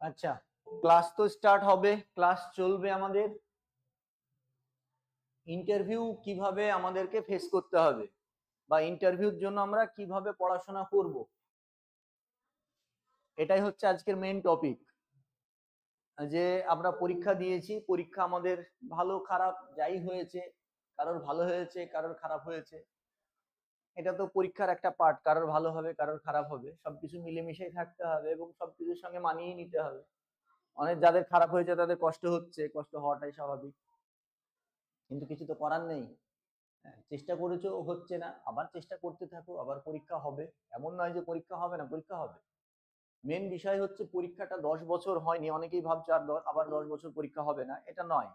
আচ্ছা, ক্লাস তো স্টার্ট হবে, ক্লাস চলবে আমাদের। ইন্টারভিউ কিভাবে আমাদেরকে ফেস করতে হবে বা ইন্টারভিউর জন্য আমরা কিভাবে পড়াশোনা করব, এটাই হচ্ছে আজকের মেইন টপিক। যে আমরা পরীক্ষা দিয়েছি, পরীক্ষা আমাদের ভালো খারাপ যাই হয়েছে, কারোর ভালো হয়েছে কারোর খারাপ হয়েছে, এটা তো পরীক্ষার একটা পার্ট। কারোর ভালো হবে কারোর খারাপ হবে, সবকিছু মিলেমিশেই থাকতে হবে এবং সবকিছুর সঙ্গে মানিয়ে নিতে হবে। অনেক যাদের খারাপ হয়েছে তাদের কষ্ট হচ্ছে, কষ্ট হওয়াটাই স্বাভাবিক, কিন্তু কিছু তো করার নেই। হ্যাঁ, চেষ্টা করেছো, হচ্ছে না, আবার চেষ্টা করতে থাকো, আবার পরীক্ষা হবে। এমন নয় যে পরীক্ষা হবে না, পরীক্ষা হবে। মেন বিষয় হচ্ছে পরীক্ষাটা 10 বছর হয়নি, অনেকেই ভাবছে আবার 10 বছর পরীক্ষা হবে না, এটা নয়।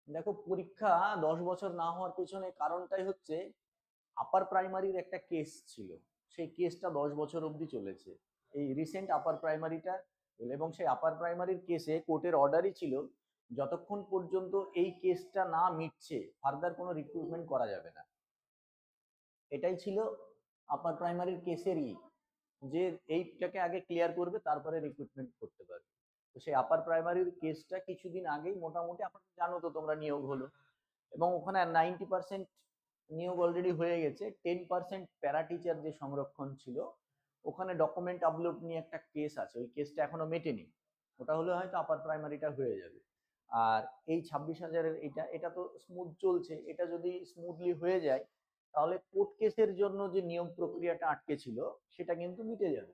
দেখো, পরীক্ষা 10 বছর না হওয়ার পেছনে কারণটাই হচ্ছে আপার প্রাইমারির একটা কেস ছিল, সেই কেসটা 10 বছর অবধি চলেছে। এই রিসেন্ট আপার প্রাইমারিটা, এবং সেই আপার প্রাইমারির কেসে কোর্টের অর্ডারই ছিল যতক্ষণ পর্যন্ত এই কেসটা না মিটছে ফার্দার কোনো রিক্রুটমেন্ট করা যাবে না। এটাই ছিল আপার প্রাইমারির কেসেরই, যে এইটাকে আগে ক্লিয়ার করবে তারপরে রিক্রুটমেন্ট করতে পারবে। তো সেই আপার প্রাইমারির কেসটা কিছুদিন আগেই মোটামুটি, আপনারা জানো তো, তোমরা নিয়োগ হলো এবং ওখানে 90% নিয়োগ অলরেডি হয়ে গেছে। 10% প্যারা টিচার যে সংরক্ষণ ছিল, ওখানে ডকুমেন্ট আপলোড নিয়ে একটা কেস আছে, ওই কেসটা এখনো মেটেনি। ওটা হলে হয়তো আপার প্রাইমারিটা হয়ে যাবে। আর এই 26,000-এর এটা এটা তো স্মুথ চলছে, এটা যদি স্মুথলি হয়ে যায় তাহলে কোর্ট কেসের জন্য যে নিয়োগ প্রক্রিয়াটা আটকে ছিল সেটা কিন্তু মিটে যাবে।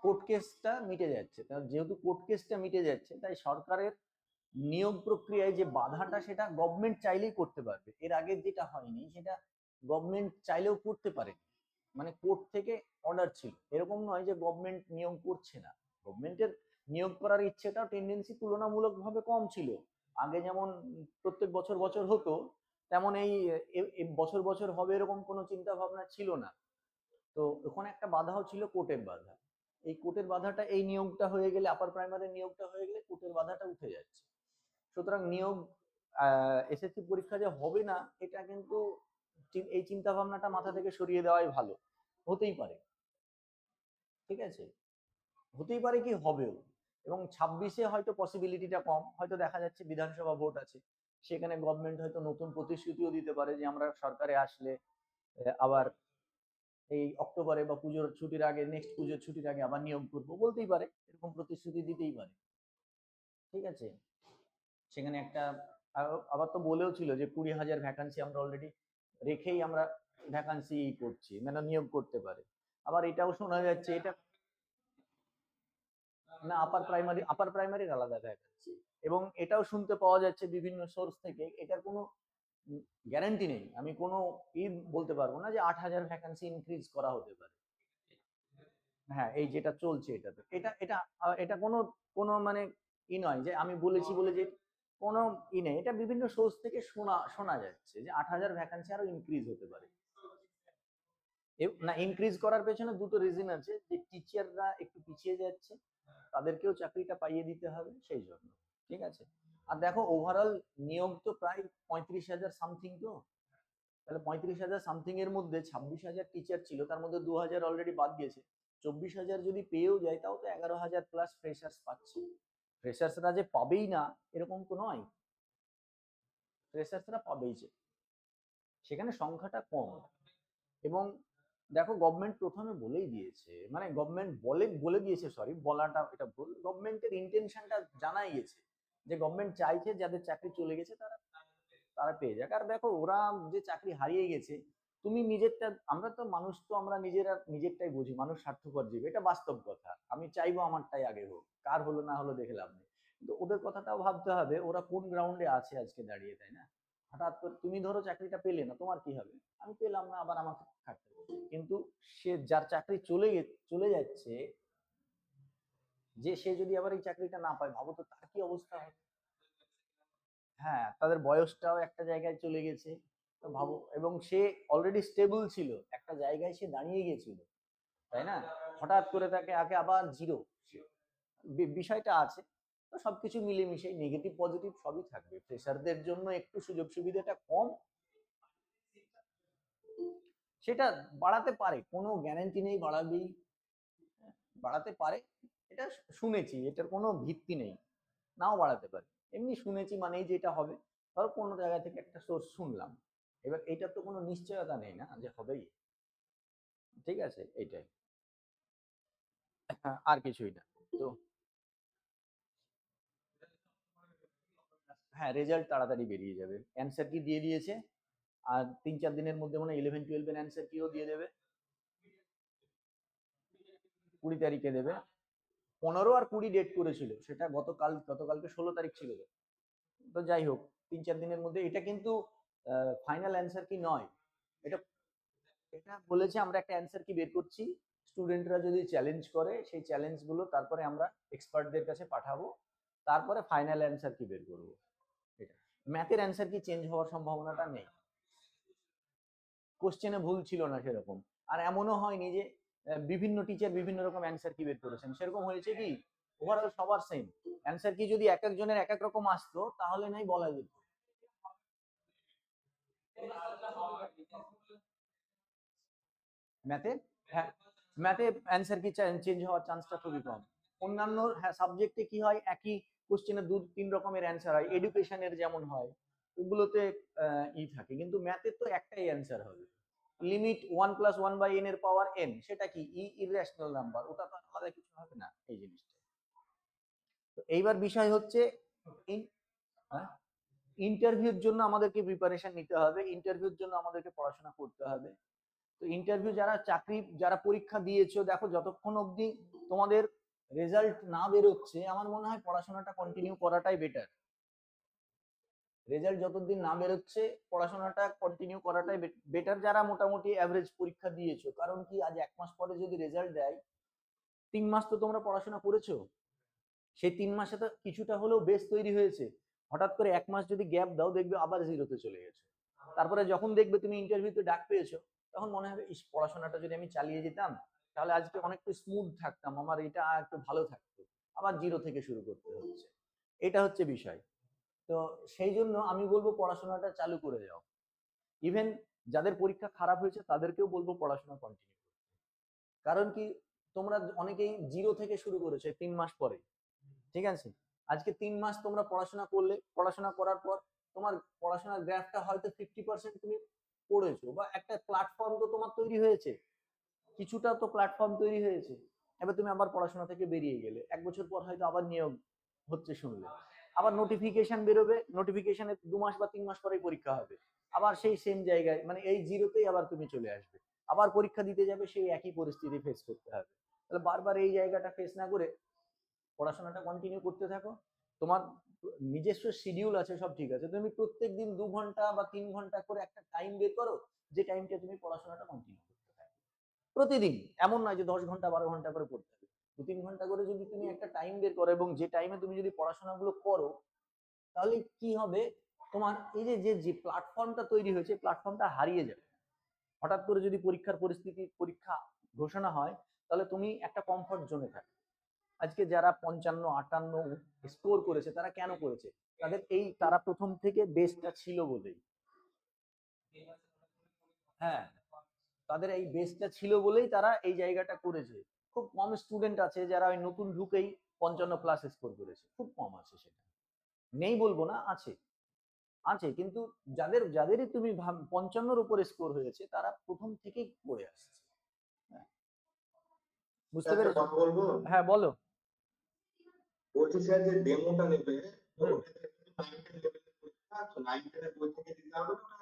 কোর্ট কেসটা মিটে যাচ্ছে, যেহেতু কোর্ট কেসটা মিটে যাচ্ছে তাই সরকারের নিয়োগ প্রক্রিয়ায় যে বাধাটা সেটা গভর্নমেন্ট চাইলেই করতে পারবে। এর আগে যেটা হয়নি সেটা গভর্নমেন্ট চাইলেও করতে পারে, মানে কোর্ট থেকে অর্ডার ছিল। এরকম নয় যে গভর্নমেন্ট নিয়োগ করছে না, গভর্নমেন্টের নিয়োগ করার ইচ্ছেটাও টেন্ডেন্সি তুলনামূলকভাবে কম ছিল। আগে যেমন প্রত্যেক বছর বছর হতো, তেমন এই বছর বছর হবে এরকম কোনো চিন্তা ভাবনা ছিল না। তো ওখানে একটা বাধাও ছিল, কোর্টের বাধা। এই কোর্টের বাধাটা, এই নিয়োগটা হয়ে গেলে, আপার প্রাইমারি নিয়োগটা হয়ে গেলে কোর্টের বাধাটা উঠে যাচ্ছে। সুতরাং নিয়োগ এসএসসি পরীক্ষা যে হবে না এটা কিন্তু, এই চিন্তা ভাবনাটা মাথা থেকে সরিয়ে দেওয়াই ভালো। হতেই পারে, ঠিক আছে, হতেই পারে, কি হবেও। এবং 26-এ হয়তো পসিবিলিটিটা কম, হয়তো দেখা যাচ্ছে বিধানসভা ভোট আছে, সেখানে গভর্নমেন্ট হয়তো নতুন প্রতিশ্রুতিও দিতে পারে যে আমরা সরকারে আসলে আবার এই অক্টোবরে বা পুজোর ছুটির আগে, নেক্সট পুজোর ছুটির আগে আবার নিয়োগ করবো, বলতেই পারে, এরকম প্রতিশ্রুতি দিতেই পারে। ঠিক আছে, সেখানে একটা আবার তো বলেও ছিল যে 20,000 ভ্যাকান্সি আমরা অলরেডি রেখেই আমরা ভ্যাকান্সি করছি, মানে নিয়োগ করতে পারে। আবার এটাও শোনা যাচ্ছে, এটা না, আপার প্রাইমারির আলাদা ভ্যাকান্সি। এবং এটাও শুনতে পাওয়া যাচ্ছে বিভিন্ন সোর্স থেকে, এটার কোনো গ্যারান্টি নেই, আমি কোনো বলতে পারবো না যে 8,000 ভ্যাকান্সি ইনক্রিজ করা হতে পারে। হ্যাঁ, এই যেটা চলছে এটাতে, এটা এটা এটা কোনো কোনো মানে নয় যে আমি বলেছি বলে যে কোনো নেই, এটা বিভিন্ন সোর্স থেকে শোনা শোনা যাচ্ছে যে 8,000 ভ্যাকান্সি আরো ইনক্রিজ হতে পারে। না, ইনক্রিজ করার পেছনে দুটো রিজন আছে, যে টিচাররা একটু পিছিয়ে যাচ্ছে, তাদেরকেও চাকরিটা পাইয়ে দিতে হবে সেই জন্য। ঠিক আছে, আর দেখো ওভারঅল নিয়োগ তো প্রায় 35,000 সামথিং, তো তাহলে 35,000 সামথিং এর মধ্যে 26,000 টিচার ছিল, তার মধ্যে 2,000 অলরেডি বাদ গেছে। 24,000 যদি পেয়েও যায় তাও তো 11,000 প্লাস ফ্রেশার্স পাচ্ছে। ফ্রেশার্সরা যে পাবেই না এরকম তো নয়, ফ্রেশার্সরা পাবেই, যে সেখানে সংখ্যাটা কম। এবং দেখো, গভর্নমেন্ট প্রথমে বলেই দিয়েছে, মানে গভর্নমেন্ট বলে দিয়েছে, সরি বলাটা এটা ভুল, গভর্নমেন্টের ইন্টেনশনটা জানাই গেছে যে গভর্নমেন্ট চাইছে যাদের চাকরি চলে গেছে তারা তারা পেয়ে যাক। আর দেখো, ওরা যে চাকরি হারিয়ে গেছে, তুমি নিজেরটা, আমরা তো মানুষ, তো আমরা নিজেরটাই বুঝি, মানুষ স্বার্থপর জীব, এটা বাস্তব কথা। আমি চাইবো আমারটাই আগে হোক, কার হলো না হলো দেখে লাভ নেই। কিন্তু ওদের কথাটাও ভাবতে হবে, ওরা কোন গ্রাউন্ডে আছে আজকে দাঁড়িয়ে, তাই না? হঠাৎ করে তুমি ধরো চাকরিটা পেলে না, তোমার কি হবে? আমি পেলাম না, আবার আমাকে খাটতে হবে। কিন্তু সে যার চাকরি চলে যাচ্ছে, যে সে যদি আবার এই চাকরিটা না পায়, ভাবো তো তার কি অবস্থা হবে। হ্যাঁ, তাদের বয়সটাও একটা জায়গায় চলে গেছে, তো ভাবো, এবং সে অলরেডি স্টেবল ছিল, একটা জায়গায় সে দাঁড়িয়ে গেছিল, তাই না? হঠাৎ করে তাকে আগে আবার জিরো, বিষয়টা আছে। তো সবকিছু মিলেমিশে নেগেটিভ পজিটিভ সবই থাকবে। ফ্রেশারদের জন্য একটু সুযোগ সুবিধাটা কম, সেটা বাড়াতে পারে, কোনো গ্যারান্টি নেই বাড়াবেই, বাড়াতে পারে, এটা শুনেছি, এটার কোনো ভিত্তি নেই, নাও বাড়াতে পারে। এমনি শুনেছি মানেই যে এটা হবে, ধরো কোনো জায়গা থেকে একটা সোর্স শুনলাম, এবার এটার তো কোনো নিশ্চয়তা নেই না যে হবেই, ঠিক আছে, এইটাই। আর কিছুই না। তো হ্যাঁ, রেজাল্ট তাড়াতাড়ি বেরিয়ে যাবে, অ্যান্সার কি দিয়ে দিয়েছে, আর 3-4 দিনের মধ্যে মনে হয় 11-12 এর অ্যান্সার কিও দিয়ে দেবে, 20 তারিখে দেবে। 15 আর 20 ডেট করেছিল, সেটা গতকালকে 16 তারিখ ছিল। তো যাই হোক, 3-4 দিনের মধ্যে, এটা কিন্তু ফাইনাল অ্যান্সার কি নয়, এটা এটা বলেছে আমরা একটা অ্যান্সার কি বের করছি, স্টুডেন্টরা যদি চ্যালেঞ্জ করে সেই চ্যালেঞ্জগুলো তারপরে আমরা এক্সপার্টদের কাছে পাঠাবো, তারপরে ফাইনাল অ্যান্সার কি বের করবো। এটা ম্যাথের অ্যান্সার কি চেঞ্জ হওয়ার সম্ভাবনাটা নেই, কোশ্চেনে ভুল ছিল না সেরকম, আর এমনও হয়নি যে বিভিন্ন টিচার বিভিন্ন রকম অ্যান্সার কি বের করেছেন, সেরকম হয়েছে কি ওভারঅল সবার সেম অ্যান্সার কি, যদি এক একজনের এক এক রকম আসতো তাহলে নাই বলা যেত। ম্যাথে, হ্যাঁ, ম্যাথে অ্যান্সার কি চেঞ্জ হওয়ার চান্সটা খুবই কম। অন্যান্য হ্যাঁ সাবজেক্টে কি হয়, একই কোশ্চেনে 2-3 রকমের অ্যান্সার হয়, এডুকেশনের যেমন হয়, ওগুলোতে ই থাকে, কিন্তু ম্যাথে তো একটাই অ্যান্সার হবে, লিমিট 1+1/n এর পাওয়ার n, সেটা কি ইররেশনাল নাম্বার, ওটা তো আলাদা কিছু হবে না এই জিনিসটা। তো এইবার বিষয় হচ্ছে ইন্টারভিউর জন্য আমাদেরকে প্রিপারেশন নিতে হবে, ইন্টারভিউর জন্য আমাদেরকে পড়াশোনা করতে হবে। তো ইন্টারভিউ যারা চাকরি যারা পরীক্ষা দিয়েছো, দেখো যতক্ষণ অবধি তোমাদের রেজাল্ট না বেরোচ্ছে আমার মনে হয় পড়াশোনাটা কন্টিনিউ করাটাই বেটার। রেজাল্ট যতদিন না বেরোচ্ছে পড়াশোনাটা কন্টিনিউ করাটাই বেটার, যারা মোটামুটি অ্যাভারেজ পরীক্ষা দিয়েছো, কারণ কি আজ 1 মাস পরে যদি রেজাল্ট দেয়, 3 মাস তো তোমরা পড়াশোনা করেছো, সেই 3 মাসে তো কিছুটা হলেও বেস তৈরি হয়েছে, হঠাৎ করে 1 মাস যদি গ্যাপ দাও দেখবে আবার জিরোতে চলে গেছে। তারপরে যখন দেখবে তুমি ইন্টারভিউতে ডাক পেয়েছো, তখন মনে হবে ইস পড়াশোনাটা যদি আমি চালিয়ে যেতাম তাহলে আজকে অনেকটা স্মুথ থাকতাম, আমার এটা একটু ভালো থাকতো, আবার জিরো থেকে শুরু করতে হচ্ছে, এটা হচ্ছে বিষয়। তো সেই জন্য আমি বলবো পড়াশোনাটা চালু করে যাও, ইভেন যাদের পরীক্ষা খারাপ হয়েছে তাদেরকেও বলবো পড়াশোনা কন্টিনিউ করতে, কারণ কি তোমরা অনেকেই জিরো থেকে শুরু করেছো 3 মাস পরে, ঠিক আছে, আজকে 3 মাস তোমরা পড়াশোনা করলে, পড়াশোনা করার পর তোমার পড়াশোনার গ্রাফটা হয়তো 50% তুমি পড়েছো, বা একটা প্ল্যাটফর্ম তো তোমার তৈরি হয়েছে, কিছুটা তো প্ল্যাটফর্ম তৈরি হয়েছে। এবার তুমি আবার পড়াশোনা থেকে বেরিয়ে গেলে 1 বছর পর হয়তো আবার নিয়োগ হচ্ছে শুনলে, আবার নোটিফিকেশন বেরোবে, নোটিফিকেশনে 2 মাস বা 3 মাস পরেই পরীক্ষা হবে, আবার সেই সেম জায়গায় মানে এই জিরোতেই আবার তুমি চলে আসবে, আবার পরীক্ষা দিতে যাবে, সেই একই পরিস্থিতি ফেস করতে হবে। তাহলে বারবার এই জায়গাটা ফেস না করে পড়াশোনাটা কন্টিনিউ করতে থাকো। তোমার নিজস্ব শিডিউল আছে, সব ঠিক আছে, তুমি প্রত্যেক দিন 2 ঘন্টা বা 3 ঘন্টা করে একটা টাইম বের করো, যে টাইমটা তুমি পড়াশোনাটা কন্টিনিউ করতে থাকো প্রতিদিন। এমন নয় যে 10 ঘন্টা 12 ঘন্টা করে পড়তে হবে, 2-3 ঘন্টা করে যদি তুমি একটা টাইম বের করো, এবং যে টাইমে তুমি যদি পড়াশোনাগুলো করো, তাহলে কি হবে, তোমার এই যে যে যে প্ল্যাটফর্মটা তৈরি হয়েছে প্ল্যাটফর্মটা হারিয়ে যাবে। হঠাৎ করে যদি পরীক্ষার পরিস্থিতি, পরীক্ষা ঘোষণা হয়, তাহলে তুমি একটা কমফর্ট জোনে থাকো। আজকে যারা 55-58 স্কোর করেছে তারা কেন করেছে, তাদের এই তারা প্রথম থেকে বেসটা ছিল বলেই, হ্যাঁ, তাদের এই বেসটা ছিল বলেই তারা এই জায়গাটা করেছে। খুব কম স্টুডেন্ট আছে যারা ওই নতুন ঢুকেই 55+ স্কোর করেছে, খুব কম আছে, সেটা নেই বলবো না, আছে, আছে, কিন্তু যাদেরই তুমি 55-র উপরে স্কোর হয়েছে তারা প্রথম থেকেই করে আসছে। হ্যাঁ, বুঝতে একটা পেরেছো? কথা বলবো, হ্যাঁ বলো। বলছি স্যার যে ডেমোটা নেবে, তো ওটা 9-10 লেভেলের পরীক্ষা, তো 9-10 এর বই থেকে দিতে হবে না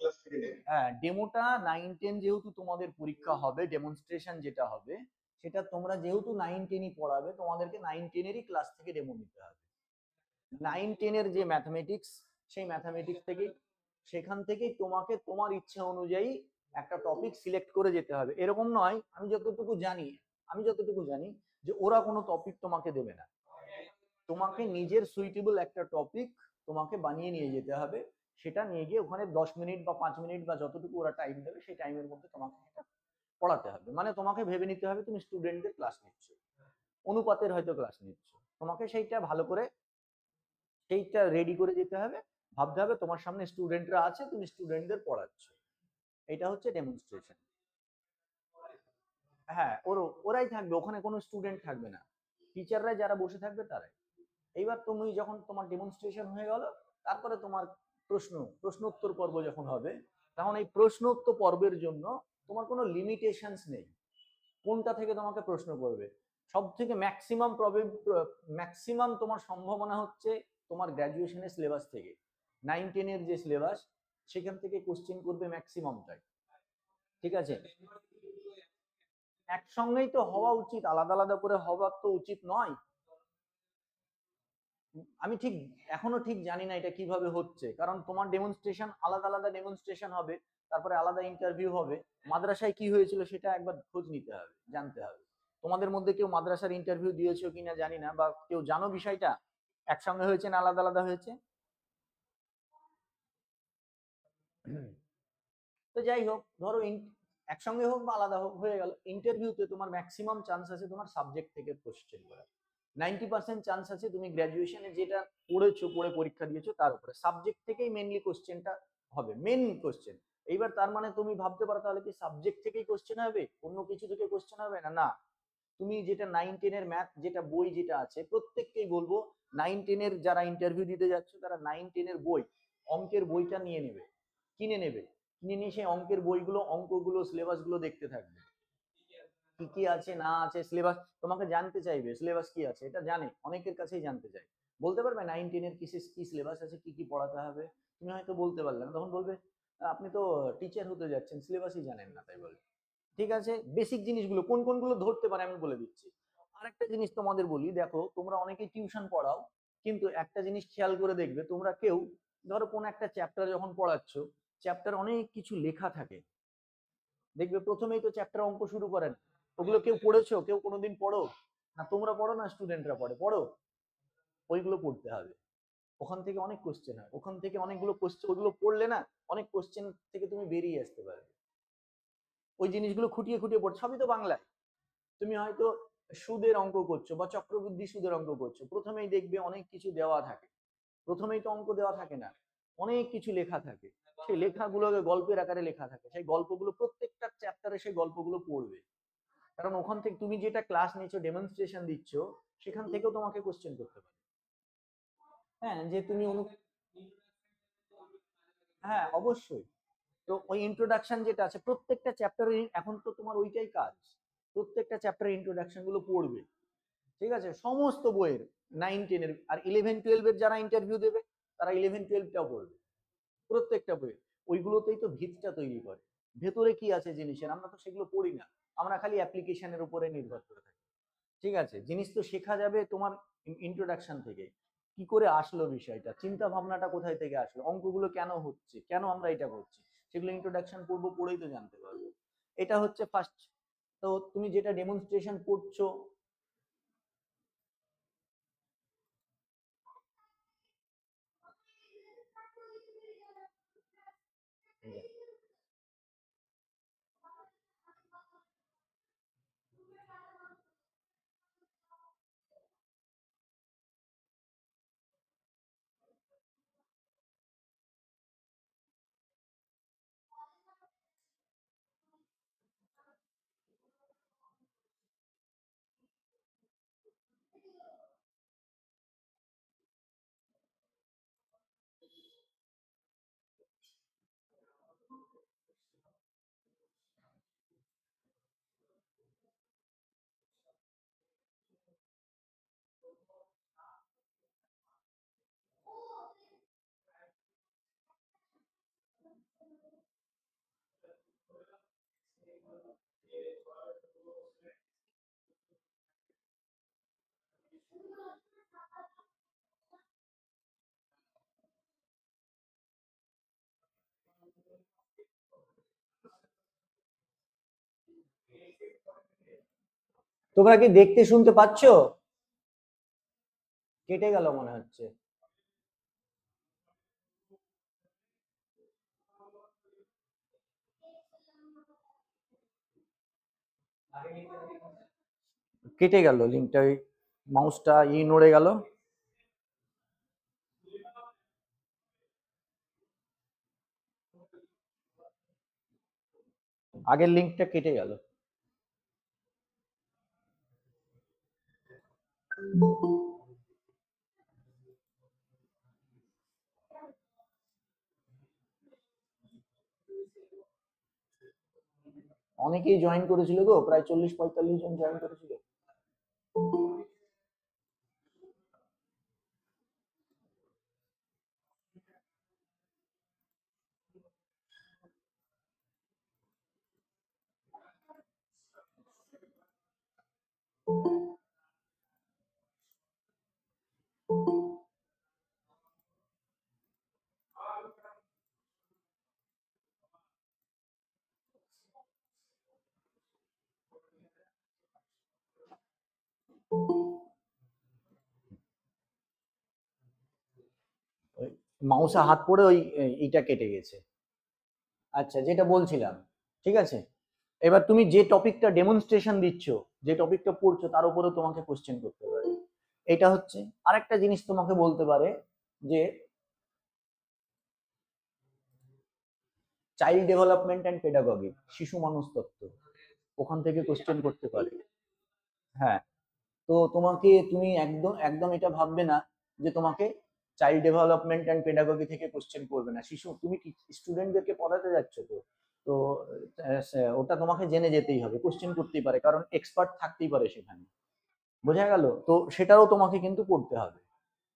ক্লাস থেকে নেবে? হ্যাঁ, ডেমোটা 9-10 যেহেতু তোমাদের পরীক্ষা হবে, ডেমনস্ট্রেশন যেটা হবে, সেটা তোমরা যেহেতু 9-10ই পড়াবে, তোমাদেরকে 9-10-এরই ক্লাস থেকে ডেমো নিতে হবে। 9-10-এর যে ম্যাথমেটিক্স, সেই ম্যাথমেটিক্স থেকেই, সেখান থেকেই তোমাকে তোমার ইচ্ছা অনুযায়ী একটা টপিক সিলেক্ট করে যেতে হবে, এরকম নয়, আমি যতটুকু জানি যে ওরা কোনো টপিক তোমাকে দেবে না, তোমাকে নিজের সুইটেবল একটা টপিক তোমাকে বানিয়ে নিয়ে যেতে হবে, সেটা নিয়ে গিয়ে ওখানে 10 মিনিট বা 5 মিনিট বা যতটুকু ওরা টাইম দেবে সেই টাইমের মধ্যে তোমাকে এটা পড়াতে হবে। মানে তোমাকে ভেবে নিতে হবে তুমি স্টুডেন্টদের ক্লাস নিচ্ছ, অনুপাতের হয়তো ক্লাস নিচ্ছ, তোমাকে সেইটা ভালো করে সেইটা রেডি করে যেতে হবে, ভাবতে হবে তোমার সামনে স্টুডেন্টরা আছে, তুমি স্টুডেন্টদের পড়াচ্ছ, এটা হচ্ছে ডেমনস্ট্রেশন। হ্যাঁ, ওরাই থাকবে, ওখানে কোনো স্টুডেন্ট থাকবে না, টিচাররা যারা বসে থাকবে তারাই। এইবার তুমি যখন তোমার ডেমনস্ট্রেশন হয়ে গেল, তারপরে তোমার প্রশ্নোত্তর পর্ব যখন হবে, তখন এই প্রশ্নোত্তর পর্বের জন্য তোমার কোনো লিমিটেশনস নেই কোনটা থেকে তোমাকে প্রশ্ন করবে। সব থেকে ম্যাক্সিমাম তোমার সম্ভাবনা হচ্ছে তোমার গ্র্যাজুয়েশনের সিলেবাস থেকে, 9-10 এর যে সিলেবাস সেখান থেকে কোশ্চেন করবে ম্যাক্সিমামটাই। ঠিক আছে, একসঙ্গেই তো হওয়া উচিত, আলাদা আলাদা করে হওয়া তো উচিত নয়। আমি ঠিক এখনো ঠিক জানি না এটা কিভাবে হচ্ছে, কারণ তোমার ডেমনস্ট্রেশন আলাদা আলাদা ডেমনস্ট্রেশন হবে, তারপরে আলাদা ইন্টারভিউ হবে। মাদ্রাসায় কি হয়েছিল সেটা একবার খোঁজ নিতে হবে, জানতে হবে। তোমাদের মধ্যে কেউ মাদ্রাসার ইন্টারভিউ দিয়েছো কিনা জানি না, বা কেউ জানো বিষয়টা একসঙ্গে হয়েছে না আলাদা আলাদা হয়েছে? তো যাই হোক, ধরো একসঙ্গে হোক বা আলাদা হোক, হয়ে গেল। ইন্টারভিউতে তোমার ম্যাক্সিমাম চান্স আছে তোমার সাবজেক্ট থেকে কোশ্চেন করার, 90% চান্স আছে তুমি গ্র্যাজুয়েশনে যেটা পড়েছো, পড়ে পরীক্ষা দিয়েছো তার উপরে সাবজেক্ট থেকেই মেনলি কোশ্চেনটা হবে, মেন কোশ্চেন। এইবার তার মানে তুমি ভাবতে পারো তাহলে কি সাবজেক্ট থেকেই কোশ্চেন হবে, অন্য কিছু থেকে কোশ্চেন হবে না? না, তুমি যেটা 9-10 এর ম্যাথ যেটা বই যেটা আছে, প্রত্যেককেই বলবো 9-10 এর যারা ইন্টারভিউ দিতে যাচ্ছ তারা 9-10 এর বই, অঙ্কের বইটা নিয়ে নেবে, কিনে নেবে, কিনে নিয়ে সেই অঙ্কের বইগুলো, অঙ্কগুলো, সিলেবাস গুলো দেখতে থাকবে, কি কি আছে না আছে। সিলেবাস তোমাকে জানতে চাইবে, সিলেবাস কি আছে, এটা জানে, অনেকের কাছেই জানতে চাই। বলতে পারবে 9-10 এর কি সিলেবাস আছে, কি কি পড়াতে হবে? তুমি হয়তো বলতে পারলে না, তখন বলবে আপনি তো টিচার হতে যাচ্ছেন, সিলেবাসই জানেন না, তাই বলবে। ঠিক আছে, বেসিক জিনিসগুলো কোন কোনগুলো ধরতে পারে আমি বলে দিচ্ছি। আরেকটা জিনিস তোমাদের বলি, দেখো তোমরা অনেকেই টিউশন পড়াও, কিন্তু একটা জিনিস খেয়াল করে দেখবে, তোমরা কেউ ধরো কোন একটা চ্যাপ্টার যখন পড়াচ্ছ, চ্যাপ্টার অনেক কিছু লেখা থাকে, দেখবে প্রথমেই তো চ্যাপ্টার অঙ্ক শুরু করেন। ওগুলো কেউ পড়েছো, কেউ কোনোদিন পড়ো না? তোমরা পড়ো না, স্টুডেন্টরা পড়ো? ওইগুলো পড়তে হবে, ওখান থেকে অনেক কোশ্চেন হয়, ওখান থেকে অনেকগুলো কোশ্চেন, ওইগুলো পড়লে না অনেক কোশ্চেন থেকে তুমি বেরিয়ে আসতে পারবে। ওই জিনিসগুলো খুঁটিয়ে খুঁটিয়ে পড়ছো, সবই তো বাংলায়। তুমি হয়তো সুদের অঙ্ক করছো বা চক্রবৃদ্ধি সুদের অঙ্ক করছো, প্রথমেই দেখবে অনেক কিছু দেওয়া থাকে, প্রথমেই তো অঙ্ক দেওয়া থাকে না, অনেক কিছু লেখা থাকে। সেই লেখাগুলোকে গল্পের আকারে লেখা থাকে, সেই গল্পগুলো প্রত্যেকটা চ্যাপ্টারে সেই গল্পগুলো পড়বে, কারণ ওখান থেকে তুমি যেটা ক্লাস নিচ্ছ, ডেমনস্ট্রেশন দিচ্ছ, সেখান থেকেও তোমাকে কোশ্চেন করতে পারে। হ্যাঁ, যে তুমি হ্যাঁ অবশ্যই। তো ওই ইন্ট্রোডাকশন যেটা আছে প্রত্যেকটা চ্যাপ্টারে, এখন তো তোমার ওইটাই কাজ, প্রত্যেকটা চ্যাপ্টারে ইন্ট্রোডাকশন গুলো পড়বে। ঠিক আছে, সমস্ত বইয়ের, 9-10 এর, আর 11-12 এর যারা ইন্টারভিউ দেবে তারা 11-12টাও পড়বে, প্রত্যেকটা বইয়ের। ওইগুলোতেই তো ভিতটা তৈরি করে, ভেতরে কি আছে জিনিসের, আমরা তো সেগুলো পড়ি না, আমরা খালি অ্যাপ্লিকেশনের উপরে নির্ভর করে থাকি। ঠিক আছে, জিনিস তো শেখা যাবে তোমার ইন্ট্রোডাকশন থেকে, কি করে আসলো বিষয়টা, চিন্তা ভাবনাটা কোথায় থেকে আসলো, অঙ্কগুলো কেন হচ্ছে, কেন আমরা এটা করছি, সেগুলো ইন্ট্রোডাকশন পড়বো, পড়েই তো জানতে পারবো। এটা হচ্ছে ফার্স্ট। তো তুমি যেটা ডেমনস্ট্রেশন করছো, তোমরা কি দেখতে শুনতে পাচ্ছো? কেটে গেল মনে হচ্ছে। কেটে গেল লিঙ্কটা, মাউসটা নড়ে গেল। আগের লিঙ্কটা কেটে গেল। অনেকেই জয়েন করেছিল গো, প্রায় 40-45 জন জয়েন করেছিল। মাউসে হাত পড়ে ওই এইটা কেটে গেছে। আচ্ছা, যেটা বলছিলাম, ঠিক আছে, এবার তুমি যে টপিকটা ডেমনস্ট্রেশন দিচ্ছ, যে টপিকটা পড়ছো, তার উপরেও তোমাকে কোশ্চেন করতে পারে। এটা হচ্ছে আরেকটা জিনিস তোমাকে বলতে পারে যে চাইল্ড ডেভেলপমেন্ট অ্যান্ড পেডাগজি, শিশু মনস্তত্ত্ব, ওখান থেকে কোশ্চেন করতে পারে। হ্যাঁ, তো তোমাকে, তুমি একদম একদম এটা ভাববে না যে তোমাকে চাইল্ড ডেভেলপমেন্ট অ্যান্ড পেডাগজি থেকে কোশ্চেন করবে না। শিশু, তুমি স্টুডেন্টদেরকে পড়াতে যাচ্ছ, তো তো ওটা তোমাকে জেনে যেতেই হবে, কোশ্চেন করতেই পারে, কারণ এক্সপার্ট থাকতেই পারে সেখানে। বোঝা গেল? তো সেটাও তোমাকে কিন্তু পড়তে হবে।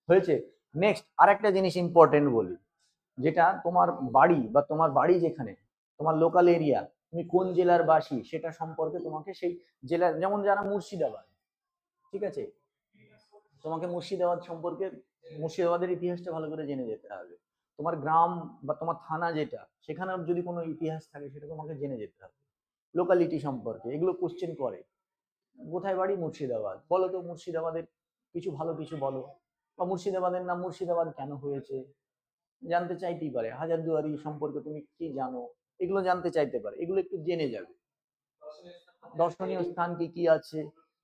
হয়েছে। নেক্সট আরেকটা জিনিস ইম্পর্টেন্ট বলি, যেটা তোমার বাড়ি বা তোমার বাড়ি যেখানে, তোমার লোকাল এরিয়া, তুমি কোন জেলার বাসী সেটা সম্পর্কে তোমাকে সেই জেলার, যেমন যারা মুর্শিদাবাদ, ঠিক আছে, তোমাকে মুর্শিদাবাদ সম্পর্কে, মুর্শিদাবাদের ইতিহাসটা ভালো করে জেনে যেতে হবে। তোমার গ্রাম বা তোমার থানা যেটা, সেখানের যদি কোনো ইতিহাস থাকে সেটা তোমাকে জেনে যেতে হবে। লোকালিটি সম্পর্কে এগুলো কোশ্চেন করে। কোথায় বাড়ি? মুর্শিদাবাদ, বলো তো মুর্শিদাবাদের কিছু ভালো কিছু বলো, বা মুর্শিদাবাদের নাম মুর্শিদাবাদ কেন হয়েছে জানতে চাইতেই পারে। হাজারদুয়ারি সম্পর্কে তুমি কি জানো, এগুলো জানতে চাইতে পারে, এগুলো একটু জেনে যাবে। দর্শনীয় স্থান কি কি আছে,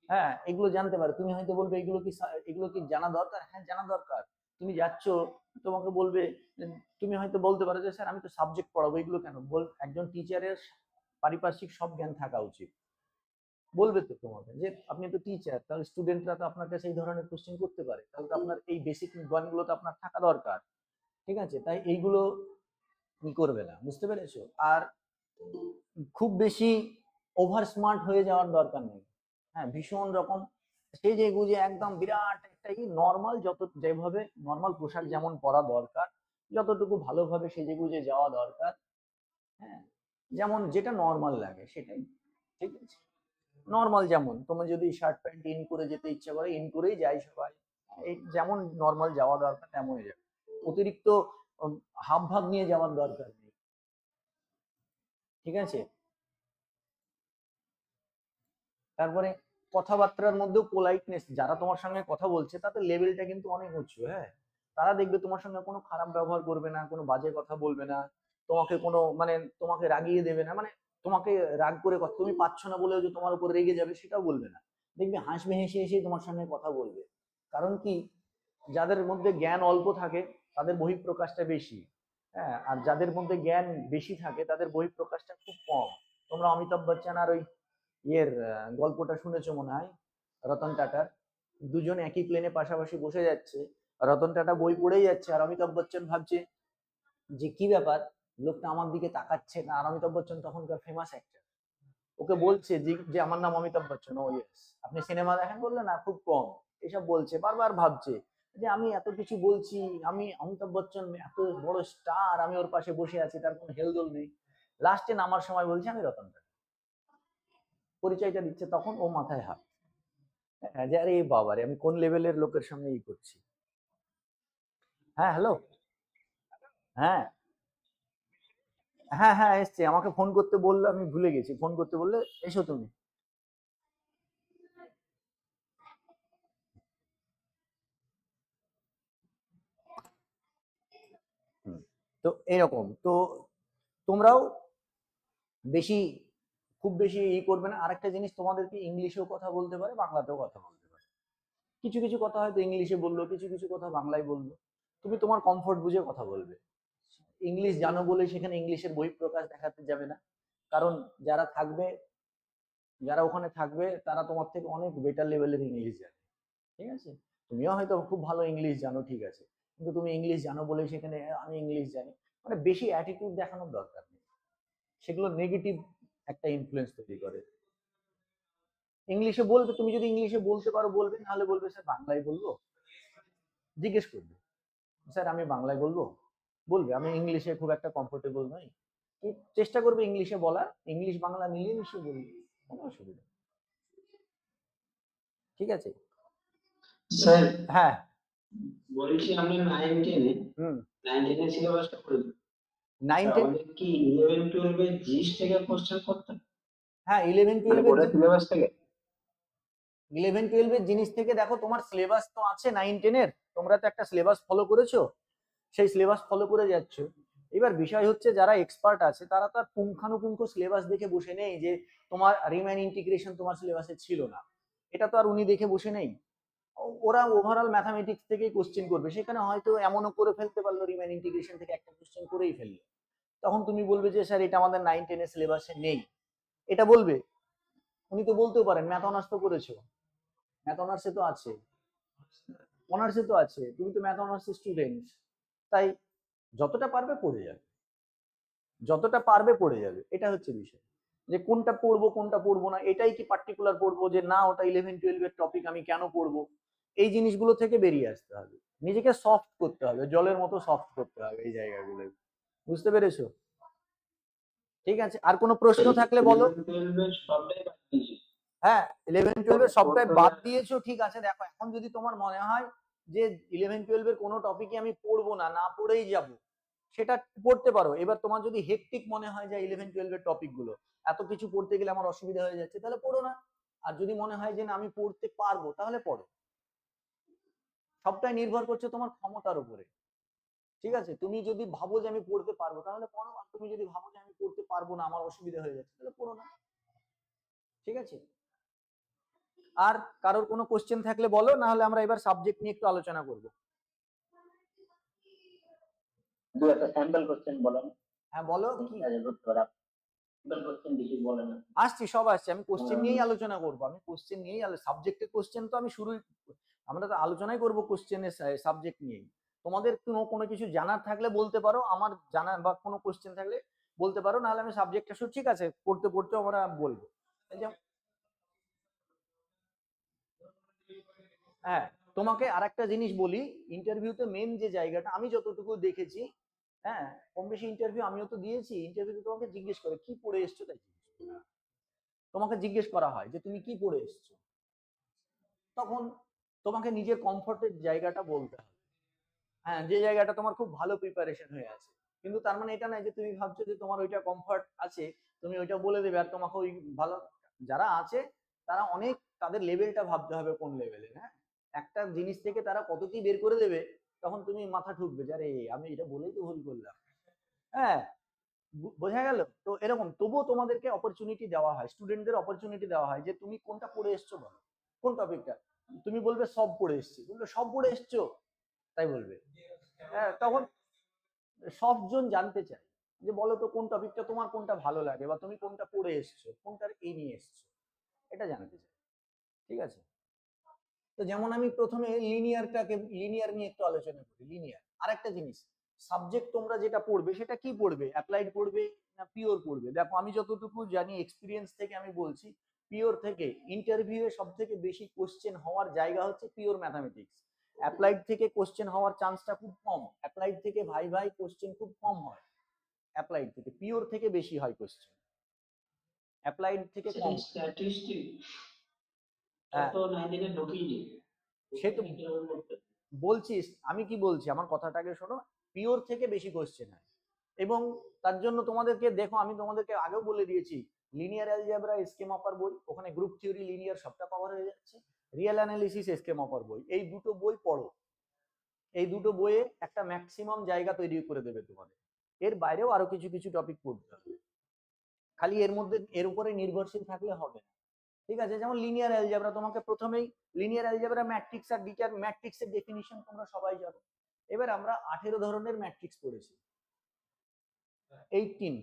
হ্যাঁ, এগুলো জানতে পারে। তুমি হয়তো বলবে এগুলো কি জানা দরকার? হ্যাঁ, জানা দরকার। তুমি যাচ্ছ, তোমাকে বলবে, তুমি হয়তো বলতে পারো যে স্যার আমি তো সাবজেক্ট পড়াবো, এগুলো কেন একজন টিচারের পারিপার্শ্বিক সব জ্ঞান থাকা উচিত। বলবে তো তোমাকে যে আপনি তো টিচার, তাহলে স্টুডেন্টরা তো আপনার কাছে এই ধরনের কোশ্চেন করতে পারে, তাহলে তো আপনার এই বেসিক জ্ঞানগুলো তো আপনার থাকা দরকার। ঠিক আছে, তাই এইগুলো ই করবে না, বুঝতে পেরেছো? আর খুব বেশি ওভার স্মার্ট হয়ে যাওয়ার দরকার নেই। হ্যাঁ, ভীষণ রকম সেজে গুজে একদম বিরাট একটা নর্মাল, যত যেভাবে নর্মাল পোশাক যেমন পরা দরকার, যতটুকু ভালোভাবে সেজে গুজে যাওয়া দরকার, হ্যাঁ, যেমন যেটা নর্মাল লাগে সেটাই। ঠিক আছে, নর্মাল যেমন তোমার যদি শার্ট প্যান্ট ইন করে যেতে ইচ্ছা করে, ইন করেই যায় সবাই। এই যেমন নর্মাল যাওয়া দরকার তেমনই যাবে। অতিরিক্ত হাব ভাব নিয়ে যাওয়ার দরকার নেই। ঠিক আছে, তারপরে কথাবার্তার মধ্যেও পোলাইটনেস, যারা তোমার সঙ্গে কথা বলছে তাদের লেভেলটা কিন্তু অনেক উঁচু। হ্যাঁ, তারা দেখবে তোমার সঙ্গে কোনো খারাপ ব্যবহার করবে না, কোনো বাজে কথা বলবে না, তোমাকে কোনো মানে তোমাকে রাগিয়ে দেবে না, মানে তোমাকে রাগ করে কথা তুমি পাচ্ছ না বলেও যে তোমার উপর রেগে যাবে সেটাও বলবে না। দেখবে হাসবে, হেসে হেসে তোমার সঙ্গে কথা বলবে। কারণ কি, যাদের মধ্যে জ্ঞান অল্প থাকে তাদের বহিঃপ্রকাশটা বেশি। হ্যাঁ, আর যাদের মধ্যে জ্ঞান বেশি থাকে তাদের বহিঃপ্রকাশটা খুব কম। তোমরা অমিতাভ বচ্চন আর ওই ইয়ের গল্পটা শুনেছো মনে হয়, রতন টাটার। দুজন একই প্লেনে পাশাপাশি বসে যাচ্ছে, রতন টাটা বই পড়েই যাচ্ছে, আর অমিতাভ বচ্চন ভাবছে যে কি ব্যাপার, লোকটা আমার দিকে তাকাচ্ছে না। আর অমিতাভ বচ্চন তখনকার ফেমাস অ্যাক্টর, ওকে বলছে যে আমার নাম অমিতাভ বচ্চন। ও ইয়েস, আপনি সিনেমা দেখেন? বললে না, খুব কম। এসব বলছে, বারবার ভাবছে যে আমি এত কিছু বলছি, আমি অমিতাভ বচ্চন এত বড় স্টার, আমি ওর পাশে বসে আছি, তার কোনো হেলদোল নেই। লাস্টে নামার সময় বলছে আমি রতন টাটা, পরিচয়টা দিচ্ছে, তখন ও মাথায় হাত। হ্যাঁ, যে আরে বাবারে, আমি কোন লেভেলের লোকের সঙ্গে ই করছি। হ্যাঁ, হ্যালো। হ্যাঁ, হ্যাঁ, হ্যাঁ, এসছে, আমাকে ফোন করতে বললো, আমি ভুলে গেছি, ফোন করতে বললে এসো তুমি। হুম। তো এরকম তো তোমরাও বেশি, খুব বেশি ই করবে না। আরেকটা জিনিস, তোমাদেরকে ইংলিশেও কথা বলতে পারে, বাংলাতেও কথা বলতে পারে। কিছু কিছু কথা হয়তো ইংলিশে বললো, কিছু কিছু কথা বাংলায় বললো, তুমি তোমার কমফোর্ট বুঝে কথা বলবে। ইংলিশ জানো বলে সেখানে ইংলিশের বহিঃপ্রকাশ দেখাতে যাবে না, কারণ যারা থাকবে, যারা ওখানে থাকবে তারা তোমার থেকে অনেক বেটার লেভেলের ইংলিশ জানে। ঠিক আছে, তুমিও হয়তো খুব ভালো ইংলিশ জানো, ঠিক আছে, কিন্তু তুমি ইংলিশ জানো বলে সেখানে আমি ইংলিশ জানি, মানে বেশি অ্যাটিটিউড দেখানোর দরকার নেই, সেগুলো নেগেটিভ একটা ইনফ্লুয়েন্স তৈরি করে। ইংলিশে বলবে, তুমি যদি ইংলিশে বলতে পারো বলবে, নাহলে বলবে স্যার বাংলায় বলবো, জিজ্ঞেস করবে স্যার আমি বাংলায় বলবো, বলবে আমি ইংলিশে খুব একটা কমফোর্টেবল নই, চেষ্টা করবে ইংলিশে বলার, ইংলিশ বাংলা মিলিয়ে মিশিয়ে বলবে, কোনো অসুবিধা নেই। ঠিক আছে স্যার হ্যাঁ বলছি আমরা 9-10 হুম 9-10 সিলেবাসটা করে দিই। 9-10 আমাদের কি 11-12 এর জিএস থেকে কোশ্চেন করতে হবে? হ্যাঁ 11-12 গোটা সিলেবাস থেকে? 11-12 এর জিনিস থেকে দেখো, তোমার সিলেবাস তো আছে 9-10 এর, তোমরা তো একটা সিলেবাস ফলো করেছো, সেই সিলেবাস ফলো করে যাচ্ছ। এবার বিষয় হচ্ছে যারা এক্সপার্ট আছে তারা তো আর পুঙ্খানুপুঙ্খ সিলেবাস দেখে বসে নেই যে তোমার রিম্যান ইন্টিগ্রেশন তোমার সিলেবাসে ছিল না, এটা তো আর উনি দেখে বসে নেই। ওরা ওভারঅল ম্যাথামেটিক্স থেকেই কোশ্চেন করবে, সেখানে হয়তো এমনও করে ফেলতে পারলো রিম্যান ইন্টিগ্রেশন থেকে একটা কোশ্চেন করেই ফেললো, তখন তুমি বলবে যে স্যার এটা আমাদের 9-10 এর সিলেবাসে নেই, এটা বলবে। উনি তো বলতেও পারেন ম্যাথ অনার্স তো করেছো, ম্যাথ অনার্সে তো আছে, অনার্সে তো আছে, তুমি তো ম্যাথ অনার্স স্টুডেন্ট, তাই যতটা পারবে পড়ে যাবে, যতটা পারবে পড়ে যাবে, এটা হচ্ছে বিষয়। যে কোনটা পড়বো কোনটা পড়বো না, এটাই কি পার্টিকুলার পড়বো যে না ওটা 11-12 এর টপিক আমি কেন পড়বো, এই জিনিসগুলো থেকে বেরিয়ে আসতে হবে, নিজেকে সফট করতে হবে, জলের মতো সফট করতে হবে এই জায়গাগুলো, বুঝতে পেরেছো? ঠিক আছে, আর কোনো প্রশ্ন থাকলে বলো। 11-12 এর সবটাই বাদ দিয়েছি। হ্যাঁ 11-12 এর সবটাই বাদ দিয়েছো, ঠিক আছে, দেখো এখন যদি তোমার মনে হয় যে 11-12 এর কোনো টপিকই আমি পড়বো না, না পড়েই যাব, সেটা পড়তে পারো। এবার তোমার যদি হেক্টিক মনে হয় যে 11-12 এর টপিক গুলো এত কিছু পড়তে গেলে আমার অসুবিধা হয়ে যাচ্ছে, তাহলে পড়ো না। আর যদি মনে হয় যে না আমি পড়তে পারবো, তাহলে পড়ো। সবটাই নির্ভর করছে তোমার ক্ষমতার উপরে। ঠিক আছে, তুমি যদি ভাবো যে আমি পড়তে পারবো তাহলে পড়ো, আর তুমি যদি ভাবো যে আমি পড়তে পারবো না আমার অসুবিধা হয়ে যাচ্ছে, তাহলে পড়ো না। ঠিক আছে, আর কারোর কোনো কোশ্চেন থাকলে বলো, না হলে আমরা এবার সাবজেক্ট নিয়ে একটু আলোচনা করব। দু একটা স্যাম্পল কোশ্চেন বলো না? হ্যাঁ বলো কি স্যাম্পল কোশ্চেন কিছু বলে না? আসছি, সব আসছে, আমি কোশ্চেন নিয়েই আলোচনা করবো, আমি কোশ্চেন নিয়েই সাবজেক্টের কোশ্চেন তো আমি শুরুই, আমরা তো আলোচনাই করবো কোশ্চেনের সাবজেক্ট নিয়েই। তোমাদের কোনো কিছু জানার থাকলে বলতে পারো, আমার জানা বা কোনো কোশ্চেন থাকলে বলতে পারো, নাহলে আমি সাবজেক্টটা শুরু, ঠিক আছে, পড়তে পড়তে আমরা বলবো। হ্যাঁ তোমাকে আরেকটা জিনিস বলি, ইন্টারভিউতে মেন যে জায়গাটা আমি যতটুকু দেখেছি, হ্যাঁ কম বেশি ইন্টারভিউ আমিও তো দিয়েছি, ইন্টারভিউতে তোমাকে জিজ্ঞেস করে কি পড়ে এসছো, তাই তোমাকে জিজ্ঞেস করা হয় যে তুমি কি পড়ে এসছো, তখন তোমাকে নিজের কমফর্টের জায়গাটা বলতে হবে, হ্যাঁ যে জায়গাটা তোমার খুব ভালো প্রিপারেশন হয়ে আছে, কিন্তু তার মানে এটা নয় যে তুমি ভাবছো যে তোমার ওইটা কমফর্ট আছে তুমি ওইটা বলে দেবে, আর তোমাকে ওই ভালো, যারা আছে তারা অনেক, তাদের লেভেলটা ভাবতে হবে কোন লেভেলে, হ্যাঁ একটা জিনিস থেকে তারা কত কি বের করে দেবে, তখন তুমি মাথা ঠুকবে যে আরে আমি এটা বলেই তো ভুল করলাম। হ্যাঁ বোঝা গেল তো, এরকম তবুও তোমাদেরকে অপরচুনিটি দেওয়া হয়, স্টুডেন্টদের অপরচুনিটি দেওয়া হয় যে তুমি কোনটা পড়ে এসছো বলো, কোন টপিকটা, তুমি বলবে সব পড়ে এসছি, বলবে সব পড়ে এসছো, তাই বলবে, হ্যাঁ তখন সব জন জানতে চায় যে বলো তো কোন টপিকটা তোমার কোনটা ভালো লাগে, বা তুমি কোনটা পড়ে এসছো, কোনটার এই নিয়ে এসছো, এটা জানতে চাই। ঠিক আছে, তো যেমন আমি প্রথমে লিনিয়ার নিয়ে একটু আলোচনা করি। লিনিয়ার আরেকটা জিনিস, সাবজেক্ট তোমরা যেটা পড়বে সেটা কি পড়বে, অ্যাপ্লাইড পড়বে না পিওর পড়বে। দেখো আমি যতটুকু জানি এক্সপিরিয়েন্স থেকে আমি বলছি, পিওর থেকে ইন্টারভিউয়ে সব থেকে বেশি কোশ্চেন হওয়ার জায়গা হচ্ছে পিওর ম্যাথামেটিক্স। অ্যাপ্লাইড থেকে কোশ্চেন হওয়ার চান্সটা খুব কম, অ্যাপ্লাইড থেকে ভাই কোশ্চেন খুব কম হয়, অ্যাপ্লাইড থেকে, পিওর থেকে বেশি হয় কোশ্চেন, অ্যাপ্লাইড থেকে কম। স্ট্যাটিস্টিক্স হ্যাঁ তো 9 এ ঢুকিয়ে দিই, সে তো বলছিস, আমি কি বলছি আমার কথাটাকে শোনো, পিওর থেকে বেশি কোশ্চেন হয়, এবং তার জন্য তোমাদেরকে দেখো আমি তোমাদেরকে আগেও বলে দিয়েছি, লিনিয়ার অ্যালজেব্রা স্কেম অফার বই, ওখানে গ্রুপ থিওরি লিনিয়ার সবটা কভার হয়ে যাচ্ছে, রিয়েল অ্যানালিসিস স্কেম অফার বই, এই দুটো বই পড়ো, এই দুটো বইয়ে একটা ম্যাক্সিমাম জায়গা তৈরি করে দেবে তোমাদের, এর বাইরেও আরো কিছু কিছু টপিক পড়তে হবে, খালি এর মধ্যে এর উপরে নির্ভরশীল থাকলে হবে না। ঠিক আছে, যেমন লিনিয়ার অ্যালজেব্রা, তোমাকে প্রথমেই লিনিয়ার অ্যালজেব্রা ম্যাট্রিক্স আর ডিটার ম্যাট্রিক্সের ডেফিনিশন তোমরা সবাই জানো। এবার আমরা 18 ধরনের ম্যাট্রিক্স পড়েছি, 18,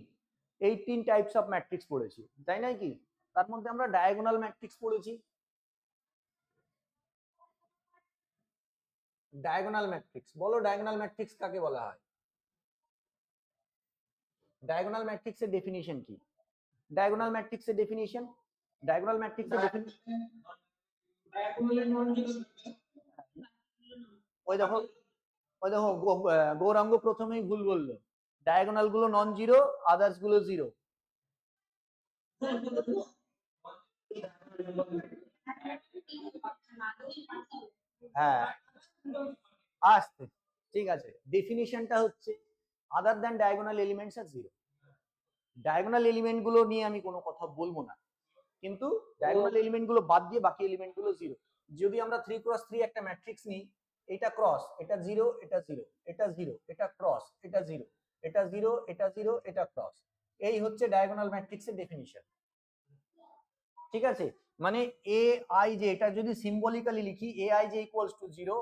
18 টাইপস অফ ম্যাট্রিক্স পড়েছি, তাই নয় কি? তার মধ্যে আমরা ডায়াগোনাল ম্যাট্রিক্স পড়েছি। ডায়াগোনাল ম্যাট্রিক্স, বলো ডায়াগোনাল ম্যাট্রিক্স কাকে বলা হয়? ডায়াগোনাল ম্যাট্রিক্সের ডেফিনিশন কি? ডায়াগোনাল ম্যাট্রিক্সের ডেফিনিশন, ডায়াগোনাল ম্যাট্রিক্সের ডেফিনিশন, ওই দেখো গৌরাঙ্গ প্রথমেই ভুল বললো, ডায়াগোনাল গুলো নন জিরো, আদার্স গুলো জিরো। হ্যাঁ আসতে, ঠিক আছে। ডেফিনিশনটা হচ্ছে আদার দ্যান ডায়াগোনাল এলিমেন্টস আর জিরো। ডায়াগোনাল এলিমেন্ট গুলো নিয়ে আমি কোনো কথা বলবো না, কিন্তু ডায়াগোনাল এলিমেন্ট গুলো বাদ দিয়ে বাকি এলিমেন্ট গুলো জিরো। যদি আমরা 3x3 একটা ম্যাট্রিক্স নিই, এটা ক্রস, এটা জিরো, এটা জিরো, এটা জিরো, এটা ক্রস, এটা জিরো, এটা জিরো, এটা জিরো, এটা ক্রস, এই হচ্ছে ডায়াগোনাল ম্যাট্রিক্সের ডেফিনিশন। ঠিক আছে, মানে এ আই জে, এটা যদি সিম্বলিক্যালি লিখি A I J equals to 0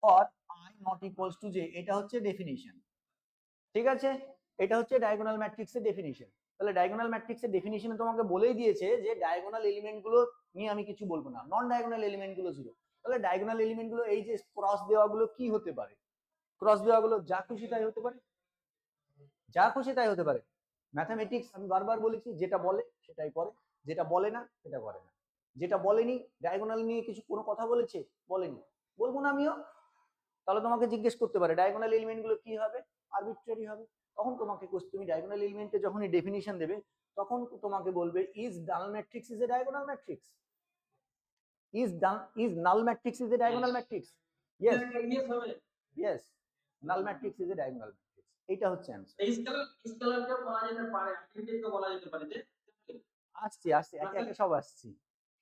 for I not equals two J, এটা হচ্ছে ডেফিনিশন। ঠিক আছে, এটা হচ্ছে ডায়াগোনাল ম্যাট্রিক্সের ডেফিনিশন। তাহলে ডায়াগোনাল ম্যাট্রিক্সের ডেফিনিশনে তোমাকে বলেই দিয়েছে যে ডায়াগোনাল এলিমেন্ট গুলো নিয়ে আমি কিছু বলবো না, নন ডায়াগোনাল এলিমেন্ট গুলো জিরো। তাহলে ডায়াগোনাল এলিমেন্ট গুলো এই যে ক্রস দেওয়া গুলো কি হতে পারে? ক্রস দেওয়া গুলো যা খুশি তাই হতে পারে, যা খুশি তাই হতে পারে। ম্যাথামেটিক্স আমি বারবার বলেছি, যেটা বলে সেটাই করে, যেটা বলে না সেটা করে না। যেটা বলেনি, ডায়াগোনাল নিয়ে কিছু কোনো কথা বলেছে, বলেনি, বলবো না আমিও। তাহলে তোমাকে জিজ্ঞেস করতে পারে ডায়াগোনাল এলিমেন্ট গুলো কি হবে? আরবিট্রারি হবে। তখন তোমাকে তুমি ডায়াগোনাল এলিমেন্টে যখনই ডেফিনিশন দেবে, তখন তোমাকে বলবে is null matrix is a diagonal matrix, is null matrix is a diagonal matrix. Yes yes, null matrix is a diagonal matrix, এইটা হচ্ছে অ্যানসার। স্কেলারকে বলা যেতে পারে, আইডেন্টিটিকে বলা যেতে পারে যে আসছি আসছি, একে একে সব আসছি,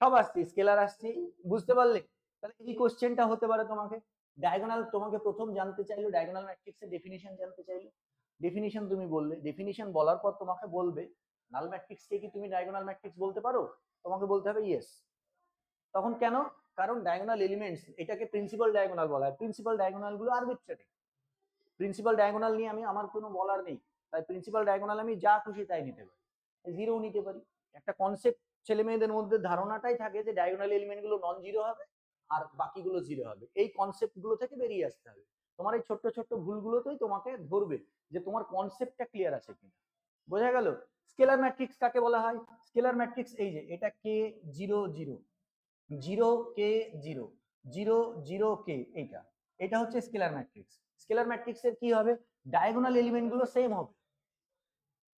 সব আসছি, স্কেলার আসছি, বুঝতে পারলে? তাহলে এই কোশ্চেনটা হতে পারে তোমাকে। ডায়াগোনাল তোমাকে প্রথম জানতে চাইলো, ডায়াগোনাল ম্যাট্রিক্সের ডেফিনিশন জানতে চাইলো, ডেফিনিশন তুমি বললে, ডেফিনিশন বলার পর তোমাকে বলবে নাল ম্যাট্রিক্সকে কি তুমি ডায়াগোনাল ম্যাট্রিক্স বলতে পারো? তোমাকে বলতে হবে ইয়েস। তখন কেন? কারণ ডায়াগোনাল এলিমেন্টস, এটাকে প্রিন্সিপাল ডায়াগোনাল বলা হয়, প্রিন্সিপাল ডায়াগোনাল গুলো আরবিট্রারি। প্রিন্সিপাল ডায়াগোনাল নিয়ে আমার কোনো বলার নেই, তাই প্রিন্সিপাল ডায়াগোনাল আমি যা খুশি তাই নিতে পারি, জিরো নিতে পারি। একটা কনসেপ্ট ছেলে মেয়েদের মধ্যে ধারণাটাই থাকে যে ডায়াগোনাল এলিমেন্ট গুলো নন জিরো হবে আর বাকিগুলো জিরো হবে, এই কনসেপ্ট গুলো থেকে বেরিয়ে আসতে হবে। তোমার এই ছোট্ট ছোট্ট ভুলগুলোতেই তোমাকে ধরবে যে তোমার কনসেপ্টটা ক্লিয়ার আছে কিনা। বোঝা গেল? স্কেলার ম্যাট্রিক্স কাকে বলা হয়? স্কেলার ম্যাট্রিক্স এই যে এটা কে 0 0 0 কে 0 0 0 কে, এইটা এটা হচ্ছে স্কেলার ম্যাট্রিক্স। স্কেলার ম্যাট্রিক্সের কি হবে? ডায়াগোনাল এলিমেন্ট গুলো সেম হবে,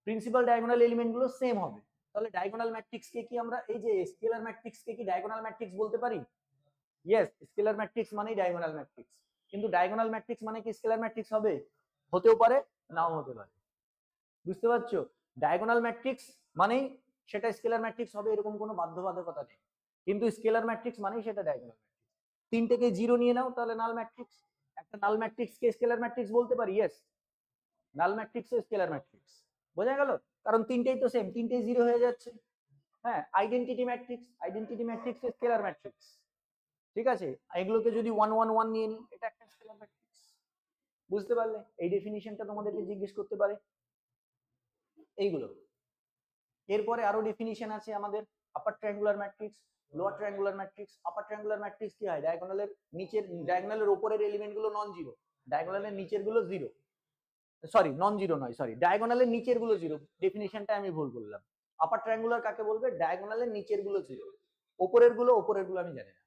প্রিন্সিপাল ডায়াগোনাল এলিমেন্ট গুলো সেম হবে। তাহলে ডায়াগোনাল ম্যাট্রিক্স কে কি আমরা এই যে স্কেলার ম্যাট্রিক্স কে কি ডায়াগোনাল ম্যাট্রিক্স বলতে পারি? ইয়েস, স্কেলার ম্যাট্রিক্স মানেই ডায়াগোনাল ম্যাট্রিক্স। কিন্তু ডায়াগোনাল ম্যাট্রিক্স মানে কি স্কেলার ম্যাট্রিক্স হবে? হতেও পারে, নাও হতে পারে। বুঝতে পারছো? ডায়াগোনাল ম্যাট্রিক্স মানেই সেটা স্কেলার ম্যাট্রিক্স হবে এরকম কোনো বাধ্যবাধকতা নেই, কিন্তু স্কেলার ম্যাট্রিক্স মানেই সেটা ডায়াগোনাল ম্যাট্রিক্স। তিনটেকে জিরো নিয়ে নাও, তাহলে নাল ম্যাট্রিক্স। একটা নাল ম্যাট্রিক্স কে স্কেলার ম্যাট্রিক্স বলতে পারি? ইয়েস, নাল ম্যাট্রিক্স স্কেলার ম্যাট্রিক্স। বোঝা গেল? কারণ তিনটেই তো সেম, তিনটেই জিরো হয়ে যাচ্ছে। হ্যাঁ, আইডেন্টিটি ম্যাট্রিক্স স্কেলার ম্যাট্রিক্স। ঠিক আছে, এগুলোকে যদি 1 1 1 নিয়ে নিই, এটা একটা স্কেলার ম্যাট্রিক্স। বুঝতে পারলে? এই ডেফিনিশনটা তোমাদেরকে জিজ্ঞেস করতে পারে এইগুলো। এরপরে আরো ডেফিনিশন আছে আমাদের, upper triangular matrix, lower triangular matrix. Upper triangular matrix কি হয়? ডায়াগোনালের নিচের, ডায়াগোনালের উপরের এলিমেন্ট গুলো নন জিরো, ডায়াগোনালের নিচের গুলো জিরো, সরি নন জিরো নয়, সরি ডায়াগোনালের নিচের গুলো জিরো, ডেফিনিশনটা আমি ভুল বললাম। আপার ট্রায়াঙ্গুলার কাকে বলবে? ডায়াগোনালের নিচের গুলো জিরো, ওপরের গুলো আমি জানি না।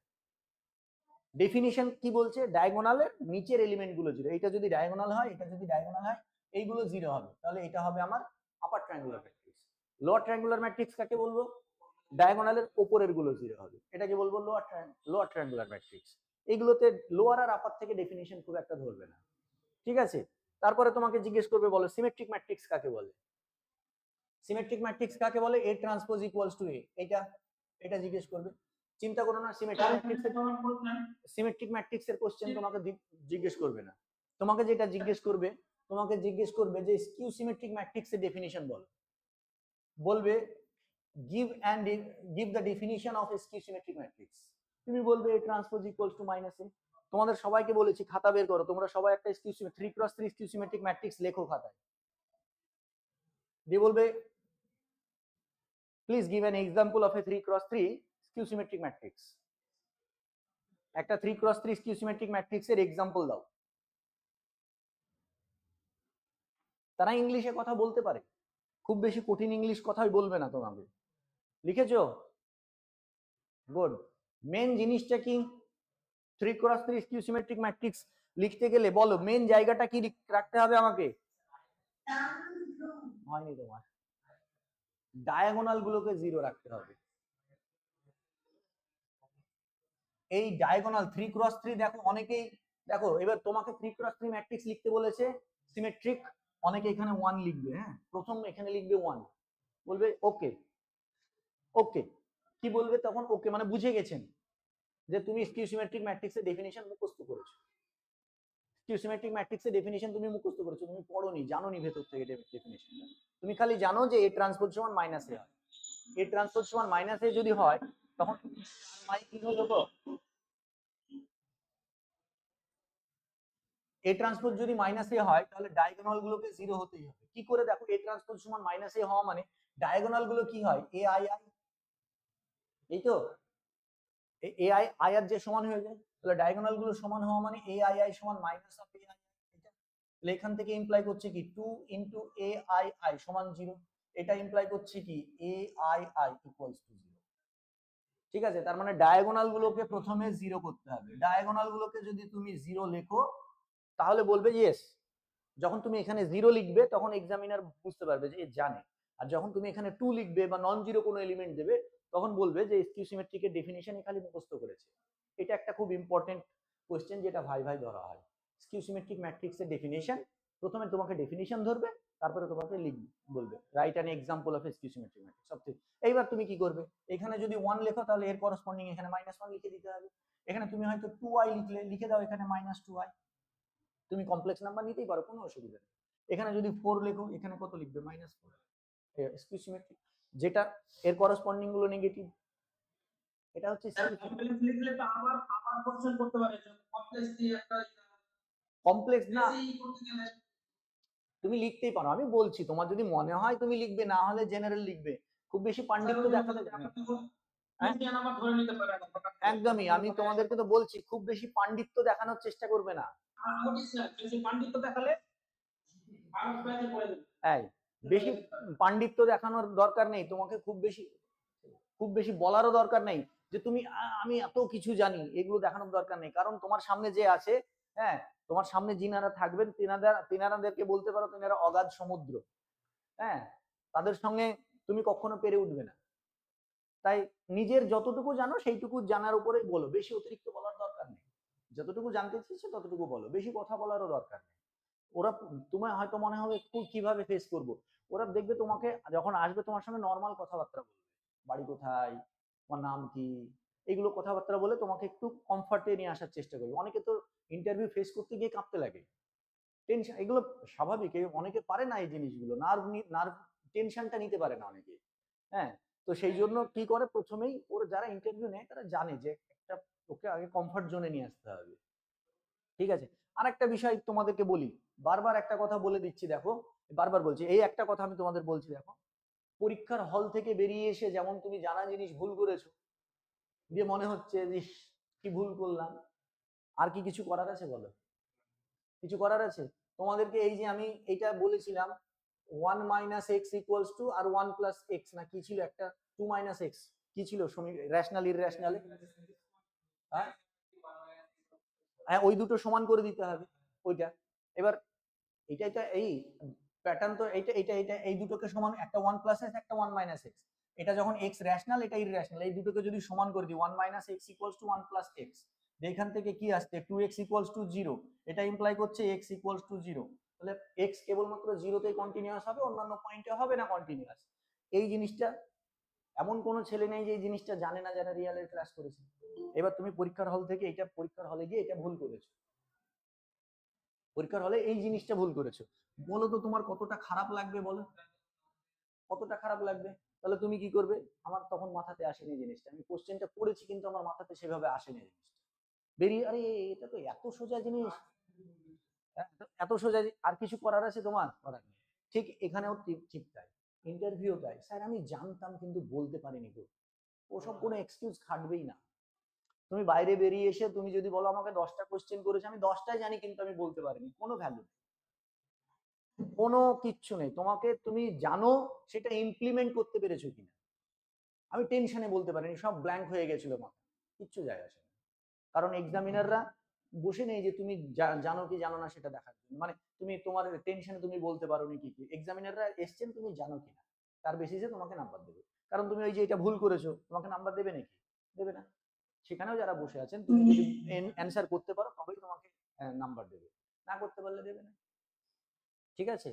ডেফিনিশন কি বলছে? ডায়াগোনালের নিচের এলিমেন্ট গুলো জিরো, এটা যদি ডায়াগোনাল হয়, এটা যদি ডায়াগোনাল হয়, এইগুলো জিরো হবে, তাহলে এটা হবে আমার upper triangular matrix. Lower triangular matrix কাকে বলবো? ডায়াগোনালের উপরের গুলো জিরো হবে, এটাকে বলবো লোয়ার ট্রায়াঙ্গুলার ম্যাট্রিক্স। এইগুলোতে লোয়ার আর আপার থেকে ডেফিনিশন খুব একটা ধরবে না। ঠিক আছে, তারপরে তোমাকে জিজ্ঞেস করবে বলো সিমেট্রিক ম্যাট্রিক্স কাকে বলে? সিমেট্রিক ম্যাট্রিক্স কাকে বলে? এ ট্রান্সপোজ ইকুয়ালস টু এ, এটা জিজ্ঞেস করবে। চিন্তা করো না, সিমেট্রিক ম্যাট্রিক্সের কোশ্চেন তোমাকে জিজ্ঞেস করবে না। তোমাকে যেটা জিজ্ঞেস করবে, যে স্কিউ সিমেট্রিক ম্যাট্রিক্সের ডেফিনিশন বলো। বলবে give the definition of a skew symmetric matrix। তুমি বলবে A transpose equals to -A। তোমাদের সবাইকে বলেছি খাতা বের করো, তোমরা সবাই একটা skew 3x3 skew symmetric matrix লেখো খাতায়। দিয়ে বলবে please give an example of A 3x3 skew symmetric matrix. একটা 3x3 স্কিউ সিমেট্রিক ম্যাট্রিক্সের এক্সাম্পল দাও। তারা ইংলিশে কথা বলতে পারে, খুব বেশি কঠিন ইংলিশ কথাই বলবে না তোমাকে। লিখেছো? গুড। মেন জিনিসটা কি? 3x3 স্কিউ সিমেট্রিক ম্যাট্রিক্স লিখতে গেলে বলো মেন জায়গাটা কি রাখতে হবে আমাকে? হয়নি তোমার, ডায়াগোনাল গুলোকে 0 রাখতে হবে। এই ডায়াগোনাল 3x3 দেখো অনেকেই, দেখো এবার তোমাকে 3x3 ম্যাট্রিক্স লিখতে বলেছে সিমেট্রিক, অনেকে এখানে 1 লিখবে। হ্যাঁ, প্রথম এখানে লিখবে 1, বলবে ওকে। ওকে কি বলবে তখন? ওকে মানে বুঝে গেছেন যে তুমি স্কিউ সিমেট্রিক ম্যাট্রিক্সের ডেফিনিশন মুখস্থ করেছো। স্কিউ সিমেট্রিক ম্যাট্রিক্সের ডেফিনিশন তুমি মুখস্থ করেছো, তুমি পড়োনি, জানোনি ভেতর থেকে ডেফিনিশন। তুমি খালি জানো যে এ ট্রান্সপোজ সমান মাইনাস এ হয়। এ ট্রান্সপোজ সমান মাইনাস এ যদি হয় তখন কি হলো গো? এ ট্রান্সপোজ যদি মাইনাস এ হয় তাহলে ডায়াগোনাল গুলোকে 0 হতেই হবে। কি করে? দেখো এ ট্রান্সপোজ সমান মাইনাস এ হওয়া মানে ডায়াগোনাল গুলো কি হয়? এ আই আই, এই তো এ আই আই আর যে সমান হয়ে যায়, তাহলে ডায়াগোনাল গুলো সমান হওয়া মানে এ আই আই সমান মাইনাস অফ এ আই। তাহলে এখান থেকে ইমপ্লাই করছে কি 2 ইনটু এ আই আই সমান 0। এটা ইমপ্লাই করছে কি A I I equals to 0। ঠিক আছে, তার মানে ডায়াগোনাল গুলোকে প্রথমে 0 করতে হবে। ডায়াগোনাল গুলোকে যদি তুমি 0 লেখো তাহলে বলবে ইয়েস। যখন তুমি এখানে 0 লিখবে তখন এক্সামিনার বুঝতে পারবে যে এ জানে। আর যখন তুমি এখানে 2 লিখবে বা নন জিরো কোনো এলিমেন্ট দেবে তখন বলবে যে স্কিউ সিমেট্রিকের ডেফিনিশনই খালি মুখস্থ করেছে। এটা একটা খুব ইম্পর্টেন্ট কোশ্চেন যেটা ভাই ভাই ধরা হয়। স্কিউ সিমেট্রিক ম্যাট্রিক্সের ডেফিনিশন, প্রথমে তোমাকে ডেফিনিশন ধরবে, তারপরে তোমাকে বলবে write an example of A skew symmetric matrix. সবচেয়ে এইবার তুমি কি করবে? এখানে যদি 1 লেখো তাহলে এর করসপন্ডিং এখানে -1 লিখে দিতে হবে। এখানে তুমি হয়তো 2i লিখলে, লিখে দাও এখানে -2i। তুমি কমপ্লেক্স নাম্বার নিতেই পারো, কোনো অসুবিধা নেই। এখানে যদি 4 লেখো এখানে কত লিখবে? -4। স্কিউ সিমেট্রিক যেটা এর করসপন্ডিং গুলো নেগেটিভ। এটা হচ্ছে কমপ্লেক্স লিখলে তো আবার কোশ্চেন করতে পারে যে কমপ্লেক্স দিয়ে একটা কমপ্লেক্স না বেশি করতে গেলে তুমি লিখতেই পারো, আমি বলছি তোমার যদি মনে হয় তুমি লিখবে, না হলে জেনারেল লিখবে। খুব বেশি পাণ্ডিত্য দেখাতে যাবে না। হ্যাঁ আমার ধরে নিতে পারে না। একদমই, আমি তোমাদেরকে তো বলছি খুব বেশি পাণ্ডিত্য দেখানোর চেষ্টা করবে না। বেশি পাণ্ডিত্য দেখালে আর ব্যাচে পড়ে যাবে। এই বেশি পাণ্ডিত্য দেখানোর দরকার নেই তোমাকে, খুব বেশি বলারও দরকার নেই যে তুমি আমি এত কিছু জানি, এগুলো দেখানোর দরকার নেই। কারণ তোমার সামনে যে আছে, হ্যাঁ তোমার সামনে যিনারা থাকবেন তিনারাদেরকে বলতে পারো তিনারা অগাধ সমুদ্র। হ্যাঁ, তাদের সঙ্গে তুমি কখনো পেরে উঠবে না। তাই নিজের যতটুকু জানো সেইটুকু জানার উপরেই বলো, বেশি অতিরিক্ত বলার দরকার নেই। যতটুকু জানতে চেয়েছো ততটুকু বলো, বেশি কথা বলারও দরকার নেই। ওরা তোমার হয়তো মনে হবে কিভাবে ফেস করব, ওরা দেখবে তোমাকে যখন আসবে তোমার সঙ্গে নর্মাল কথাবার্তা বলবে, বাড়ি কোথায়, তোমার নাম কি, এইগুলো কথাবার্তা বলে তোমাকে একটু কমফর্টে নিয়ে আসার চেষ্টা করবে। অনেকে তো ইন্টারভিউ ফেস করতে গিয়ে কাঁপতে লাগে, টেনশন, এগুলো স্বাভাবিক। অনেকে পারে না এই জিনিসগুলো, নার্ভ টেনশনটা নিতে পারে না অনেকে। হ্যাঁ, তো সেই জন্য কি করে প্রথমেই ওরা যারা ইন্টারভিউ নেয় তারা জানে যে একটা ওকে আগে কমফর্ট জোনে নিয়ে আসতে হবে। ঠিক আছে, আর একটা বিষয় তোমাদেরকে বলি, বারবার একটা কথা বলে দিচ্ছি, দেখো বারবার বলছি, এই একটা কথা আমি তোমাদের বলছি, দেখো পরীক্ষার হল থেকে বেরিয়ে এসে যেমন তুমি জানা জিনিস ভুল করেছো, দিয়ে মনে হচ্ছে যে কি ভুল করলাম, আর কি কিছু করার আছে? বলো, কিছু করার আছে? তোমাদেরকে এই যে আমি এইটা বলেছিলাম 1 - x ইকুয়ালস টু আর 1 + x, না কি ছিল একটা 2 - x, কি ছিল রেশনাল ইররেশনাল? হ্যাঁ হ্যাঁ, ওই দুটো সমান করে দিতে হবে ওইটা। এবার এটা এই প্যাটার্ন তো এইটা এইটা এইটা এই দুটোকে সমান, একটা 1 + x একটা 1 - x। এটা যখন x রেশনাল এটা ইররেশনাল, এই দুটোকে যদি সমান করে দিই 1 - x ইকুয়ালস টু 1 + x, এখান থেকে কি আসছে 2x ইকুয়ালস টু 0, এটা ইমপ্লাই করছে x ইকুয়ালস টু 0। তাহলে x কেবলমাত্র 0তেই কন্টিনিউয়াস হবে, অন্যান্য পয়েন্টে হবে না কন্টিনিউয়াস। এই জিনিসটা এমন কোনো ছেলে নেই যে এই জিনিসটা জানে না যারা রিয়েলের ক্লাস করেছে। এবার তুমি পরীক্ষার হল থেকে এটা, পরীক্ষার হলে গিয়ে এটা ভুল করেছো, পরীক্ষার হলে এই জিনিসটা ভুল করেছো, বলো তো তোমার কতটা খারাপ লাগবে? বলো কতটা খারাপ লাগবে? তাহলে তুমি কি করবে? আমার তখন মাথাতে আসেনি জিনিসটা, আমি কোশ্চেনটা পড়েছি কিন্তু আমার মাথাতে সেভাবে আসেনি জিনিসটা, বেরিয়ে আরে এটা তো এত সোজা জিনিস, এত সোজা, আর কিছু করার আছে তোমার? করার নেই। ঠিক এখানেও ঠিক তাই, ইন্টারভিউ দেয়, স্যার আমি জানতাম কিন্তু বলতে পারিনি গো, ওসব কোনো এক্সকিউজ খাটবেই না। তুমি বাইরে বেরিয়ে এসে তুমি যদি বলো আমাকে 10টা কোশ্চেন করেছে, আমি 10টাই জানি কিন্তু আমি বলতে পারিনি, কোনো ভ্যালু, কোনো কিচ্ছু নেই। তোমাকে তুমি জানো সেটা ইমপ্লিমেন্ট করতে পেরেছো কিনা। আমি টেনশনে বলতে পারিনি, সব ব্ল্যাঙ্ক হয়ে গেছিল মাথা, কিচ্ছু যায় আসে না। কারণ এক্সামিনাররা বসে নেই যে তুমি জানো কি জানো না সেটা দেখার জন্য, মানে তুমি তোমার টেনশনে তুমি বলতে পারো নি কি কি, এক্সামিনাররা এসছেন তুমি জানো কিনা তার বেসিসে তোমাকে নাম্বার দেবে। কারণ তুমি ওই যে এটা ভুল করেছো তোমাকে নাম্বার দেবে নাকি? দেবে না। সেখানেও যারা বসে আছেন তুমি যদি অ্যান্সার করতে পারো তবেই তোমাকে নাম্বার দেবে, না করতে পারলে দেবে না। ঠিক আছে?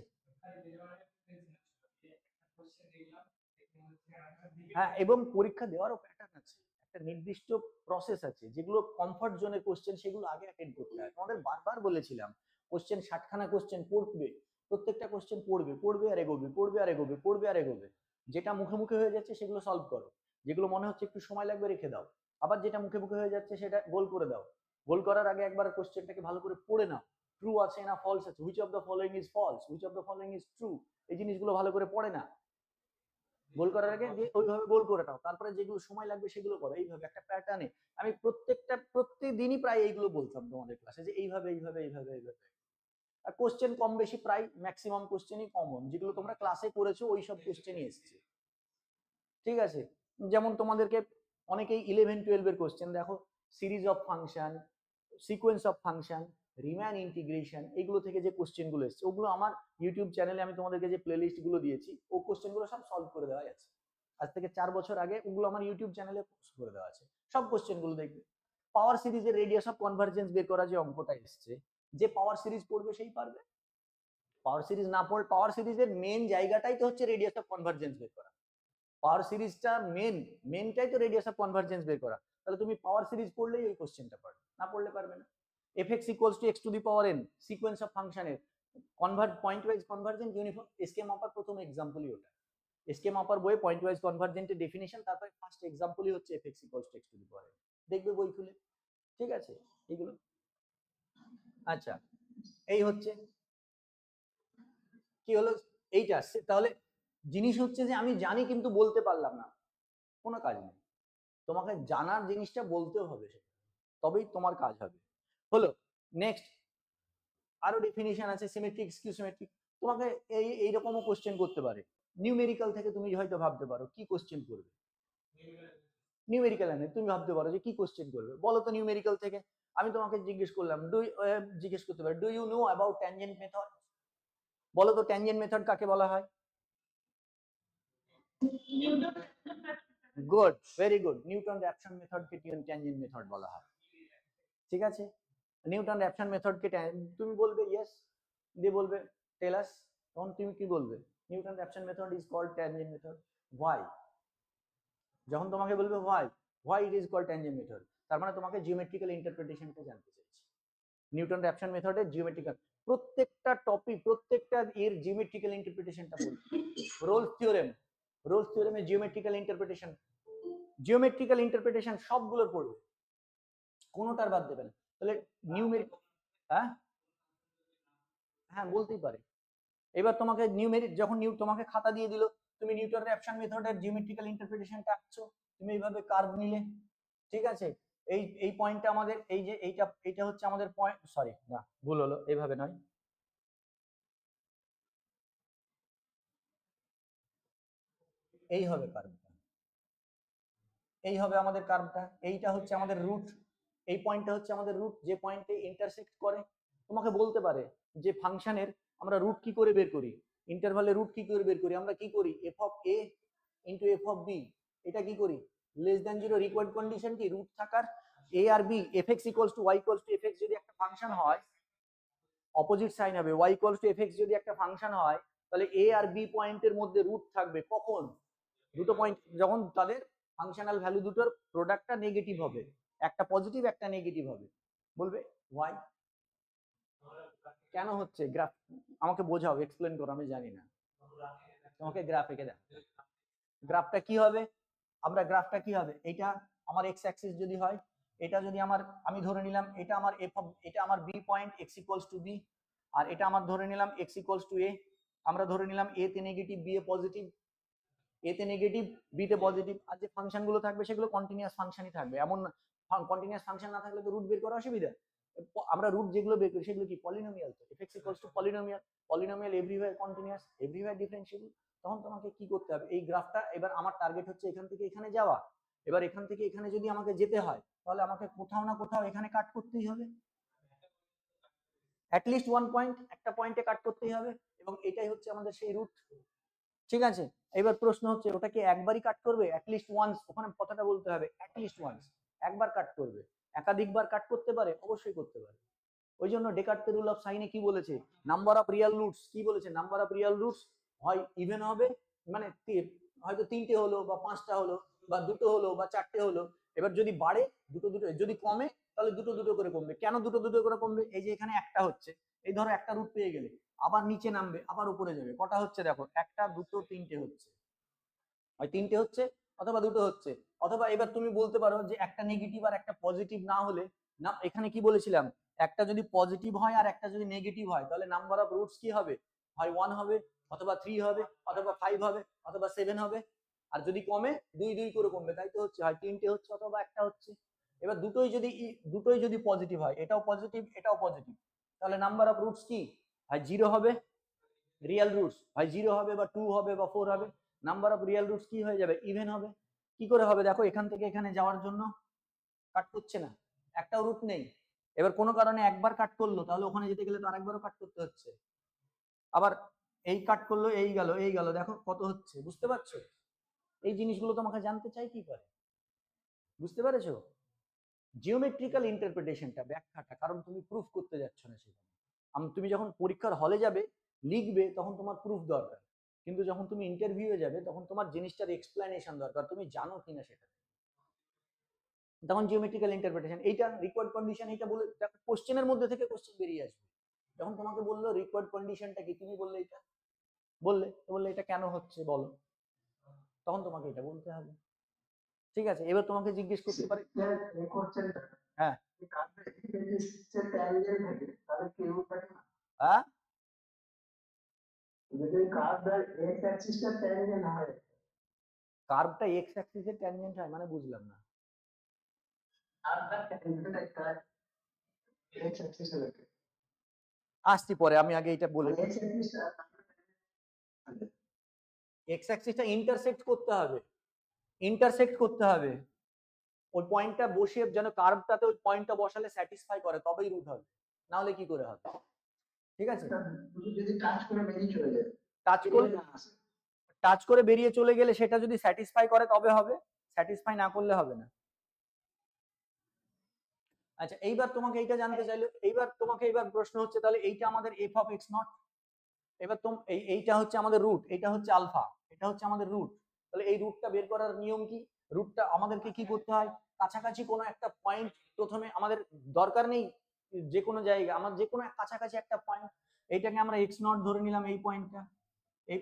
হ্যাঁ, এবং পরীক্ষা দেওয়ারও প্যাটার্ন আছে, একটা নির্দিষ্ট প্রসেস আছে, যেগুলো কমফর্ট জোনের কোশ্চেন সেগুলো আগে অ্যাটেন্ড করতে হয়। তোমাদের বারবার বলেছিলাম কোশ্চেন 60খানা কোশ্চেন পড়বে, প্রত্যেকটা কোশ্চেন পড়বে, পড়বে আর এগোবে, পড়বে আর এগোবে, পড়বে আর এগোবে। যেটা মুখে মুখে হয়ে যাচ্ছে সেগুলো সলভ করো, যেগুলো মনে হচ্ছে একটু সময় লাগবে রেখে দাও, আবার যেটা মুখে মুখে হয়ে যাচ্ছে সেটা গোল করে দাও। গোল করার আগে একবার কোশ্চেনটাকে ভালো করে পড়ে নাও, ট্রু আছে না ফলস আছে, which of the following is false, which of the following is true, এই জিনিসগুলো ভালো করে পড়ে না গোল করার আগে, দিয়ে ওইভাবে গোল করে নাও, তারপরে যেগুলো সময় লাগবে সেগুলো করো। এইভাবে একটা প্যাটার্নে আমি প্রত্যেকদিনই প্রায় এইগুলো বলতাম তোমাদের ক্লাসে, যে এইভাবে এইভাবে এইভাবে এইভাবে। আর কোশ্চেন কম বেশি প্রায় ম্যাক্সিমাম কোশ্চেনই কমন, যেগুলো তোমরা ক্লাসে করেছো ওই সব কোশ্চেনই এসছে। ঠিক আছে? যেমন তোমাদেরকে অনেকেই 11-12 এর কোশ্চেন দেখো, series of function, sequence of function, Riemann integration, এগুলো থেকে যে কোশ্চেন গুলো এসছে ওগুলো আমার ইউটিউব চ্যানেলে আমি তোমাদেরকে যে প্লেলিস্ট গুলো দিয়েছি ও কোশ্চেন গুলো সব সলভ করে দেওয়া আছে। আজ থেকে 4 বছর আগে ওগুলো আমার ইউটিউব চ্যানেলে পোস্ট করে দেওয়া আছে, সব কোশ্চেন গুলো দেখবে। পাওয়ার সিরিজের রেডিয়াস অফ কনভার্জেন্স বের করা যে অঙ্কটা এসছে, যে পাওয়ার সিরিজ পড়বে সেই পারবে। পাওয়ার সিরিজ না পড়ে, পাওয়ার সিরিজের মেন জায়গাটাই তো হচ্ছে রেডিয়াস অফ কনভার্জেন্স বের করা। পাওয়ার সিরিজটা মেনটাই তো রেডিয়াস অফ কনভার্জেন্স বের করা। তাহলে তুমি পাওয়ার সিরিজ পড়লেই ওই কোশ্চেনটা পারবে, না পড়লে পারবে না। fx equals to x to the power n, sequence of ফাংশনের pointwise convergent uniform, S K মাপার প্রথম এক্সাম্পলই ওটা। এসকে মাপার বইয়ে পয়েন্ট ওয়াইজ কনভার্জেন্টের ডেফিনিশন, তারপরে ফার্স্ট এক্সাম্পলই হচ্ছে fx equals to x to the power n, দেখবে বই খুলে। ঠিক আছে? এগুলো আচ্ছা, এই হচ্ছে কি হলো, এইটা আসছে। তাহলে জিনিস হচ্ছে যে আমি জানি কিন্তু বলতে পারলাম না, কোনো কাজ নেই। তোমাকে জানার জিনিসটা বলতেও হবে, তবেই তোমার কাজ হবে। হলো, নেক্সট আরো ডেফিনিশন আছে, সিমেট্রিক, স্কিউ সিমেট্রিক। তোমাকে এইরকমও কোশ্চেন করতে পারে, নিউমেরিক্যাল থেকে তুমি হয়তো ভাবতে পারো কি কোশ্চেন করবে। নিউমেরিক্যাল এনে তুমি ভাবতে পারো যে কি কোশ্চেন করবে, বলো তো নিউমেরিক্যাল থেকে। আমি তোমাকে জিজ্ঞেস করলাম, জিজ্ঞেস করতে পারি, do you know about tangent method? বলো তো ট্যানজেন্ট মেথড কাকে বলা হয়? Good, very good, Newton Raphson মেথডকে ট্যানজেন্ট মেথড বলা হয়। ঠিক আছে? নিউটন র্যাপসন মেথডকে তুমি বলবে ইয়েস, দিয়ে বলবে টেল আস, তখন তুমি কি বলবে? Newton Raphson method is called tangent method. Why? যখন তোমাকে বলবে why it is called tangent method, তার মানে তোমাকে জিওমেট্রিক্যাল ইন্টারপ্রিটেশনটা জানতে চাইছে। নিউটন র্যাপসন মেথডের জিওমেট্রিক্যাল প্রত্যেকটা টপিক, প্রত্যেকটা এর জিওমেট্রিক্যাল ইন্টারপ্রিটেশনটা বলবে। রোলস থিওরেমের জিওমেট্রিক্যাল ইন্টারপ্রিটেশন সবগুলোর পড়বে, কোনোটার বাদ দেবে না। তাহলে নিউমেরিক, হ্যাঁ হ্যাঁ বলতেই পারে। এবার তোমাকে নিউমেরিক যখন তোমাকে খাতা দিয়ে দিল, তুমি নিউটন র্যাপসন মেথডের জিওমেট্রিক্যাল ইন্টারপ্রিটেশনটা আঁকছো, তুমি এইভাবে কার্ভ নিলে। ঠিক আছে? এই পয়েন্টটা আমাদের, এই যে এইটা হচ্ছে আমাদের পয়েন্ট, সরি না ভুল হলো, এইভাবে নয়, এই হবে কার্ভটা, এই হবে আমাদের কার্ভটা। এইটা হচ্ছে আমাদের রুট, এই পয়েন্টটা হচ্ছে আমাদের রুট, যে পয়েন্টে ইন্টারসেক্ট করে। তোমাকে বলতে পারে যে ফাংশনের আমরা রুট কি করে বের করি, ইন্টারভালে রুট কি করে বের করি, আমরা কি করি F of A into F of B, এটা কি করি less than zero, required condition কি রুট থাকার, এ আর B, F X equals to Y equals to F X যদি একটা ফাংশন হয়, অপোজিট সাইন হবে, Y equals to F X যদি একটা ফাংশন হয়, তাহলে এ আর বি পয়েন্টের মধ্যে রুট থাকবে কখন? দুটো পয়েন্ট যখন তাদের ফাংশনাল ভ্যালু দুটোর প্রোডাক্টটা নেগেটিভ হবে, একটা পজিটিভ একটা নেগেটিভ হবে, বলবে ওয়াই। কেন হচ্ছে? গ্রাফ আমাকে বোঝাও, এক্সপ্লেন করো, আমি জানি না, তোমাকে গ্রাফ এঁকে দাও। গ্রাফটা কি হবে? আমরা গ্রাফটা কি হবে, এইটা আমার এক্স অ্যাক্সিস যদি হয়, এটা যদি আমার, আমি ধরে নিলাম এটা আমার এফ, এটা আমার B point X equals to B, আর এটা আমার ধরে নিলাম এক্স ইকুয়ালস টু এ, আমরা ধরে নিলাম এ তে নেগেটিভ বি এ পজিটিভ, এ তে নেগেটিভ, বি তে পজিটিভ, আর যে ফাংশন গুলো থাকবে সেগুলো কন্টিনিউয়াস ফাংশনই থাকবে। এমন কন্টিনিউয়াস ফাংশন না থাকলে তো রুট বের করা অসুবিধা। আমরা রুট যেগুলো বের করি সেগুলো কি পলিনোমিয়াল, তো f(x = polynomial, polynomial everywhere continuous, everywhere differentiable. তখন তোমাকে কি করতে হবে, এই গ্রাফটা, এবার আমার টার্গেট হচ্ছে এখান থেকে এখানে যাওয়া। এবার এখান থেকে এখানে যদি আমাকে যেতে হয় তাহলে আমাকে কোথাও না কোথাও এখানে কাট করতেই হবে, অ্যাটলিস্ট ওয়ান পয়েন্ট, একটা পয়েন্টে কাট করতেই হবে, এবং এটাই হচ্ছে আমাদের সেই রুট। ঠিক আছে, এবার প্রশ্ন হচ্ছে ওটা কি একবারই কাট করবে, অ্যাটলিস্ট ওয়ান্স, ওখানে কথাটা বলতে হবে, অ্যাটলিস্ট ওয়ান্স, একবার কাট করবে, একাধিকবার কাট করতে পারে, অবশ্যই করতে পারে। ওই জন্য ডেকার্টের রুল অফ সাইনে কি বলেছে, নাম্বার অফ রিয়েল রুটস, কি বলেছে, নাম্বার অফ রিয়েল রুটস হয় ইভেন হবে, মানে হয়তো 3টে হলো বা 5টা হলো বা 2টো হলো বা 4টে হলো, এবার যদি বাড়ে দুটো দুটো, যদি কমে তাহলে দুটো দুটো করে কমবে। কেন দুটো দুটো করে কমবে, এই যে এখানে একটা হচ্ছে, এই ধরো একটা রুট পেয়ে গেলে আবার নিচে নামবে, আবার উপরে যাবে, কটা হচ্ছে দেখো, একটা দুটো তিনটে হচ্ছে, হয় তিনটে হচ্ছে অথবা দুটো হচ্ছে। অথবা এবার তুমি বলতে পারো যে একটা নেগেটিভ আর একটা পজিটিভ না হলে, না এখানে কি বলেছিলাম, একটা যদি পজিটিভ হয় আর একটা যদি নেগেটিভ হয় তাহলে নাম্বার অফ রুটস কি হবে, হয় 1 হবে অথবা 3 হবে অথবা 5 হবে অথবা 7 হবে, আর যদি কমে দুই দুই করে কমবে, তাই তো হচ্ছে, হয় তিনটে হচ্ছে অথবা একটা হচ্ছে। এবার দুটোই যদি পজিটিভ হয়, এটাও পজিটিভ এটাও পজিটিভ, তাহলে নাম্বার অফ রুটস কি, হয় 0 হবে, রিয়েল রুটস হয় 0 হবে বা 2 হবে বা 4 হবে, নাম্বার অফ রিয়েল রুটস কি হয়ে যাবে, ইভেন হবে। কি করে হবে, দেখো এখান থেকে এখানে যাওয়ার জন্য কাট করছে না, একটাও রুট নেই। এবার কোনো কারণে একবার কাট করলো, তাহলে ওখানে যেতে গেলে তো আরেকবারও কাট করতে হচ্ছে, আবার এই কাট করলো, এই গেল, দেখো কত হচ্ছে, বুঝতে পারছো? এই জিনিসগুলো তোমাকে জানতে চাই কি করে, বুঝতে পেরেছো? জিওমেট্রিক্যাল ইন্টারপ্রিটেশনটা, ব্যাখ্যাটা, কারণ তুমি প্রুফ করতে যাচ্ছ না সেখানে। তুমি যখন পরীক্ষার হলে যাবে লিখবে তখন তোমার প্রুফ দরকার, কিন্তু যখন তুমি ইন্টারভিউয়ে যাবে তখন তোমার জিনিসটার এক্সপ্লেনেশন দরকার, তুমি জানো কিনা সেটা। তখন জিওমেট্রিক্যাল ইন্টারপ্রিটেশন, এইটা রিকোয়ার্ড কন্ডিশন, এইটা বলে কোশ্চেনের মধ্যে থেকে কোশ্চেন বেরিয়ে আসবে। যখন তোমাকে বললো রিকোয়ার্ড কন্ডিশনটা কি, তুমি বললে এটা, বললে এটা কেন হচ্ছে বলো, তখন তোমাকে এটা বলতে হবে। ঠিক আছে, এবার তোমাকে জিজ্ঞেস করতে পারে, হ্যাঁ হ্যাঁ, কার্ভটা এক্স অ্যাক্সিসের ট্যানজেন্ট হয় মানে বুঝলাম না। আসছি পরে, আমি আগে এটা বলে, এক্স অ্যাক্সিসটা ইন্টারসেক্ট করতে হবে, ওই পয়েন্টটা বসিয়ে যেন কার্ভটাতে ওই পয়েন্টটা বসালে স্যাটিসফাই করে তবেই রুট হবে, না হলে কি করে হবে? ঠিক আছে, যদি টাচ করে বেরিয়ে চলে যায়, টাচ করে বেরিয়ে চলে গেলে সেটা যদি স্যাটিসফাই করে তবে হবে, স্যাটিসফাই না করলে হবে না। আচ্ছা, এইবার তোমাকে এইটা জানতে চাইলে, এইবার প্রশ্ন হচ্ছে তাহলে এইটা আমাদের এফ অফ এক্স নট, এবার এইটা হচ্ছে আমাদের রুট, এটা হচ্ছে আলফা, এটা হচ্ছে আমাদের রুট, তাহলে এই রুটটা বের করার নিয়ম কি, রুটটা আমাদেরকে কি করতে হয়, কাছাকাছি কোনো একটা পয়েন্ট প্রথমে, আমাদের দরকার নেই যে কোনো জায়গা, আমার যে কোনো কাছাকাছি একটা পয়েন্ট, এইটাকে আমরা এক্স নট ধরে নিলাম, এই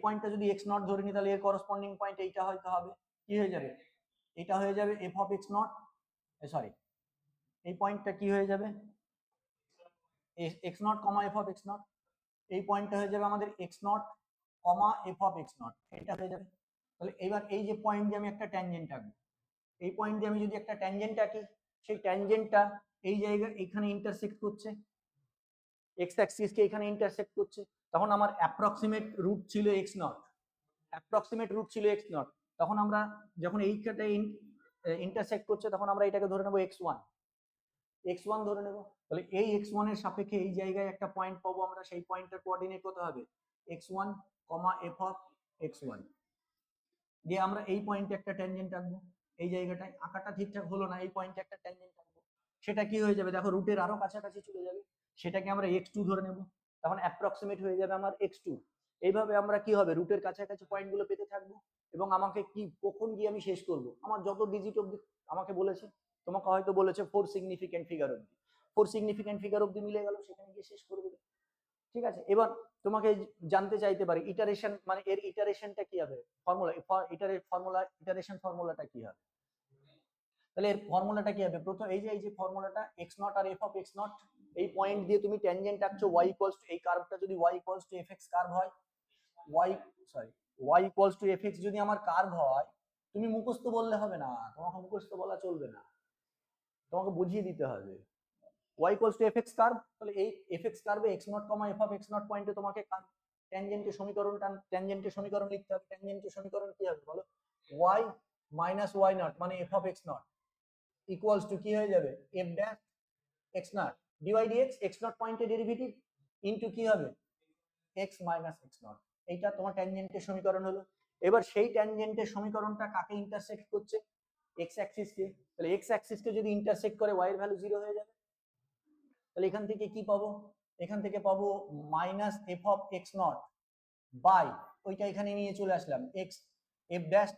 পয়েন্টটা যদি এক্স নট ধরে নিই তাহলে এর করসপন্ডিং পয়েন্ট এইটা হয়তো হবে, কি হয়ে যাবে, এটা হয়ে যাবে F of x not, sorry এই পয়েন্টটা কি হয়ে যাবে, x not comma F of x naught, এই পয়েন্টটা হয়ে যাবে আমাদের x not comma F of x not, এটা হয়ে যাবে। তাহলে এবার এই যে পয়েন্ট দিয়ে আমি একটা ট্যানজেন্ট আঁকবো, এই পয়েন্ট দিয়ে আমি যদি একটা ট্যানজেন্ট আঁকি, সেই ট্যানজেন্টটা এই জায়গায় এখানে ইন্টারসেক্ট করছে, এক্স অ্যাক্সিস কে এখানে ইন্টারসেক্ট করছে, তখন আমার অ্যাপ্রক্সিমেট রুট ছিল এক্স নট, তখন আমরা যখন এইটাতে ইন্টারসেক্ট করছে তখন আমরা এটাকে ধরে নেবো x1 ধরে নেব, তাহলে এই x1 এর সাপেক্ষে এই জায়গায় একটা পয়েন্ট পাবো আমরা, সেই পয়েন্টের কোঅর্ডিনেট কত হবে, x1, f অফ x1, দিয়ে আমরা এই পয়েন্টে একটা ট্যানজেন্ট আঁকবো, এই জায়গাটায় আঁকাটা ঠিকঠাক হলো না, এই পয়েন্টে একটা ট্যানজেন্ট আঁকবো, সেটা কি হয়ে যাবে, দেখো রুটের আরো কাছাকাছি চলে যাবে, সেটাকে আমরা x2 ধরে নেব, তখন অ্যাপ্রক্সিমেট হয়ে যাবে আমার x2। এইভাবে আমরা কি হবে, রুটের কাছাকাছি পয়েন্টগুলো পেতে থাকবো, এবং আমাকে কি কখন গিয়ে আমি শেষ করব, আমার যত ডিজিট অবধি আমাকে বলেছে, তোমাকে হয়তো বলেছে 4 সিগনিফিকেন্ট ফিগার অবধি মিলে গেল, সেখানে গিয়ে শেষ করে দেবে। ঠিক আছে, এবার তোমাকে জানতে চাইতে পারি ইটারেশন, মানে এর ইটারেশনটা কি হবে, ইটারেশন ফর্মুলাটা কি হবে, তাহলে এর ফর্মুলাটা কি হবে, প্রথম এই যে ফর্মুলাটা এক্স নট আর এফ অফ এক্স নট, এই পয়েন্ট দিয়ে তুমি ট্যানজেন্ট আঁকছো y ইকুয়ালস টু, এই কার্ভটা যদি y equals to fx curve হয়, y ইকুয়ালস টু fx যদি আমার কার্ভ হয়, তুমি মুখস্থ বললে হবে না, তোমাকে মুখস্থ বলা চলবে না, তোমাকে বুঝিয়ে দিতে হবে। y equals to fx curve, তাহলে এই fx কার্ভে x not comma f of x not পয়েন্টে তোমাকে ট্যানজেন্টের সমীকরণ লিখতে হবে। ট্যানজেন্টের সমীকরণ কি হবে বলো? y মাইনাস y নট মানে f of x naught equals to কি হয়ে যাবে? f dash x not dy dx, x not পয়েন্টের ডেরিভেটিভ ইনটু কি হবে? x minus x not. এইটা তোমার ট্যানজেন্টের সমীকরণ হলো। এবার সেই ট্যানজেন্টের সমীকরণটা কাকে ইন্টারসেক্ট করছে? x অ্যাক্সিস কে। তাহলে x অ্যাক্সিস কে যদি ইন্টারসেক্ট করে y এর ভ্যালু 0 হয়ে যাবে। তাহলে এখান থেকে কি পাবো? এখান থেকে পাবো minus f of x naught by ওইটা এখানে নিয়ে চলে আসলাম x f dash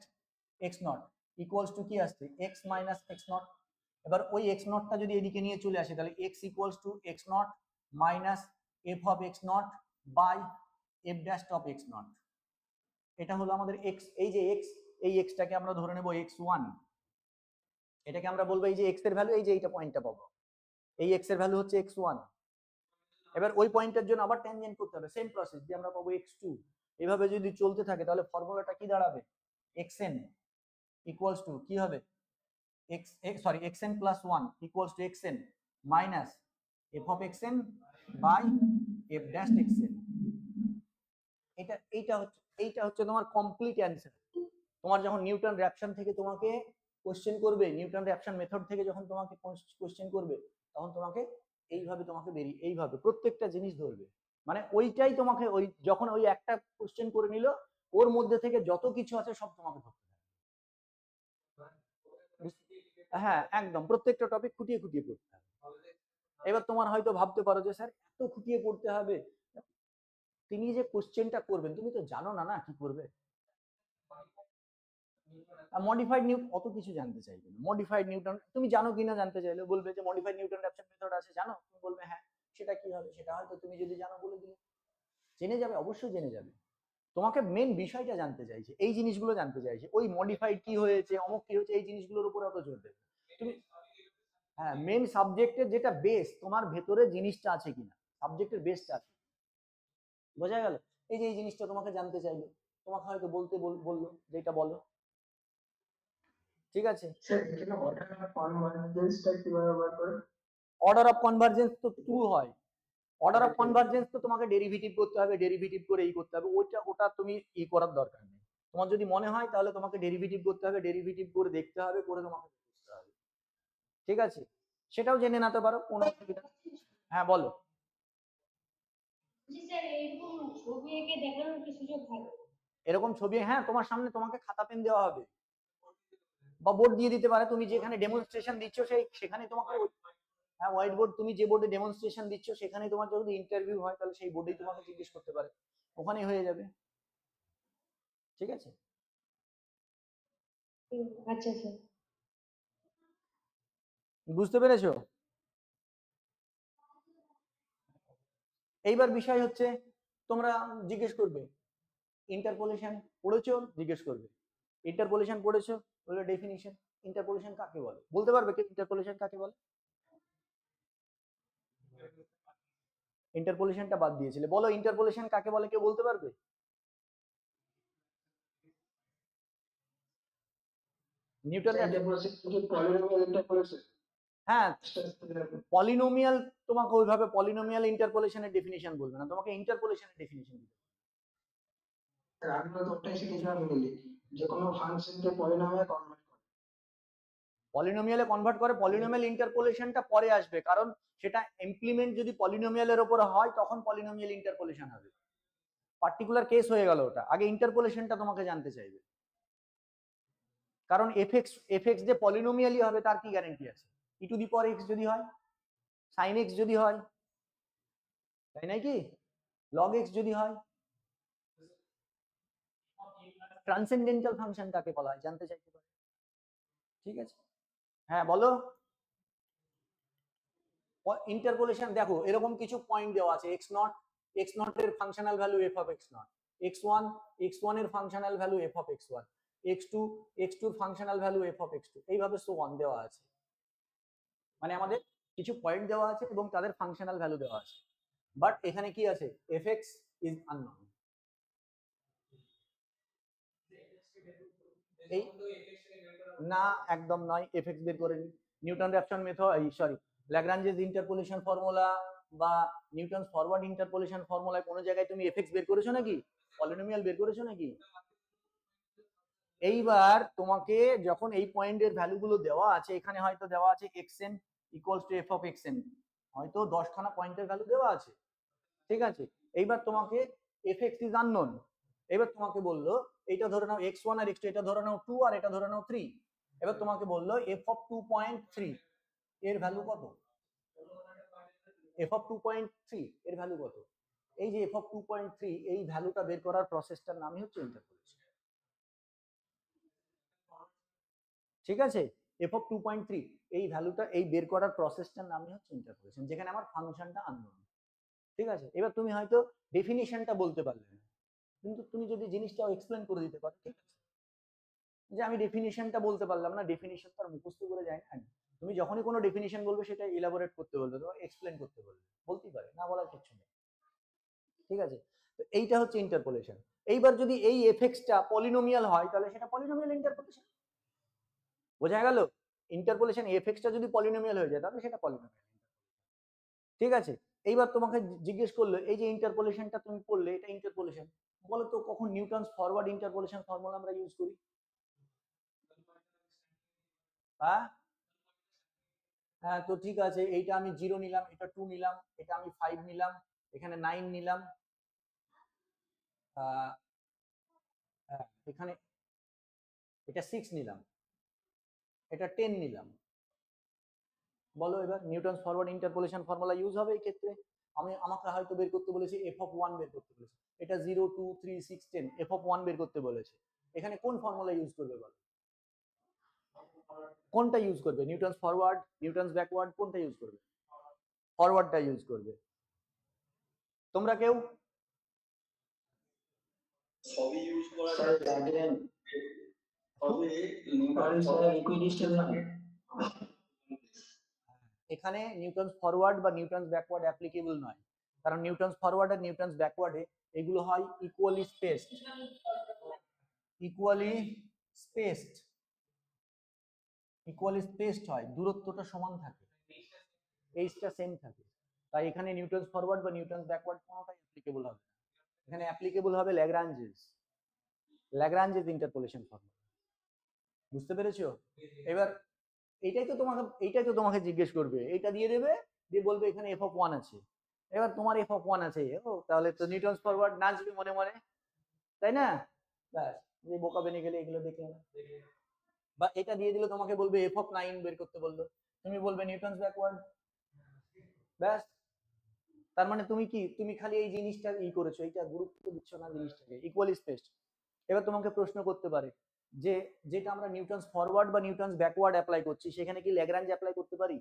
x naught equals to কি আসছে? x minus x naught. এবার ওই x নটটা যদি এদিকে নিয়ে চলে আসে তাহলে x equals to x naught minus f of x naught by f dash of x naught. এটা হলো আমাদের x। এই যে x, এই xটাকে আমরা ধরে নেব x1, এটাকে আমরা বলবো এই যে x এর ভ্যালু, এই যে এইটা পয়েন্টটা পাবো, এই x এর ভ্যালু হচ্ছে x1। এবার ওই পয়েন্টের জন্য আবার ট্যানজেন্ট করতে হবে, সেম প্রসেস দিয়ে আমরা পাবো x2। এভাবে যদি চলতে থাকে তাহলে ফর্মুলাটা কি দাঁড়াবে? xn ইকুয়ালস টু কি হবে? xn plus 1 equals to xn minus f of xn by f dash xn। এইটা হচ্ছে তোমার কমপ্লিট অ্যান্সার। তোমার যখন নিউটন র্যাপশন থেকে তোমাকে কোশ্চেন করবে, নিউটন র্যাপশন মেথড থেকে যখন তোমাকে কোশ্চেন করবে, তখন তোমাকে এইভাবে এইভাবে প্রত্যেকটা জিনিস ধরবে। মানে ওইটাই তোমাকে ওই যখন ওই একটা কোশ্চেন করে নিল, ওর মধ্যে থেকে যত কিছু আছে সব তোমাকে ধরতে হবে। হ্যাঁ একদম, প্রত্যেকটা টপিক খুঁটিয়ে খুঁটিয়ে পড়তে হবে। এবার তোমার হয়তো ভাবতে পারো যে স্যার এত খুঁটিয়ে পড়তে হবে, তিনি যে কোশ্চেনটা করবেন তুমি তো জানো না না কি করবে। মডিফাইড নিউটন অত কিছু জানতে চাইবে না। মডিফাইড নিউটন তুমি জানো কিনা জানতে চাইলে বলবে যে মডিফাইড নিউটন র্যাপশন মেথড আছে জানো, তুমি বলবে হ্যাঁ। সেটা কি হবে? সেটা হয়তো তুমি যদি জানো বলে দিলে, জেনে যাবে, অবশ্যই জেনে যাবে। তোমাকে মেন বিষয়টা জানতে চাইছে, এই জিনিসগুলো জানতে চাইছে, ওই মডিফাইড কি হয়েছে, অমুক কি হয়েছে, এই জিনিসগুলোর উপর অত জোর দেবে তুমি। হ্যাঁ, মেন সাবজেক্টের যেটা বেস, তোমার ভেতরে জিনিসটা আছে কিনা, সাবজেক্টের বেসটা আছে, বোঝা গেল? এই যে এই জিনিসটা তোমাকে জানতে চাইলো, তোমাকে হয়তো বলতে বললো যে এটা বলো, ঠিক আছে? স্যার এখানে অর্ডার অফ কনভার্জেন্সটা কিভাবে বার করে? অর্ডার অফ কনভার্জেন্স তো 2 হয়। অর্ডার অফ কনভার্জেন্স তো তোমাকে ডেরিভেটিভ করতে হবে, ডেরিভেটিভ করে এই করতে হবে, ওটা তুমি করার দরকার নেই। তোমার যদি মনে হয় তাহলে তোমাকে ডেরিভেটিভ করতে হবে, ডেরিভেটিভ করে দেখতে হবে, করে তোমাকে বুঝতে হবে, ঠিক আছে? সেটাও জেনে নিতে পারো, কোনো অসুবিধা নেই। হ্যাঁ বলো। এরকম ছবি, হ্যাঁ তোমার সামনে তোমাকে খাতা পেন দেওয়া হবে বা বোর্ড দিয়ে দিতে পারে, তুমি যেখানে ডেমনস্ট্রেশন দিচ্ছ সেখানে তোমাকে, হ্যাঁ হোয়াইট বোর্ড, তুমি যে বোর্ডে ডেমনস্ট্রেশন দিচ্ছ সেখানে তোমার যদি ইন্টারভিউ হয় তাহলে সেই বোর্ডেই তোমাকে জিজ্ঞেস করতে পারে, ওখানেই হয়ে যাবে, ঠিক আছে? আচ্ছা স্যার। বুঝতে পেরেছো? এইবার বিষয় হচ্ছে তোমরা জিজ্ঞেস করবে ইন্টারপোলেশন পড়েছো, জিজ্ঞেস করবে ইন্টারপোলেশন পড়েছো, বলে ডেফিনিশন। ইন্টারপোলেশন কাকে বলে বলতে পারবে কি? ইন্টারপোলেশন কাকে বলে? ইন্টারপোলেশনটা বাদ দিয়েছিলে, বলো ইন্টারপোলেশন কাকে বলে, কেউ বলতে পারবে? নিউটন হ্যাঁ পলিনোমিয়াল, তোমাকে ওইভাবে পলিনোমিয়াল ইন্টারপোলেশনের ডেফিনিশন বলবে না, তোমাকে ইন্টারপোলেশনের ডেফিনিশন দিতে। আমি তো ওটাই শিখেছিলাম বলি যে কোনো ফাংশনকে পলিনোমিয়ালে কনভার্ট করে, পলিনোমিয়ালে কনভার্ট করে। পলিনোমিয়াল ইন্টারপোলেশনটা পরে আসবে, কারণ সেটা ইমপ্লিমেন্ট যদি পলিনোমিয়ালের উপরে হয় তখন পলিনোমিয়াল ইন্টারপোলেশন হবে, পার্টিকুলার কেস হয়ে গেল ওটা। আগে ইন্টারপোলেশনটা তোমাকে জানতে চাইবে, কারণ এফএক্স যে পলিনোমিয়ালই হবে তার কি গ্যারান্টি আছে? ই টু দি পাওয়ার এক্স যদি হয়, সাইন এক্স যদি হয়, তাই নাকি লগ এক্স যদি হয়, ট্রান্সেন্ডেন্টাল ফাংশন কাকে বলা হয় জানতে চাইতে পারে, ঠিক আছে? হ্যাঁ বলো। ইন্টারপোলেশন দেখো এরকম কিছু পয়েন্ট দেওয়া আছে, এক্স নট এর functional value F of x not, X one এর functional value F of X one, X two এর functional value F of X two, এইভাবে সো অন দেওয়া আছে। মানে আমাদের কিছু পয়েন্ট দেওয়া আছে এবং তাদের ফাংশনাল ভ্যালু দেওয়া আছে, বাট এখানে কি আছে? F x is unknown. এই না, একদম নয়, এফএক্স বের করে নি। Newton Raphson method, sorry, Lagrange's interpolation formula বা নিউটন ফরওয়ার্ড ইন্টারপোলেশন ফর্মুলায় কোনো জায়গায় তুমি এফএক্স বের করেছো নাকি? পলিনোমিয়াল বের করেছো নাকি? এইবার তোমাকে যখন এই পয়েন্টের ভ্যালুগুলো দেওয়া আছে, এখানে হয়তো দেওয়া আছে xn equals to f of xn, হয়তো 10খানা পয়েন্টের ভ্যালু দেওয়া আছে, ঠিক আছে? এইবার তোমাকে fx ইজ আননোন, এবার তোমাকে বললো এইটা ধরে নাও x1 আর x2, এটা ধরে নাও 2 আর এটা ধরে নাও 3, এবার তোমাকে বললো f অফ 2.3 এর ভ্যালু কত? f অফ 2.3 এর ভ্যালু কত? এই যে f অফ 2.3 এই ভ্যালুটা বের করার প্রসেসটার নামই হচ্ছে ইন্টারপোলেশন, ঠিক আছে? f অফ 2.3 এই ভ্যালুটা এই বের করার প্রসেসটার নামই হচ্ছে ইন্টারপোলেশন, যেখানে আমার ফাংশনটা আননোন, ঠিক আছে? এবার তুমি হয়তো ডেফিনিশনটা বলতে পারলে না, কিন্তু তুমি যদি জিনিসটাও এক্সপ্লেন করে দিতে পারো, ঠিক আছে? যে আমি ডেফিনিশনটা বলতে পারলাম না, ডেফিনিশন তো আর মুখস্থ করে যায় না। তুমি যখনই কোনো ডেফিনিশন বলবে সেটা ইলাবোরেট করতে বলবে, তোমাকে এক্সপ্লেন করতে বলবে, বলতেই পারে, না বলার কিছু নেই, ঠিক আছে? তো এইটা হচ্ছে ইন্টারপোলেশন। এইবার যদি এই এফএক্সটা পলিনোমিয়াল হয় তাহলে সেটা পলিনোমিয়াল ইন্টারপোলেশন, বোঝা গেল? ইন্টারপোলেশন এফএক্সটা যদি পলিনোমিয়াল হয়ে যায় তাহলে সেটা পলিনোমিয়াল, ঠিক আছে? এইবার তোমাকে জিজ্ঞেস করলো এই যে ইন্টারপোলেশনটা তুমি করলে, এটা ইন্টারপোলেশন, বলো তো কখন নিউটনস ফরওয়ার্ড ইন্টারপোলেশন ফর্মুলা আমরা ইউজ করি? হ্যাঁ, তো ঠিক আছে, এইটা আমি 0 নিলাম, এটা 2 নিলাম, এটা আমি 5 নিলাম, এখানে 9 নিলাম, এখানে এটা 6 নিলাম, এটা 10 নিলাম, বলো এবার Newton's forward interpolation formula use হবে এই ক্ষেত্রে? আমাকে হয়তো বের করতে বলেছে f অফ 1 বের করতে বলেছে, এটা 0 2 3 6 10 f অফ 1 বের করতে বলেছে, এখানে কোন ফর্মুলা ইউজ করবে বলো? কোনটা ইউজ করবে? নিউটনস ফরওয়ার্ড, নিউটনস ব্যাকওয়ার্ড, কোনটা ইউজ করবে? ফরওয়ার্ডটা ইউজ করবে। তোমরা কেউ? সবই ইউজ করা স্যার যায়, ল্যাগ্রেঞ্জ, তবে সরি স্যার ইকুইডিস্টেন্স, এখানে নিউটনস ফরওয়ার্ড বা নিউটনস ব্যাকওয়ার্ড অ্যাপ্লিকেবল নয়, কারণ নিউটনস ফরওয়ার্ড আর নিউটনস ব্যাকওয়ার্ডে এগুলো হয় equally spaced, equally spaced, equally spaced হয়, দূরত্বটা সমান থাকে, এইচটা সেম থাকে, তাই এখানে নিউটনস ফরওয়ার্ড বা নিউটনস ব্যাকওয়ার্ড কোনোটাই অ্যাপ্লিকেবল হবে না, এখানে অ্যাপ্লিকেবল হবে ল্যাগ্রাঞ্জেস, ল্যাগ্রাঞ্জেস ইন্টারপোলেশন ফর্মুলা, বুঝতে পেরেছো? এবার এইটাই তো তোমাকে জিজ্ঞেস করবে, এইটা দিয়ে দেবে, দিয়ে বলবে এখানে f অফ 1 আছে, এবার তোমার f অফ 1 আছে, ও তাহলে তো নিউটনস ফরওয়ার্ড নাচবে মনে মনে, তাই না? ব্যাস, যে বোকা বেনে গেলে এগুলো দেখলে না। বা এটা দিয়ে দিলে তোমাকে বলবে f অফ 9 বের করতে বললো, তুমি বলবে নিউটনস ব্যাকওয়ার্ড, ব্যাস। তার মানে তুমি খালি এই জিনিসটা করেছো, এইটা গুরুত্ব দিচ্ছ না জিনিসটাকে, ইকুয়ালি স্পেসড। এবার তোমাকে প্রশ্ন করতে পারে যে যেটা আমরা নিউটনস ফরওয়ার্ড বা নিউটনস ব্যাকওয়ার্ড অ্যাপ্লাই করছি সেখানে কি ল্যাগ্রাঞ্জ অ্যাপ্লাই করতে পারি?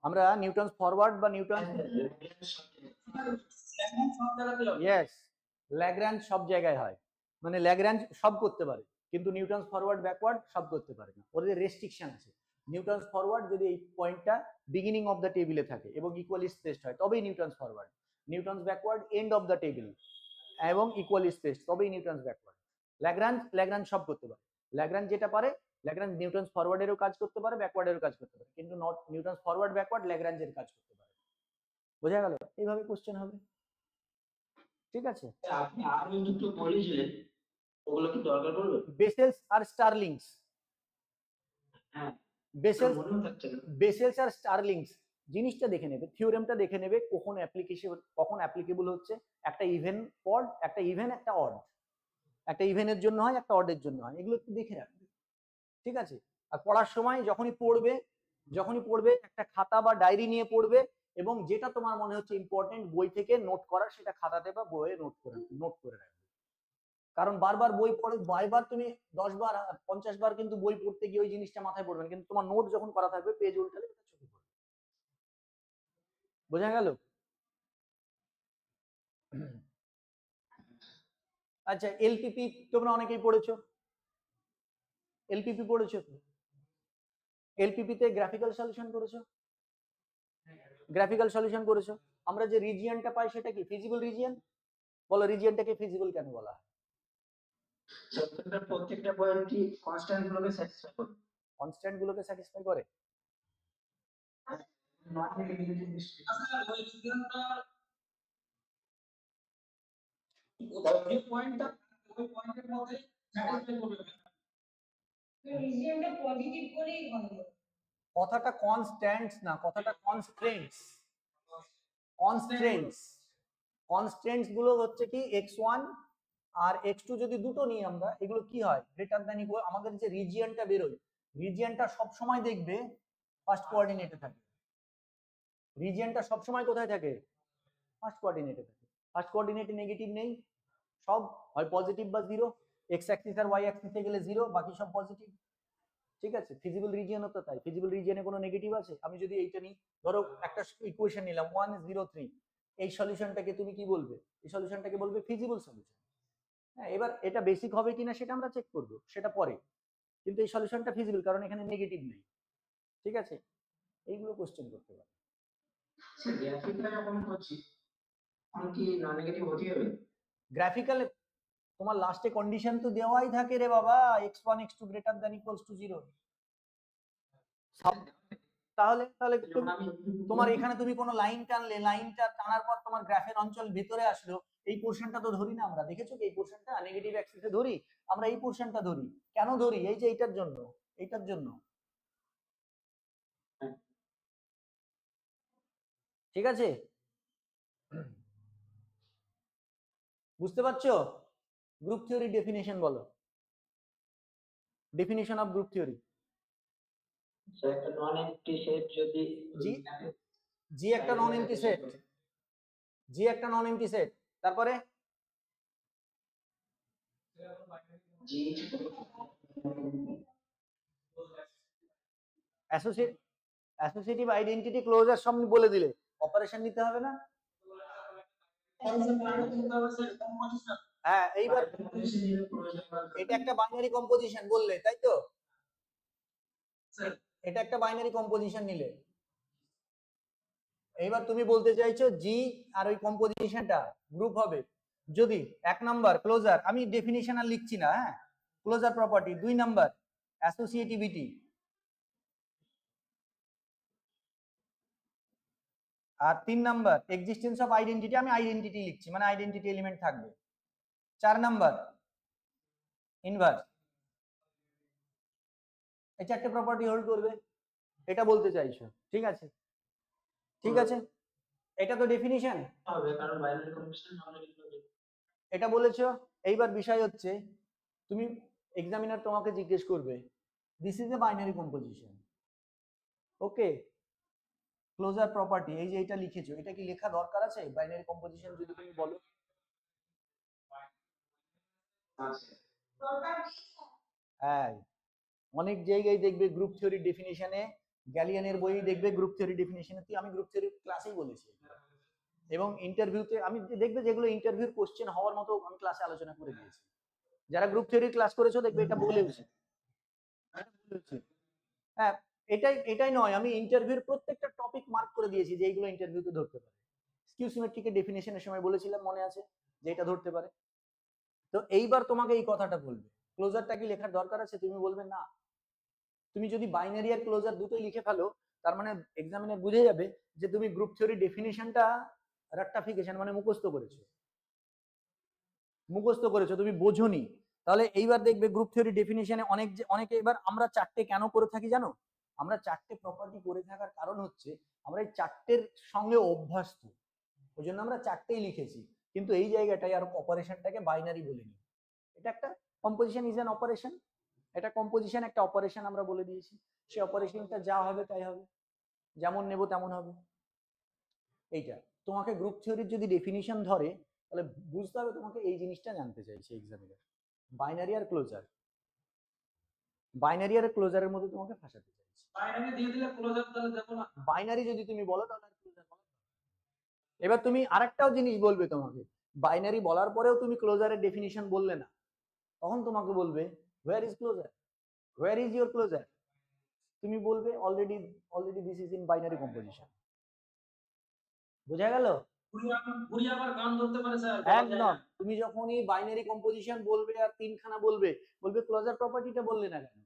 আমরা নিউটনস ফরওয়ার্ড বা নিউটন, ইয়েস, ল্যাগ্রাঞ্জ সব জায়গায় হয়, মানে ল্যাগ্রাঞ্জ সব করতে পারে, কিন্তু নিউটনস ফরওয়ার্ড ব্যাকওয়ার্ড সব করতে পারে না, ওদের রেস্ট্রিকশন আছে। নিউটনস ফরওয়ার্ড যদি এই পয়েন্টটা বিগিনিং অফ দ্য টেবিলে থাকে এবং ইকুয়ালি স্পেসড হয় তবেই Newton's forward, Newton's backward end of the table এবং ইকুয়ালি স্পেসড, তবেই নিউটনস ব্যাকওয়ার্ড। ল্যাগ্রাঞ্জ সব করতে পারে, ল্যাগ্রাঞ্জ যেটা পারে, ল্যাগ্রাঞ্জ নিউটনস ফরওয়ার্ডেরও কাজ করতে পারে, ব্যাকওয়ার্ডেরও কাজ করতে পারে, কিন্তু নট নিউটনস ফরওয়ার্ড ব্যাকওয়ার্ড ল্যাগ্রাঞ্জের কাজ করতে পারে, বোঝা গেল? এইভাবে কোশ্চেন হবে, ঠিক আছে? আপনি আরো দুটো বলেছিলেন, ওগুলো কি দরকার পড়বে? বেসেলস আর স্টারলিংস, হ্যাঁ, বেসেলস, মনেও থাকছে না। বেসেলস আর স্টারলিংস জিনিসটা দেখে নেবে, থিওরেমটা দেখে নেবে, কখন অ্যাপ্লিকেবল হচ্ছে, একটা ইভেন অড, একটা ইভেন, একটা অড, একটা ইভেনের জন্য হয়, একটা অডের জন্য হয়, এগুলো একটু দেখে রাখবে, ঠিক আছে? আর পড়ার সময় যখনই পড়বে একটা খাতা বা ডায়েরি নিয়ে পড়বে, এবং যেটা তোমার মনে হচ্ছে ইম্পর্টেন্ট বই থেকে নোট করার, সেটা খাতাতে বা বইয়ে নোট করে রাখবে, কারণ বারবার বই পড়ে, বারবার তুমি 10 বার 50 বার কিন্তু বই পড়তে গিয়ে ওই জিনিসটা মাথায় পড়বে না, কিন্তু তোমার নোট যখন করা থাকবে পেজ উল্টালে ওটা চোখে পড়বে, বোঝা গেল? আচ্ছা, এলপিপি তোমরা অনেকেই পড়েছো, এলপিপি পড়েছো তো, এলপিপি তে গ্রাফিক্যাল সলিউশন করেছো, গ্রাফিক্যাল সলিউশন করেছো, আমরা যে রিজিয়নটা পাই সেটা কি ফিজিবল রিজিয়ন, বলো রিজিয়নটাকে ফিজিবল কেন বলা হয়? প্রত্যেকটা পয়েন্টই কনস্ট্যান্ট গুলোকে স্যাটিসফাই করে। কনস্ট্যান্ট গুলোকে স্যাটিসফাই করে। নট নেগেটিভ দৃষ্টি। আচ্ছা ওই রিজিয়নটা যে পয়েন্টটা ওই পয়েন্টের মধ্যে স্যাটিসফাই করবে রিজিয়নটা পজিটিভ করেই হয়। কথাটা কনস্ট্যান্টস না, কথাটা কনস্ট্রেন্টস। কনস্ট্রেন্টস, কনস্ট্রেন্টস গুলো হচ্ছে কি x1 আর x2 যদি দুটো নিই আমরা, এগুলো কি হয় গ্রেটার দ্যান ইকুয়াল। আমাদের যে রিজিয়নটা বেরোয়, রিজিয়নটা সব সময় দেখবে ফার্স্ট কোঅর্ডিনেটে থাকে। রিজিয়নটা সব সময় কোথায় থাকে? ফার্স্ট কোঅর্ডিনেটে থাকে। ফার্স্ট কোঅর্ডিনেটে নেগেটিভ নেই, সব হয় পজিটিভ বা জিরো। এক্স অ্যাক্সিস আর ওয়াই অ্যাক্সিসে গেলে জিরো, বাকি সব পজিটিভ। ঠিক আছে, ফিজিবল রিজিয়নও তো তাই। ফিজিবল রিজিয়নে কোনো নেগেটিভ আছে? আমি যদি এইটা নিই, ধরো একটা ইকুয়েশন নিলাম 1 0 3, এই সলিউশনটাকে তুমি কি বলবে? এই সলিউশনটাকে বলবে ফিজিবল সলিউশন। হ্যাঁ, এবার এটা বেসিক হবে কিনা সেটা আমরা চেক করব, সেটা পরে। কিন্তু এই সলিউশনটা ফিজিবল কারণ এখানে নেগেটিভ নেই। ঠিক আছে, এইগুলো কোশ্চেন করতে পারে। স্যার গ্রাফিকটা যখন করছি তখন কি নন নেগেটিভ হতেই হবে? গ্রাফিক্যালে তোমার লাস্টে কন্ডিশন তো দেওয়াই থাকে রে বাবা, x1 x2 greater than equals to 0। তাহলে তাহলে তোমার এখানে তুমি কোনো লাইন টানলে, লাইনটা টানার পর তোমার গ্রাফের অঞ্চল ভিতরে আসলো, এই পোরশনটা তো ধরি না আমরা। দেখেছো কি এই পোরশনটা নেগেটিভ অ্যাক্সিসে ধরি আমরা, এই পোরশনটা ধরি। কেন ধরি? এই যে এইটার জন্য, এইটার জন্য। ঠিক আছে, বুঝতে পারছো? গ্রুপ থিওরি ডেফিনেশন বলো, definition of group theory. Sir একটা নন এমপ্টি সেট যদি জি, জি একটা নন এমপ্টি সেট, জি একটা নন এমপ্টি সেট। তারপরে জি অ্যাসোসিয়েটিভ আইডেন্টিটি ক্লোজার সব বলে দিলে অপারেশন নিতে হবে না? হ্যাঁ, এইবার এটা একটা বাইনারি কম্পোজিশন বললে, তাই তো? এটা একটা বাইনারি কম্পোজিশন নিলে, এইবার তুমি বলতে চাইছো জি আর ওই কম্পোজিশনটা গ্রুপ হবে যদি 1 নাম্বার ক্লোজার, আমি ডেফিনিশন আর লিখছি না, হ্যাঁ, ক্লোজার প্রপার্টি। 2 নাম্বার অ্যাসোসিয়েটিভিটি, আর 3 নাম্বার এক্সিস্টেন্স অফ আইডেন্টিটি, আমি আইডেন্টিটি লিখছি মানে আইডেন্টিটি এলিমেন্ট থাকবে। 4 নাম্বার ইনভার্স। এই চারটে প্রপার্টি হোল্ড করবে, এটা বলতে চাইছো। ঠিক আছে, ঠিক আছে, এটা তো ডেফিনিশন হবে কারণ বাইনারি কম্বিনেশন নন নেগেটিভ হবে। এটা বলেছো। এইবার বিষয় হচ্ছে তুমি এক্সামিনার তোমাকে জিজ্ঞেস করবে this is a binary composition, okay, closure property এই যে এটা লিখেছো, এটা কি লেখা দরকার আছে? বাইনারি কম্পোজিশন যদি তুমি বলো, হ্যাঁ, অনেক জায়গায় দেখবে গ্রুপ থিওরি ডেফিনিশনে, গ্যালিয়ানের বই দেখবে গ্রুপ থিওরি ডেফিনিশনে, আমি গ্রুপ থিওরি ক্লাসেই বলেছি। এবং ইন্টারভিউতে আমি দেখবে যেগুলো ইন্টারভিউর কোশ্চেন হওয়ার মতো আমি ক্লাসে আলোচনা করে দিয়েছি। যারা গ্রুপ থিওরি ক্লাস করেছো দেখবে এটা বলেছি। হ্যাঁ, এটাই নয়, আমি ইন্টারভিউর প্রত্যেকটা টপিক মার্ক করে দিয়েছি যে এইগুলো ইন্টারভিউতে ধরতে পারে। স্কিউ সিমেট্রিকের ডেফিনিশনের সময় বলেছিলাম, মনে আছে, যে এটা ধরতে পারে। তো এইবার তোমাকে এই কথাটা বলবে ক্লোজারটা কি লেখার দরকার আছে? তুমি বলবে না। তুমি যদি বাইনারি আর ক্লোজার দুটোই লিখে ফেলো, তার মানে এক্সামিনার বুঝে যাবে যে তুমি গ্রুপ থিওরি ডেফিনিশনটা রাট্টাফিকেশন মানে মুখস্থ করেছো, তুমি বোঝোনি। তাহলে এইবার দেখবে গ্রুপ থিওরি ডেফিনিশনে অনেকে এবার আমরা চারটে কেন করে থাকি জানো? আমরা চারটে প্রপার্টি করে থাকার কারণ হচ্ছে আমরা এই চারটের সঙ্গে অভ্যস্ত, ওই জন্য আমরা চারটেই লিখেছি। কিন্তু এই জায়গাটায় আর অপারেশনটাকে বাইনারি বলিনি। এটা একটা কম্পোজিশন ইজ অ্যান অপারেশন, এটা কম্পোজিশন একটা অপারেশন আমরা বলে দিয়েছি। সেই অপারেশনটা যা হবে তাই হবে, যেমন নেব তেমন হবে। এইটা তোমাকে গ্রুপ থিওরির যদি ডেফিনিশন ধরে তাহলে বুঝতে হবে তোমাকে এই জিনিসটা জানতে চাইছে এক্সামিনার, বাইনারি আর ক্লোজার, বাইনারি আর ক্লোজারের মধ্যে তোমাকে ফাঁসাতে চাইছে। বাইনারি দিয়ে দিলে ক্লোজার তাহলে দেব না। বাইনারি যদি তুমি বলো তাহলে ক্লোজার বলো। এবার তুমি আরেকটাও জিনিস বলবে তোমাকে, বাইনারি বলার পরেও তুমি ক্লোজারের ডেফিনিশন বললে না, তখন তোমাকে বলবে where is closure, where is your closure. তুমি বলবে already this is in binary composition. বোঝা গেল? ঘুরিয়ে আবার গান ধরতে পারে স্যার, একদম, তুমি যখনই বাইনারি কম্পোজিশন বলবে আর তিনখানা বলবে ক্লোজার প্রপার্টিটা বললে না কেন,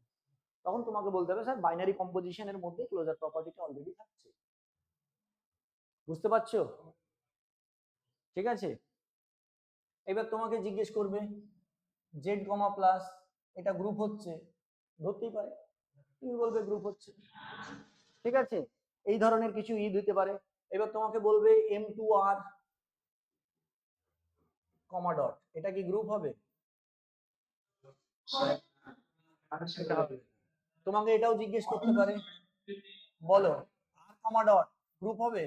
তখন তোমাকে বলতে হবে স্যার বাইনারি কম্পোজিশনের মধ্যে ক্লোজার প্রপার্টিটা অলরেডি থাকছে। বুঝতে পারছো? ঠিক আছে, এবার তোমাকে জিজ্ঞেস করবে জেড কমা প্লাস এটা গ্রুপ হচ্ছে, ধরতেই পারে, তুমি বলবে গ্রুপ হচ্ছে। ঠিক আছে, এই ধরনের কিছু দিতে পারে। এবার তোমাকে বলবে M2R কমা ডট, এটা কি গ্রুপ হবে? সেটা হবে। তোমাকে এটাও জিজ্ঞেস করতে পারে, বলো আর কমা ডট গ্রুপ হবে?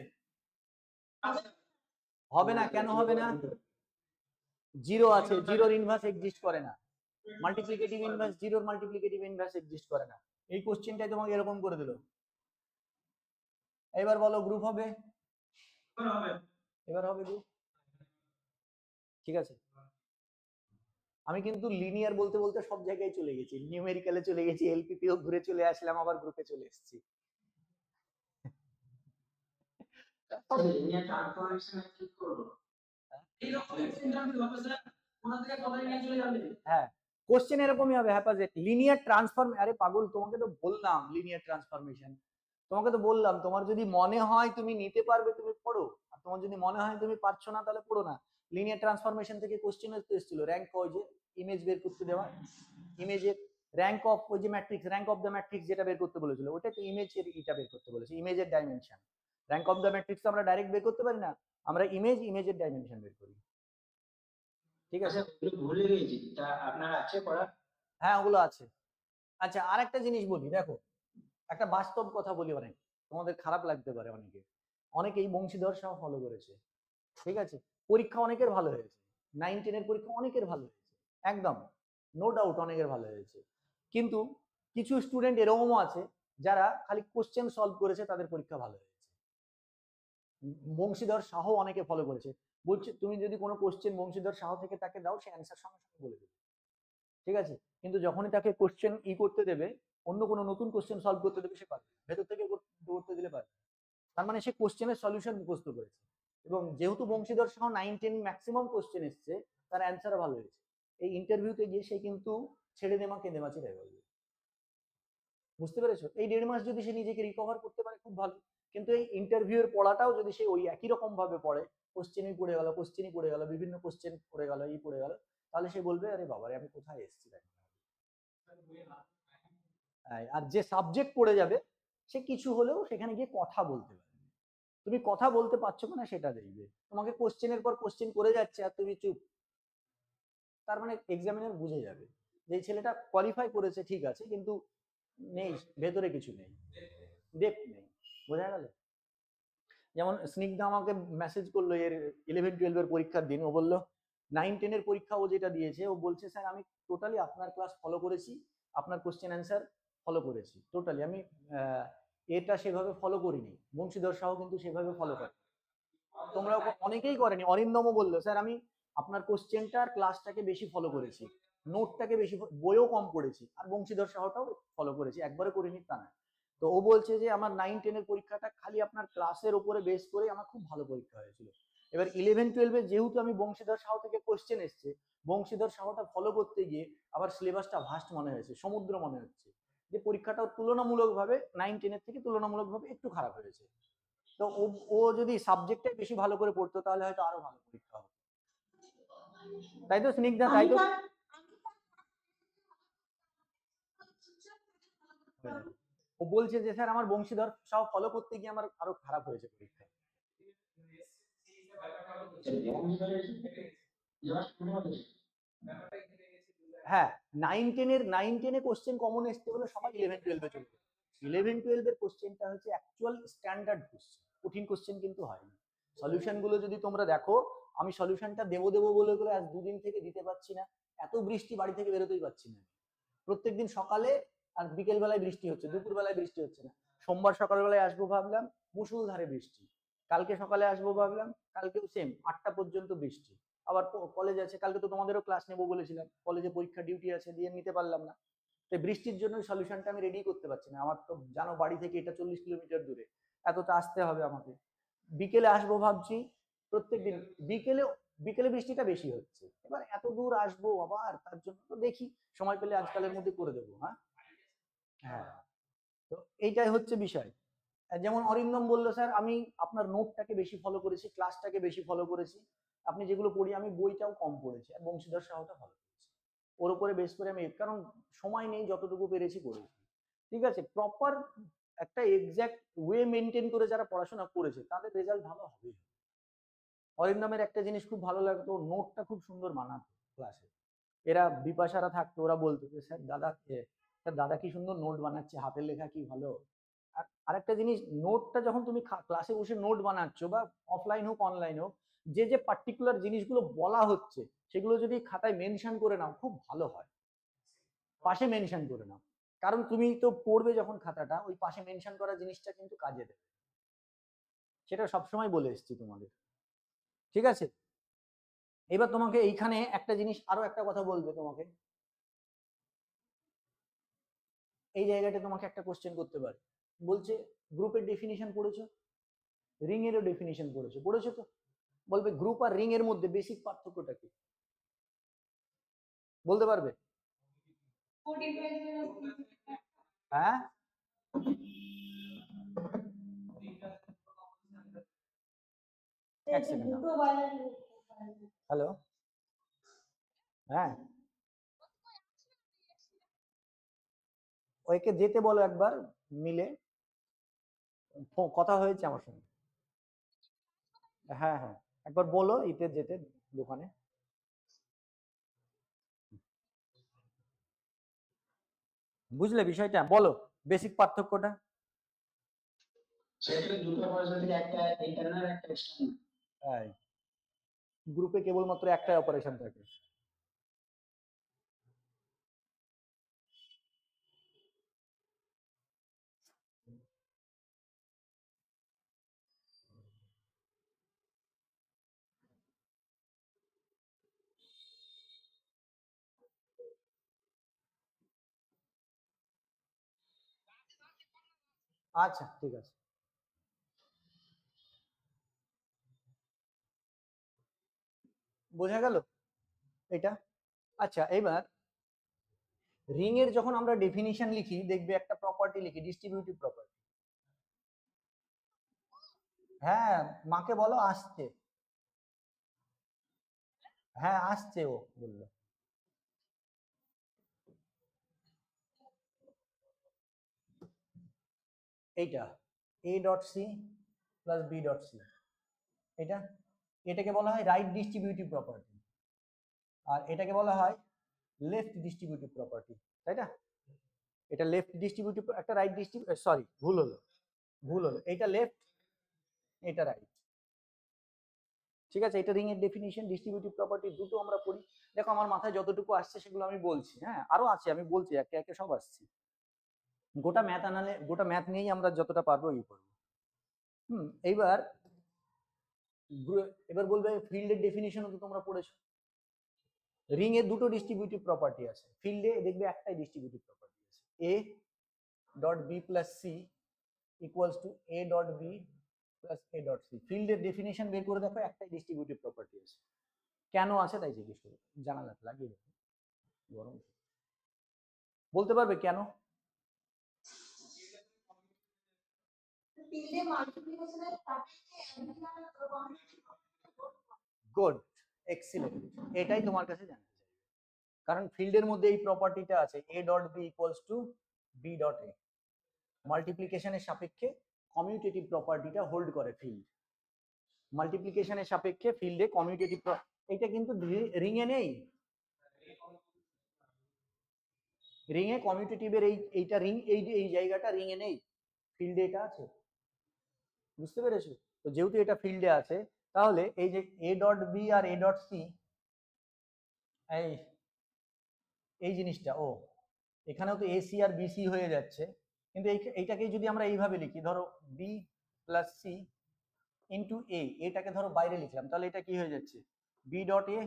হবে না, কেন হবে না? জিরো আছে, জিরোর ইনভার্স এক্সিস্ট করে না। মাল্টিপ্লিকেটিভ ইনভার্স, জিরোর মাল্টিপ্লিকেটিভ ইনভার্স এক্সিস্ট করে না। এই কোশ্চেনটাই তোমাকে এরকম করে দিল। এবার বলো গ্রুপ হবে? এবার হবে গ্রুপ। ঠিক আছে, আমি কিন্তু লিনিয়ার বলতে বলতে সব জায়গায় চলে গেছি, নিউমেরিক্যালে চলে গেছি, এলপিপিও ঘুরে চলে আসলাম, আবার গ্রুপে চলে এসেছি। লিনিয়ার ট্রান্সফরমেশন কি করব? এইরকম ইন্টারভিউ হবে স্যার, ওনা থেকে কথা নিয়ে চলে যাবে। হ্যাঁ, কোশ্চেন এরকমই হবে হ্যাপাজেট লিনিয়ার ট্রান্সফর্ম। আরে পাগল, তোমাকে তো বললাম লিনিয়ার ট্রান্সফরমেশন, তোমাকে তো বললাম তোমার যদি মনে হয় তুমি নিতে পারবে তুমি পড়ো, আর তোমার যদি মনে হয় তুমি পারছো না তাহলে পড়ো না। লিনিয়ার ট্রান্সফরমেশন থেকে কোশ্চেন এসেছিল র্যাঙ্ক, ওই যে ইমেজ বের করতে দেওয়া, ইমেজের র্যাঙ্ক অফ, ওই যে matrix, rank of the matrix যেটা বের করতে বলেছিল, ওটা তো ইমেজের এটা বের করতে বলেছে, ইমেজের dimension. Rank of the matrix আমরা ডাইরেক্ট বের করতে পারি না, আমরা ইমেজের ডাইমেনশন বের করি। ঠিক আছে, ভুলে গেছি, তা আপনার আছে পড়া? হ্যাঁ ওগুলো আছে। আচ্ছা, আর একটা জিনিস বলি, দেখো একটা বাস্তব কথা বলি, অনেক তোমাদের খারাপ লাগতে পারে, অনেকেই বংশীধর সহ ফলো করেছে। ঠিক আছে, পরীক্ষা অনেকের ভালো হয়েছে, 9-10 এর পরীক্ষা অনেকের ভালো হয়েছে, একদম নো ডাউট অনেকের ভালো হয়েছে। কিন্তু কিছু স্টুডেন্ট এরকমও আছে যারা খালি কোশ্চেন সলভ করেছে, তাদের পরীক্ষা ভালো হয়েছে। বংশীধর শাহ অনেকে ফলো করেছে, বলছে তুমি যদি কোনো কোশ্চেন বংশীধর শাহ থেকে তাকে দাও, সে অ্যান্সার সঙ্গে সঙ্গে বলে দেবে। ঠিক আছে, কিন্তু যখনই তাকে কোশ্চেন করতে দেবে, অন্য কোনো নতুন কোশ্চেন সলভ করতে দেবে, সে পারবে ভেতর থেকে করতে দিলে পারবে। তার মানে সে কোশ্চেনের সলিউশন মুখস্থ করেছে, এবং যেহেতু বংশীধর সহ 9-10 ম্যাক্সিমাম কোশ্চেন এসছে, তার অ্যান্সার ভালো হয়েছে। এই ইন্টারভিউতে গিয়ে সে কিন্তু ছেড়ে দেমা কেঁদে মাছি দেয় বলবে। বুঝতে পেরেছো? এই 1.5 মাস যদি সে নিজেকে রিকভার করতে পারে খুব ভালো, কিন্তু এই ইন্টারভিউ এর পড়াটাও যদি সে ওই একই রকম ভাবে পড়ে, কোশ্চেনই পড়ে গেল, বিভিন্ন কোশ্চেন পড়ে গেল, পড়ে গেল, তাহলে সে বলবে আরে বাবারে আমি কোথায় এসেছি দেখো। আর যে সাবজেক্ট পড়ে যাবে, সে কিছু হলেও সেখানে গিয়ে কথা বলতে পারবে। তুমি কথা বলতে পারছো কিনা সেটা দেখবে। তোমাকে কোশ্চেনের পর কোশ্চেন করে যাচ্ছে আর তুমি চুপ, তার মানে এক্সামিনার বুঝে যাবে যে ছেলেটা কোয়ালিফাই করেছে ঠিক আছে, কিন্তু নেই, ভেতরে কিছু নেই, ডেপথ নেই। বোঝা গেল? যেমন স্নিগ্ধা আমাকে মেসেজ করলো এর 11-12 এর পরীক্ষার দিন, ও বললো 9-10 এর পরীক্ষা ও যেটা দিয়েছে, ও বলছে স্যার আমি টোটালি আপনার ক্লাস ফলো করেছি, আপনার কোশ্চেন অ্যান্সার ফলো করেছি টোটালি, আমি এটা সেভাবে ফলো করিনি। বংশীধর সাহ কিন্তু সেভাবে ফলো করে, তোমরা অনেকেই করেনি। অরিন্দমও বললো স্যার আমি আপনার কোশ্চেনটা আর ক্লাসটাকে বেশি ফলো করেছি, নোটটাকে বেশি, বইও কম পড়েছি, আর বংশীধর সাহটাও ফলো করেছি, একবারে করিনি তা না। তো ও বলছে যে আমার 9-10 এর পরীক্ষাটা খালি আপনার ক্লাসের উপরে বেস করে আমার খুব ভালো পরীক্ষা হয়েছিল। এবার 11-12 যেহেতু আমি বংশীধর সাহ থেকে কোশ্চেন এসছে, বংশীধর সাহটা ফলো করতে গিয়ে আবার সিলেবাসটা ভাস্ট মনে হয়েছে, সমুদ্র মনে হচ্ছে, যে পরীক্ষাটাও তুলনামূলকভাবে 9-10 এর থেকে তুলনামূলকভাবে একটু খারাপ হয়েছে। তো ও যদি সাবজেক্টে বেশি ভালো করে পড়তো তাহলে হয়তো আরো ভালো পরীক্ষা হতো। তাই তো স্নিগ্ধা? তাই তো? ও বলছে যে স্যার আমার বংশীধর সব ফলো করতে গিয়ে আমার আরো খারাপ হয়েছে পরীক্ষা। হ্যাঁ, 9-10 এ কোশ্চেন কমন এসছে বলে সবাই 11-12 চলে গেছে। 11-12 এর কোশ্চেনটা হচ্ছে অ্যাকচুয়াল স্ট্যান্ডার্ড কোশ্চেন, কঠিন কোশ্চেন কিন্তু হয়নি। সলিউশন গুলো যদি তোমরা দেখো, আমি সলিউশনটা দেবো বলে আজ 2 দিন থেকে দিতে পারছি না, এত বৃষ্টি, বাড়ি থেকে বেরোতেই পারছি না। প্রত্যেকদিন সকালে আর বিকেল বেলায় বৃষ্টি হচ্ছে, দুপুর বেলায় বৃষ্টি হচ্ছে না। সোমবার সকালবেলায় আসবো ভাবলাম, মুষলধারে বৃষ্টি। কালকে সকালে আসবো ভাবলাম, কালকেও সেম 8টা পর্যন্ত বৃষ্টি। আবার কলেজ আছে, কালকে তো তোমাদেরও ক্লাস নেবো বলেছিলাম, কলেজে পরীক্ষা ডিউটি আছে, দিয়ে নিতে পারলাম না। তো বৃষ্টির জন্য সলিউশনটা আমি রেডি করতে পারছি না। আমার তো জানো বাড়ি থেকে এটা 40 কিলোমিটার দূরে, এতটা আসতে হবে আমাকে। বিকেলে আসবো ভাবছি, প্রত্যেক দিন বিকেলে বিকেলে বৃষ্টিটা বেশি হচ্ছে। এবার এত দূর আসবো আবার, তার জন্য তো দেখি সময় পেলে আজকালের মধ্যে করে দেবো। হ্যাঁ হ্যাঁ, তো এইটাই হচ্ছে বিষয়। যেমন অরিন্দম বললো, স্যার আমি আপনার নোটটাকে বেশি ফলো করেছি, ক্লাসটাকে বেশি ফলো করেছি, আপনি যেগুলো পড়ি আমি বইটাও কম পড়েছি, আর বংশীধর সাহাটা ভালো করেছি। ওর উপরে বেস করে আমি, কারণ সময় নেই, যতটুকু পেরেছি করেছি। ঠিক আছে, প্রপার একটা এক্সাক্ট ওয়ে মেনটেন করে যারা পড়াশোনা করেছে তাদের রেজাল্ট ভালো হবে। অরিন্দমের একটা জিনিস খুব ভালো লাগতো, নোটটা খুব সুন্দর বানাতো ক্লাসে। এরা বিপাশারা থাকতো, ওরা বলতো যে স্যার দাদা কি সুন্দর নোট বানাচ্ছে, হাতের লেখা কি ভালো। আর আরেকটা জিনিস, নোটটা যখন তুমি ক্লাসে বসে নোট বানাচ্ছ, বা অফলাইন হোক অনলাইন হোক, যে যে পার্টিকুলার জিনিসগুলো বলা হচ্ছে সেগুলো যদি খাতায় মেনশন করে নাও খুব ভালো হয়। পাশে মেনশন করে নাও, কারণ তুমি তো পড়বে যখন খাতাটা, ওই পাশে মেনশন করা জিনিসটা কিন্তু কাজে দেবে। সেটা সবসময় বলে এসেছি তোমাদের। ঠিক আছে, এবার তোমাকে এইখানে একটা জিনিস, আরো একটা কথা বলবে তোমাকে, এই জায়গাটা তোমাকে একটা কোশ্চেন করতে পারে, বলছে গ্রুপের ডেফিনিশন পড়েছো, রিং এরও ডেফিনিশন পড়েছো তো, বলবে গ্রুপ আর রিং এর মধ্যে বেসিক পার্থক্যটা কি, বলতে পারবে? হ্যাঁ, এক সেকেন্ড, হ্যালো, হ্যাঁ ওইকে যেতে বলো একবার, মিলে কথা হয়েছে আমার সঙ্গে। হ্যাঁ হ্যাঁ, একবার বলো ইতে যেতে দোকানে। বুঝলে বিষয়টা, বলো বেসিক পার্থক্যটা। সেক্ষেত্রে দুটো অপারেশন থেকে একটা ইন্টারনাল একটা এক্সটার্নাল। হ্যাঁ, গ্রুপে কেবলমাত্র একটাই অপারেশন থাকে। আচ্ছা ঠিক আছে, বোঝা গেল এটা। আচ্ছা, এবার রিং এর যখন আমরা ডেফিনিশন লিখি, দেখবে একটা প্রপার্টি লিখি, ডিস্ট্রিবিউটিভ প্রপার্টি। হ্যাঁ, মাকে বলো আসছে। হ্যাঁ আসছে, ও বললো। এইটা A dot C plus B dot C, এটা এটাকে বলা হয় রাইট ডিস্ট্রিবিউটিভ প্রপার্টি, আর এটাকে বলা হয় লেফট ডিস্ট্রিবিউটিভ প্রপার্টি, তাই না? এটা লেফট ডিস্ট্রিবিউটিভ, একটা রাইট ডিস্ট্রিবিউটিভ, সরি ভুল হলো, এটা লেফট, এটা রাইট। ঠিক আছে, এটা রিং এর ডেফিনিশন, ডিস্ট্রিবিউটিভ প্রপার্টি দুটো আমরা পড়ি। দেখো আমার মাথায় যতটুকু আসছে সেগুলো আমি বলছি, হ্যাঁ আরো আছে, আমি বলছি একে একে সব আসছে। গোটা ম্যাথ নিয়েই আমরা যতটা পারবো এই করবো। এইবার এবার বলবে ফিল্ডের ডেফিনিশনও তো তোমরা পড়েছো। রিং এর দুটো ডিস্ট্রিবিউটিভ প্রপার্টি আছে, ফিল্ডে দেখবে একটাই ডিস্ট্রিবিউটিভ প্রপার্টি আছে, A dot B plus C equals to A dot B plus A dot C. ফিল্ডের ডেফিনিশন বের করে দেখো, একটাই ডিস্ট্রিবিউটিভ প্রপার্টি আছে। কেন আছে তাই জিজ্ঞেস করি, জানালা লাগিয়ে দেখো, গরম বলতে পারবে কেন? গুড, এক্সিলেন্ট, এটাই তোমার কাছে জানতে চাই, কারণ ফিল্ডের মধ্যে এই প্রপার্টিটা আছে, A dot B equals to B dot A. মাল্টিপ্লিকেশনের সাপেক্ষে কমিউটেটিভ প্রপার্টিটা হোল্ড করে ফিল্ড, মাল্টিপ্লিকেশনের সাপেক্ষে ফিল্ডে কমিউটেটিভ, এটা কিন্তু রিং এ নেই। রিং এ কমিউটেটিভের এইটা রিং, এই জায়গাটা রিং এ নেই, ফিল্ডে এটা আছে, বুঝতে পেরেছো? তো যেহেতু এটা ফিল্ডে আছে, তাহলে এই যে এ ডট বি আর এ ডট সি, এই জিনিসটা, ও এখানেও তো এসি আর বিসি হয়ে যাচ্ছে, কিন্তু এইটাকে যদি আমরা এইভাবে লিখি, ধরো B plus C into A, এটাকে ধরো বাইরে লিখলাম, তাহলে এটা কি হয়ে যাচ্ছে, B dot A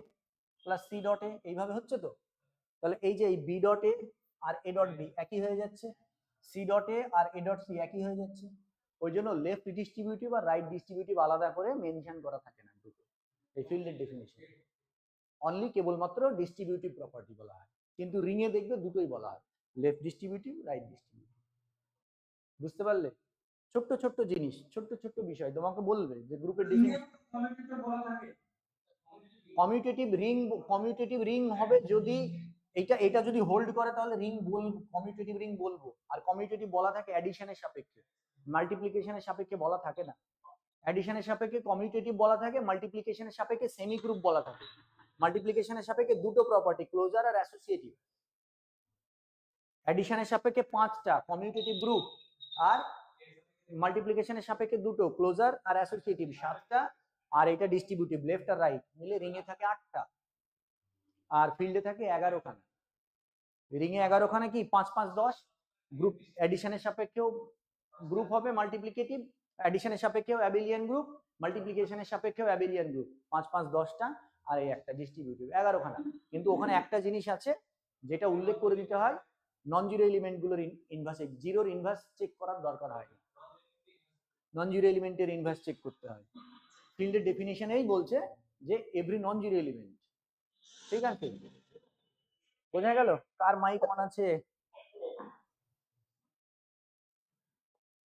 plus C dot A, এইভাবে হচ্ছে তো। তাহলে এই যে এই বি ডট এ আর এ ডট বি একই হয়ে যাচ্ছে, সি ডট এ আর এ ডট সি একই হয়ে যাচ্ছে। ওই জন্য লেফট ডিস্ট্রিবিউটিভ আর রাইট ডিস্ট্রিবিউটিভ আলাদা করে মেনশন করা থাকে না দুটো। এই ফিল্ডের ডেফিনিশন অনলি কেবলমাত্র ডিস্ট্রিবিউটিভ প্রপার্টি বলা হয়, কিন্তু রিং এ দেখবে দুটোই বলা হয়, লেফট ডিস্ট্রিবিউটিভ, রাইট ডিস্ট্রিবিউটিভ। বুঝতে পারলে? ছোট্ট ছোট্ট জিনিস, ছোট্ট ছোট্ট বিষয় তোমাকে বলবে যে গ্রুপের ডেফিনিশন। কমিউটেটিভ রিং হবে যদি এটা যদি হোল্ড করে তাহলে রিং বলবো, কমিউটেটিভ রিং বলবো। আর কমিউটেটিভ বলা থাকে অ্যাডিশনের সাপেক্ষে, মাল্টিপ্লিকেশনের সাপেক্ষে বলা থাকে না। অ্যাডিশনের সাপেক্ষে কমিউটেটিভ বলা থাকে, মাল্টিপ্লিকেশনের সাপেক্ষে সেমি গ্রুপ বলা থাকে। মাল্টিপ্লিকেশনের সাপেক্ষে দুটো প্রপার্টি, ক্লোজার আর অ্যাসোসিয়েটিভ। অ্যাডিশনের সাপেক্ষে 5টা কমিউটেটিভ গ্রুপ, আর মাল্টিপ্লিকেশনের সাপেক্ষে দুটো, ক্লোজার আর অ্যাসোসিয়েটিভ 7টা। আর এটা ডিস্ট্রিবিউটিভ, লেফট আর রাইট মিলে রিং এ থাকে 8টা, আর ফিল্ডে থাকে 11খানা। রিং এ 11খানা কি 5 5 10 গ্রুপ। অ্যাডিশনের সাপেক্ষেও গ্রুপ হবে মাল্টিপ্লিকেটিভ, অ্যাডিশনের সাপেক্ষেও অ্যাবেলিয়ান গ্রুপ, মাল্টিপ্লিকেশনের সাপেক্ষেও অ্যাবেলিয়ান গ্রুপ। 5 5 10টা, আর এই একটা ডিস্ট্রিবিউটিভ 11খানা। কিন্তু ওখানে একটা জিনিস আছে যেটা উল্লেখ করে দিতে হয়, নন জিরো এলিমেন্ট গুলোর ইনভার্স, জিরোর ইনভার্স চেক করার দরকার হয় না, নন জিরো এলিমেন্টের ইনভার্স চেক করতে হয়। ফিল্ডের ডেফিনিশনেই বলছে যে এভরি নন জিরো এলিমেন্ট। ঠিক আছে, বোঝা গেল? কার মাইক অন আছে?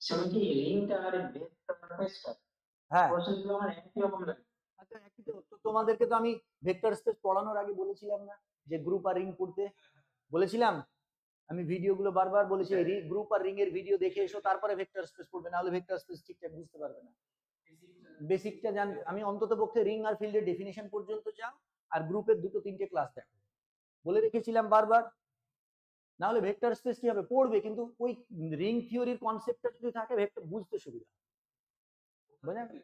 সেটা কি রিংটা আর বেসটা সারফেসটা হ্যাঁ, প্রসেসগুলো আমার একই রকম লাগে। আচ্ছা একই তো। তোমাদেরকে তো আমি ভেক্টর স্পেস পড়ানোর আগে বলেছিলাম না যে গ্রুপ আর রিং পড়তে? বলেছিলাম, আমি ভিডিওগুলো বারবার বলেছি, গ্রুপ আর রিং এর ভিডিও দেখে এসো, তারপরে ভেক্টর স্পেস পড়বে, না হলে ভেক্টর স্পেস ঠিকঠাক বুঝতে পারবে না। বেসিকটা জান, আমি অন্তত পক্ষে রিং আর ফিল্ডের ডেফিনিশন পর্যন্ত যাও, আর গ্রুপের 2-3টে ক্লাস দেখো, বলে রেখেছিলাম বারবার। না হলে ভেক্টর স্পেস কি হবে, পড়বে কিন্তু ওই রিং থিওরির কনসেপ্টটা যদি থাকে ভেক্টর বুঝতে সুবিধা। বুঝা গেল?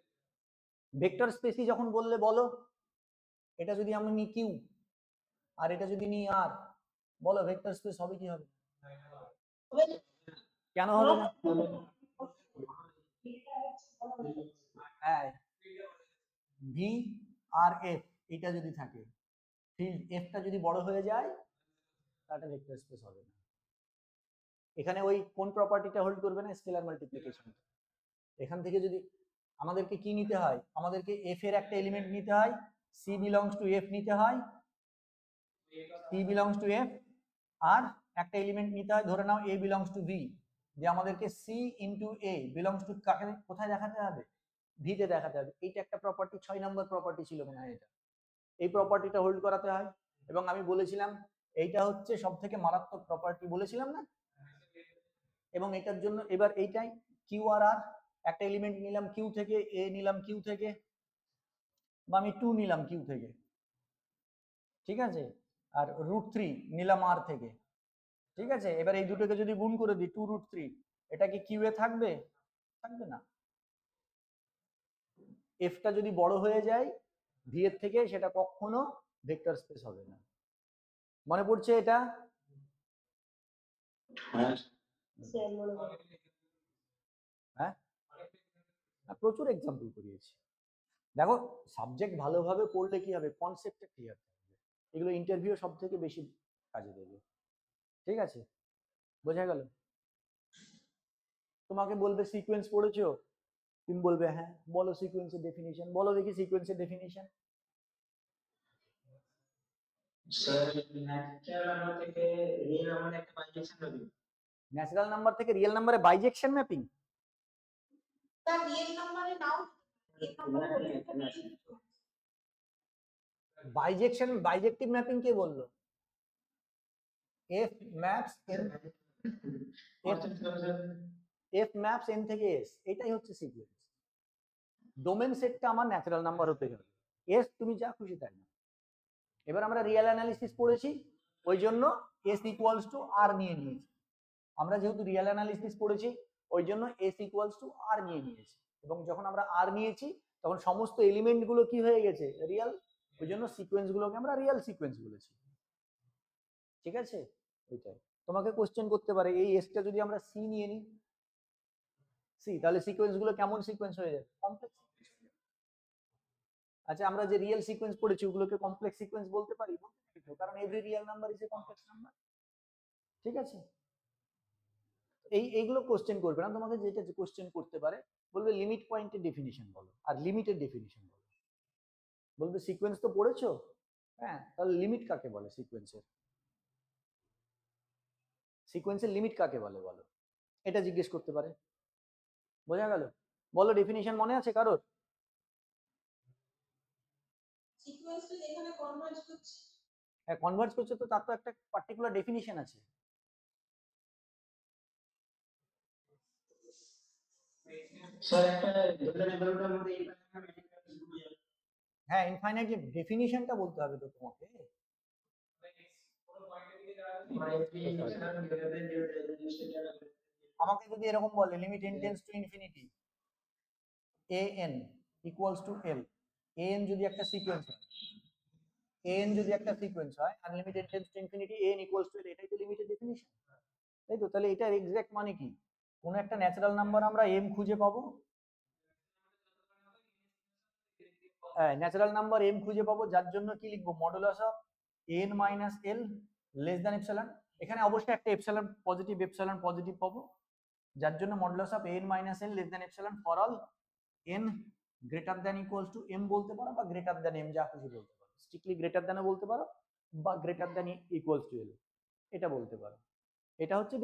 ভেক্টর স্পেসই যখন বললে বলো, এটা যদি আমি নিই কিউ আর এটা যদি নিই আর, বলো ভেক্টর স্পেস হবে কি হবে? কেন হবে না? হ্যাঁ, ভি আর এফ এটা যদি থাকে, ফিল্ড এফটা যদি বড় হয়ে যায় তাহলে ভেক্টর স্পেস হবে না। এখানে ওই কোন প্রপার্টিটা হোল্ড করবে না, স্কেলার মাল্টিপ্লিকেশন। এখান থেকে যদি আমাদেরকে কি নিতে হয়, আমাদেরকে এফ এর একটা এলিমেন্ট নিতে হয়, সি বিলংস টু এফ নিতে হয়, সি বিলংস টু এফ, আর একটা এলিমেন্ট নিতে হয়, ধরে নাও এ বিলংস টু ভি, যে আমাদেরকে C into A belongs to কাকে কোথায় দেখাতে হবে, ভিতে দেখাতে হবে। এইটা একটা প্রপার্টি, 6 নম্বর প্রপার্টি ছিল মনে হয় এটা। এই প্রপার্টিটা হোল্ড করাতে হয়। এবং আমি বলেছিলাম এইটা হচ্ছে সব থেকে মারাত্মক প্রপার্টি, বলেছিলাম না? এবং এটার জন্য এবার এইটাই কিউ আর আর, একটা এলিমেন্ট নিলাম কিউ থেকে, এ নিলাম কিউ থেকে, বা আমি 2 নিলাম কিউ থেকে, ঠিক আছে, আর √3 নিলাম আর থেকে, ঠিক আছে। এবার এই দুটোকে যদি গুণ করে দিই 2√3, এটা কি কিউ এ থাকবে? থাকবে না। এফটা যদি বড় হয়ে যায় ভি এর থেকে, সেটা কখনো ভেক্টর স্পেস হবে না। মনে পড়ছে এটা? হ্যাঁ, প্রচুর এক্সাম্পল করিয়েছি। দেখো, সাবজেক্ট ভালোভাবে পড়লে কি হবে, কনসেপ্টটা ক্লিয়ার থাকবে, এগুলো ইন্টারভিউ সব থেকে বেশি কাজে দেবে। ঠিক আছে, বোঝা গেল? তোমাকে বলবে সিকোয়েন্স পড়েছো, তুমি বলবে হ্যাঁ, বলো সিকোয়েন্সের ডেফিনিশন, বলো দেখি সিকোয়েন্সের ডেফিনিশন। স্যার ন্যাচারাল নাম্বার থেকে রিয়েল নাম্বারে একটা বাইজেকশন হবে। ন্যাচারাল নাম্বার থেকে রিয়েল নাম্বারে বাইজেকশন ম্যাপিং? তার রিয়েল নাম্বারে নাও, রিয়েল নাম্বারে বাইজেকশন, বাইজেক্টিভ ম্যাপিং কে বললো? F maps N, F maps N থেকে এস, এটাই হচ্ছে সিকোয়েন্স। ডোমেন সেটটা আমার ন্যাচারাল নাম্বার হতে হবে, এস তুমি যা খুশি তাই না। এবার আমরা রিয়েল অ্যানালিসিস পড়েছি, ওই জন্য এস ইকুয়ালস টু আর নিয়ে নিয়েছি। আমরা যেহেতু রিয়েল অ্যানালিসিস পড়েছি ওই জন্য এস ইকুয়ালস টু আর নিয়ে নিয়েছি। এবং যখন আমরা আর নিয়েছি তখন সমস্ত এলিমেন্ট গুলো কি হয়ে গেছে, রিয়েল। ওই জন্য সিকোয়েন্স গুলোকে আমরা রিয়েল সিকোয়েন্স বলেছি। ঠিক আছে, ওইটাই। তোমাকে কোশ্চেন করতে পারে, এই এসটা যদি আমরা সি নিয়ে নিই, সি, তাহলে সিকোয়েন্স গুলো কেমন সিকোয়েন্স হয়ে যাবে, কমপ্লেক্স। আচ্ছা, আমরা যে রিয়েল সিকোয়েন্স পড়েছি ওগুলোকে কমপ্লেক্স সিকোয়েন্স বলতে পারি, কারণ every real number is a complex number. ঠিক আছে, এইগুলো কোশ্চেন করবে না তোমাকে, যেটা কোশ্চেন করতে পারে বলবে লিমিট পয়েন্টের ডেফিনিশন বলো আর লিমিটের ডেফিনিশন বলো। বলবে সিকোয়েন্স তো পড়েছো, হ্যাঁ, তাহলে লিমিট কাকে বলে? সিকোয়েন্সের লিমিট কাকে বলে বলো, এটা জিজ্ঞেস করতে পারে। বোঝা গেল? বলো, ডেফিনিশন মনে আছে কারোর? সিকোয়েন্স তো যেখানে কনভার্জ করছে। হ্যাঁ, কনভার্জ করছে তো তার তো একটা পার্টিকুলার ডেফিনিশন আছে। স্যার একটা ধরে নেবেলটার মধ্যে হ্যাঁ, ইনফাইনাইট ডেফিনিশনটা বলতে হবে তো তোমাকে। আমাকে যদি এরকম বলে limit n tends to infinity an equals to l, an যদি একটা সিকোয়েন্স হয়, an যদি একটা সিকোয়েন্স হয় আর limit n tends to infinity an equals to l, এটাই তো লিমিটের ডেফিনিশন, তাই তো? তাহলে এটার এক্সাক্ট মানে কি? কোন একটা ন্যাচারাল নাম্বার আমরা m খুঁজে পাবো, হ্যাঁ, ন্যাচারাল নাম্বার m খুঁজে পাবো, যার জন্য কি লিখবো? Modulus of n minus l less than epsilon. এখানে অবশ্যই একটা এপসাইলন পজিটিভ পাবো, যার জন্য modulus of n minus l less than epsilon for all n greater than equals to m বলতে পারো, বা গ্রেটার দ্যান m, যা খুশি বলতে পারো। স্ট্রিক্টলি গ্রেটার দ্যানও বলতে পারো, বা greater than equals to l, এটা বলতে পারো। এটা হচ্ছে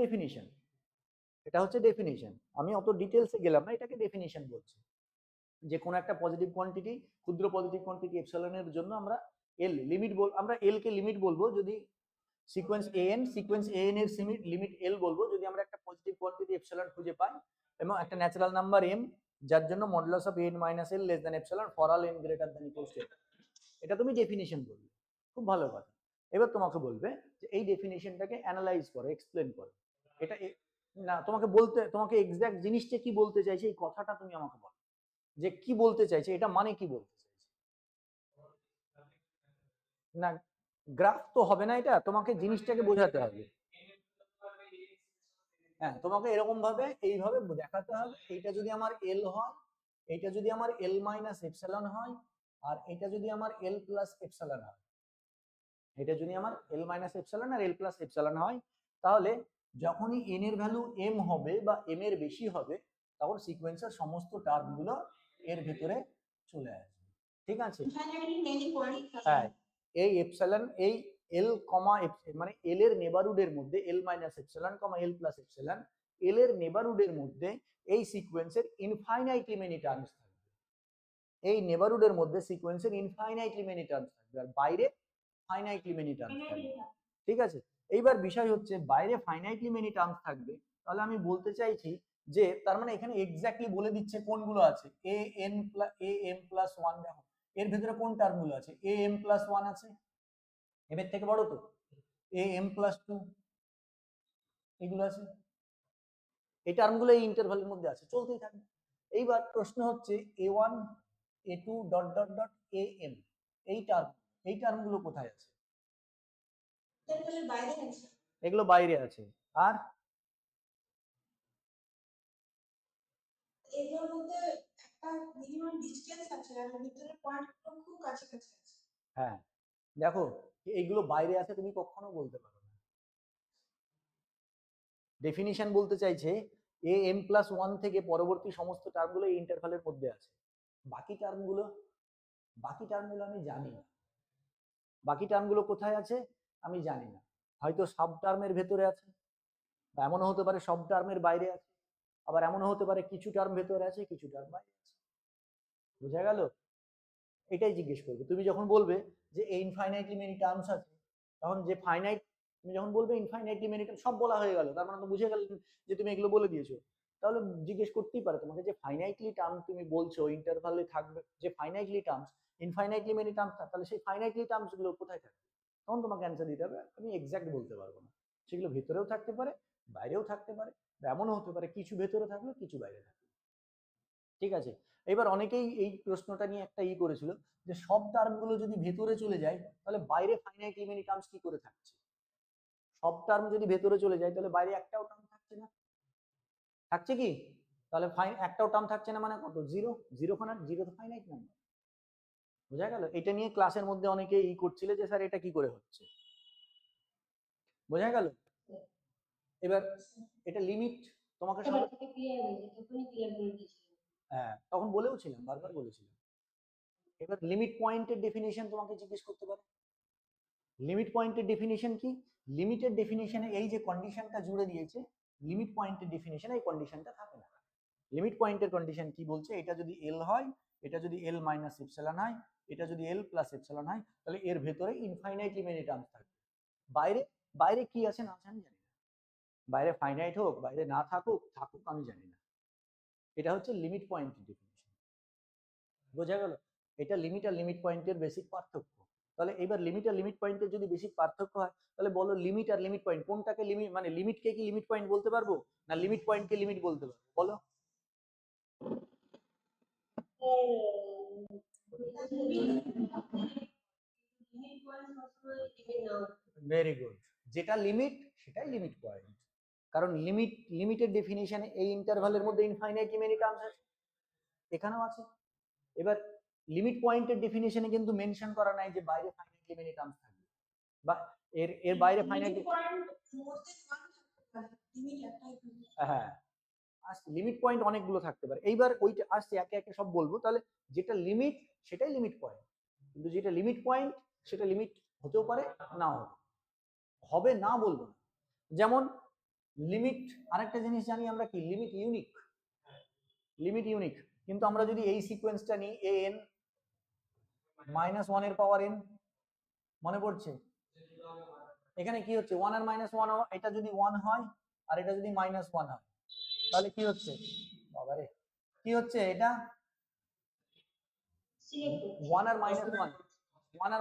ডেফিনিশন, আমি অত ডিটেলসে গেলাম না, এটাকে ডেফিনিশন বলছি। যে কোনো একটা পজিটিভ কোয়ান্টিটি, ক্ষুদ্র পজিটিভ কোয়ান্টিটি এপসাইলনের জন্য আমরা এল লিমিট আমরা এল কে লিমিট বলবো যদি সিকোয়েন্স an এর লিমিট এল বলবো যদি আমরা একটা পজিটিভ কোয়ান্টিটি এপসাইলন খুঁজে পাই এবং একটা ন্যাচারাল নাম্বার m, যার জন্য modulus of n minus l less than epsilon for all n greater than equals to l। এটা তুমি ডেফিনিশন বলবে, খুব ভালো কথা। এবার তোমাকে বলবে যে এই ডেফিনিশনটাকে অ্যানালাইজ করো, এক্সপ্লেন করো। এটা না, তোমাকে এক্সাক্ট জিনিসটা কি বলতে চাইছে এই কথাটা তুমি আমাকে বলো, যে কি বলতে চাইছে, এটা মানে কি বলতে চাইছে। না, গ্রাফ তো হবে না, এটা তোমাকে জিনিসটাকে বোঝাতে হবে। হ্যাঁ, তোমাকে এরকম ভাবে এইভাবে দেখাতে হবে, এইটা যদি আমার এল হয়, এইটা যদি আমার এল মাইনাস এপসাইলন হয়, আর এটা যদি আমার এল প্লাস এপসাইলন হয়, এটা যদি আমার এল মাইনাস এপসাইলন আর এল প্লাস এপসাইলন হয়, তাহলে যখনই এন এর ভ্যালু এম হবে বা এম এর বেশি হবে, তখন সিকোয়েন্সের সমস্ত টার্মগুলো এর ভেতরে চলে আসবে। ঠিক আছে? হ্যাঁ, এই এপসাইলন, এই এল কমা মানে এল এর নেবারহুডের মধ্যে এল মাইনাস এপসাইলন কমা এল প্লাস এপসাইলন, এল এর নেবারহুডের মধ্যে এই সিকোয়েন্সের ইনফাইনাইটলি মেনি টার্মস থাকবে। এই নেবারহুডের মধ্যে সিকোয়েন্সের ইনফাইনাইটলি মেনি টার্মস থাকবে, আর বাইরে ফাইনাইটলি মেনি টার্মস থাকবে। ঠিক আছে? এইবার বিষয় হচ্ছে বাইরে ফাইনাইটলি মেনি টার্মস থাকবে, তাহলে আমি বলতে চাইছি যে তার মানে এখানে এক্স্যাক্টলি বলে দিচ্ছে কোনগুলো আছে। এ এম প্লাস 1, দেখো এর ভেতরে কোন টার্মগুলো আছে? এ এম প্লাস 1 আছে, এর থেকে বড় তো এ এম প্লাস 2, এগুলো আছে। এই টার্মগুলো এই ইন্টারভালের মধ্যে আছে, চলতেই থাকবে। এইবার প্রশ্ন হচ্ছে a1 a2 dot dot dot am, এই টার্মগুলো কোথায় আছে? এগুলো বাইরে আছে। আর এগুলোর মধ্যে একটা মিনিমাম ডিসটেন্স আছে আর ভিতরে পয়েন্টগুলো খুব কাছাকাছি আছে। হ্যাঁ, দেখো এইগুলো বাইরে আছে তুমি কখনো বলতে পারো না। ডেফিনিশন বলতে চাইছে এ এম প্লাস 1 থেকে পরবর্তী সমস্ত টার্মগুলো এই ইন্টারভালের মধ্যে আছে। বাকি টার্মগুলো আমি জানি না, বাকি টার্মগুলো কোথায় আছে আমি জানি না। হয়তো সব টার্মের ভেতরে আছে, বা এমনও হতে পারে সব টার্মের বাইরে আছে, আবার এমনও হতে পারে কিছু টার্ম ভেতরে আছে কিছু টার্ম বাইরে আছে। বোঝা গেল? এটাই জিজ্ঞেস করবে তুমি যখন বলবে যে ইনফাইনাইটলি মেনি টার্মস আছে, তখন যে ফাইনাইট, তুমি যখন বলবে ইনফাইনাইটলি মেনি টার্ম, সব বলা হয়ে গেল, তার মানে তো বুঝে গেল যে তুমি এগুলো বলে দিয়েছো। তাহলে জিজ্ঞেস করতেই পারে তোমাকে যে ফাইনাইটলি টার্ম তুমি বলছো ইন্টারভালে থাকবে, যে ফাইনাইটলি টার্মস, ইনফাইনাইটলি মেনি টার্মস, তাহলে সেই ফাইনাইটলি টার্মস গুলো কোথায় থাকবে? তখন তোমাকে অ্যান্সার দিতে হবে। আমি এক্সাক্ট বলতে পারবো না, সেগুলো ভেতরেও থাকতে পারে বাইরেও থাকতে পারে, বা এমনও হতে পারে কিছু ভেতরে থাকলো কিছু বাইরে থাকলো। ঠিক আছে? এবার অনেকেই এই প্রশ্নটা নিয়ে একটা করেছিল যে সব টার্মগুলো যদি ভেতরে চলে যায় তাহলে বাইরে ফাইনাইটলি মেনি টার্মস কি করে থাকছে? সব টার্ম যদি ভেতরে চলে যায় তাহলে বাইরে একটাও টার্ম থাকছে না, থাকছে কি? তাহলে একটাও টার্ম থাকছে না মানে কত? জিরো। জিরো তো ফাইনাইট নাম্বার। বোঝা গেল? এটা নিয়ে ক্লাসের মধ্যে অনেকে করছিল যে স্যার এটা কি করে হচ্ছে। বোঝা গেল? এবার এটা লিমিট তোমাকে হ্যাঁ তখন বলেও ছিলাম, বারবার বলেছিলাম এবার লিমিট পয়েন্টের ডেফিনিশন তোমাকে জিজ্ঞেস করতে পারে। লিমিট পয়েন্টের ডেফিনিশন কি? লিমিটের ডেফিনিশনে এই যে কন্ডিশনটা জুড়ে দিয়েছে, লিমিট পয়েন্টের ডেফিনিশনে এই কন্ডিশনটা থাকে না। লিমিট পয়েন্টের কন্ডিশন কি বলছে? এটা যদি এল হয়, এটা যদি এল মাইনাস এপসিলন হয়, এটা যদি এল প্লাস এপসিলন হয়, তাহলে এর ভেতরে ইনফাইনাইটলি মেনি টার্মস থাকবে। বাইরে বাইরে কি আছে না আছে আমি জানি না, বাইরে ফাইনাইট হোক বাইরে না থাকুক আমি জানি না। এটা হচ্ছে লিমিট পয়েন্টের ডেফিনিশন। বোঝা গেল? এটা লিমিট আর লিমিট পয়েন্টের বেসিক পার্থক্য। তাহলে এবার লিমিট আর লিমিট পয়েন্টের যদি বেসিক পার্থক্য হয়, তাহলে বলো লিমিট আর লিমিট পয়েন্ট কোনটাকে লিমিট, মানে লিমিটকে কি লিমিট পয়েন্ট বলতে পারবো, না লিমিট পয়েন্টকে লিমিট বলতে পারবো? বলো। ভেরি গুড, যেটা লিমিট সেটাই লিমিট পয়েন্ট, কারণ লিমিটের ডেফিনিশনে এই ইন্টারভালের মধ্যে ইনফাইনাইটলি মেনি টার্মস আছে, এখানেও আছে। এবার লিমিট পয়েন্টের ডেফিনিশনে কিন্তু মেনশন করা নাই যে বাইরে ফাইনাইটলি মেনি টার্মস থাকবে, বা এর বাইরে ফাইনাইটলি, হ্যাঁ লিমিট পয়েন্ট অনেকগুলো থাকতে পারে। এইবার ওইটা আসছে একে একে সব বলবো। তাহলে যেটা লিমিট সেটাই লিমিট পয়েন্ট, কিন্তু যেটা লিমিট পয়েন্ট সেটা লিমিট হতেও পারে নাও হবে না বলবো না। যেমন লিমিট, আরেকটা জিনিস জানি আমরা কি, লিমিট ইউনিক। লিমিট ইউনিক, কিন্তু আমরা যদি এই সিকোয়েন্সটা নিই an -1 এর পাওয়ার n, মনে পড়ছে এখানে কি হচ্ছে 1 আর -1, এটা যদি 1 হয় আর এটা যদি -1 হয়, তাহলে কি হচ্ছে বাবারে, কি হচ্ছে এটা 1 আর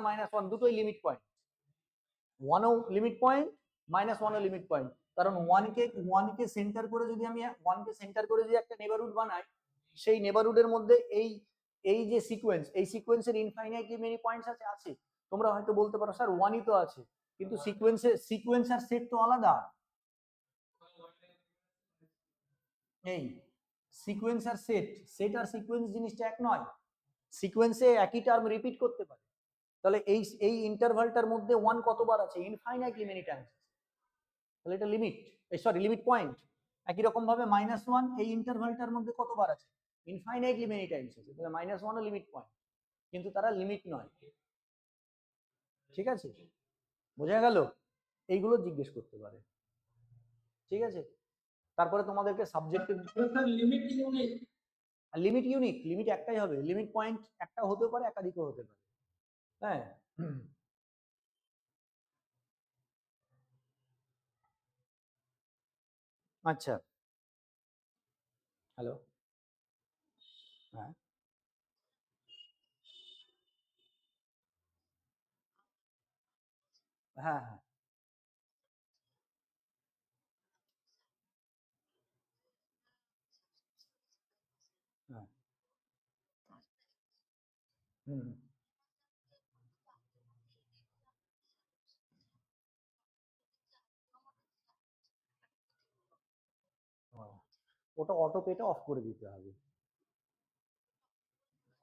-1 দুটোই লিমিট পয়েন্ট, 1 ও লিমিট পয়েন্ট -1 ও লিমিট পয়েন্ট। কারণ 1 কে সেন্টার করে যদি আমি 1 কে সেন্টার করে যদি একটা নেবারহুড বানাই, সেই নেবারহুডের মধ্যে এই যে সিকোয়েন্স, এই সিকোয়েন্সের ইনফাইনাইটলি মেনি পয়েন্টস আছে। তোমরা হয়তো বলতে পারো স্যার 1ই তো আছে, কিন্তু সিকোয়েন্স আর সেট তো আলাদা। এই সিকোয়েন্স আর সেট আর সিকোয়েন্স জিনিসটা এক নয়। সিকোয়েন্সে একই টার্ম রিপিট করতে পারে। তাহলে এই ইন্টারভালটার মধ্যে 1 কতবার আছে? Infinitely many Times. তাহলে এটা লিমিট, সরি লিমিট পয়েন্ট। একই রকম ভাবে -1 এই ইন্টারভালটার মধ্যে কতবার আছে? ইনফাইনাইটলি মেনি টাইমস আছে। তাহলে -1 ও লিমিট পয়েন্ট, কিন্তু তারা লিমিট নয়। ঠিক আছে, বোঝা গেল? এইগুলো জিজ্ঞেস করতে পারে। ঠিক আছে, তারপরে তোমাদেরকে subjective limit unique, limit unique, limit একটাই হবে। লিমিট পয়েন্ট একটা হতেও পারে একাধিকও হতে পারে। হ্যাঁ, আচ্ছা হ্যালো, হ্যাঁ হ্যাঁ হ্যাঁ হ্যাঁ, হুম, ওটা অটো পেটা অফ করে দিতে হবে।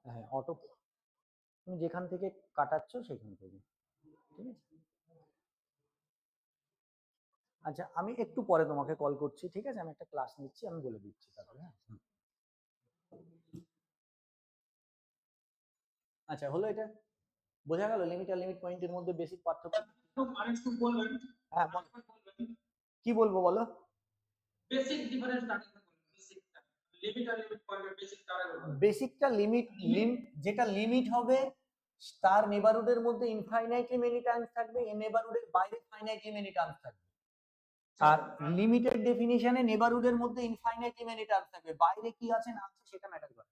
হ্যাঁ অটো, তুমি যেখান থেকে কাটাচ্ছ সেখান থেকে। ঠিক আছে, আচ্ছা আমি একটু পরে তোমাকে কল করছি। ঠিক আছে, আমি একটা ক্লাস নিচ্ছি, আমি বলে দিচ্ছি তারপরে। হ্যাঁ, আচ্ছা হলো, এটা বোঝা গেল লিমিট আর লিমিট পয়েন্টের মধ্যে বেসিক পার্থক্য। আরেকটু বলবেন? হ্যাঁ কি বলবো বলো? বেসিক ডিফারেন্সটা বেসিকটা, লিমিট আর লিমিট পয়েন্টের বেসিকটা বলুন। বেসিকটা লিমিট, যেটা লিমিট হবে তার নেবারহুডের মধ্যে ইনফাইনাইটলি মেনি টার্মস থাকবে, এই নেবারহুডের বাইরে ফাইনাইটলি মেনি টার্মস থাকবে। আর লিমিটেড ডেফিনিশনে নেবারহুডের মধ্যে ইনফাইনাইটলি মেনি টার্মস থাকবে, বাইরে কি আছে না আছে সেটা ম্যাটার করে।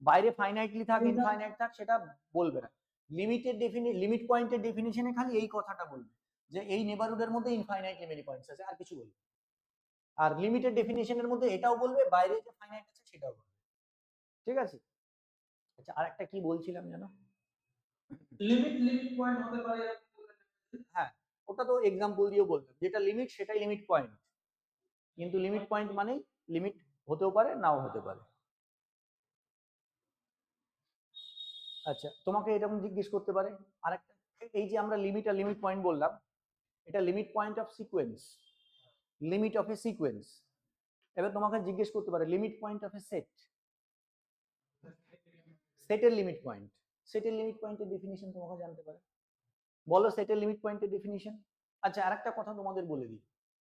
বাইরে ফাইনাইটলি থাক ইনফাইনাইট থাক সেটা বলবে না। লিমিট পয়েন্টের ডেফিনিশনে খালি এই কথাটা বলবে যে এই নেবারহুডের মধ্যে ইনফাইনাইটলি মেনি পয়েন্টস আছে, আর কিছু বলবে। আর লিমিটেড ডেফিনিশনের মধ্যে এটাও বলবে, বাইরে যে ফাইনাইট আছে সেটাও বলবে। ঠিক আছে, আচ্ছা আর একটা কি বলছিলাম জানো? লিমিট পয়েন্ট হতে পারে, হ্যাঁ ওটা তো এক্সাম্পল দিয়েও বলতাম, যেটা লিমিট সেটাই লিমিট পয়েন্ট, কিন্তু লিমিট পয়েন্ট মানে লিমিট হতেও পারে নাও হতে পারে। আচ্ছা তোমাকে এরকম জিজ্ঞেস করতে পারে আরেকটা, এই যে আমরা লিমিট আর লিমিট পয়েন্ট বললাম, এটা limit point of sequence, limit of A sequence. এবার তোমাকে জিজ্ঞেস করতে পারে limit point of A set, সেটের লিমিট পয়েন্ট। সেটের লিমিট পয়েন্টের ডেফিনিশন তোমাকে জানতে পারে। বলো সেটের লিমিট পয়েন্টের ডেফিনিশন। আচ্ছা আরেকটা কথা তোমাদের বলে দিই,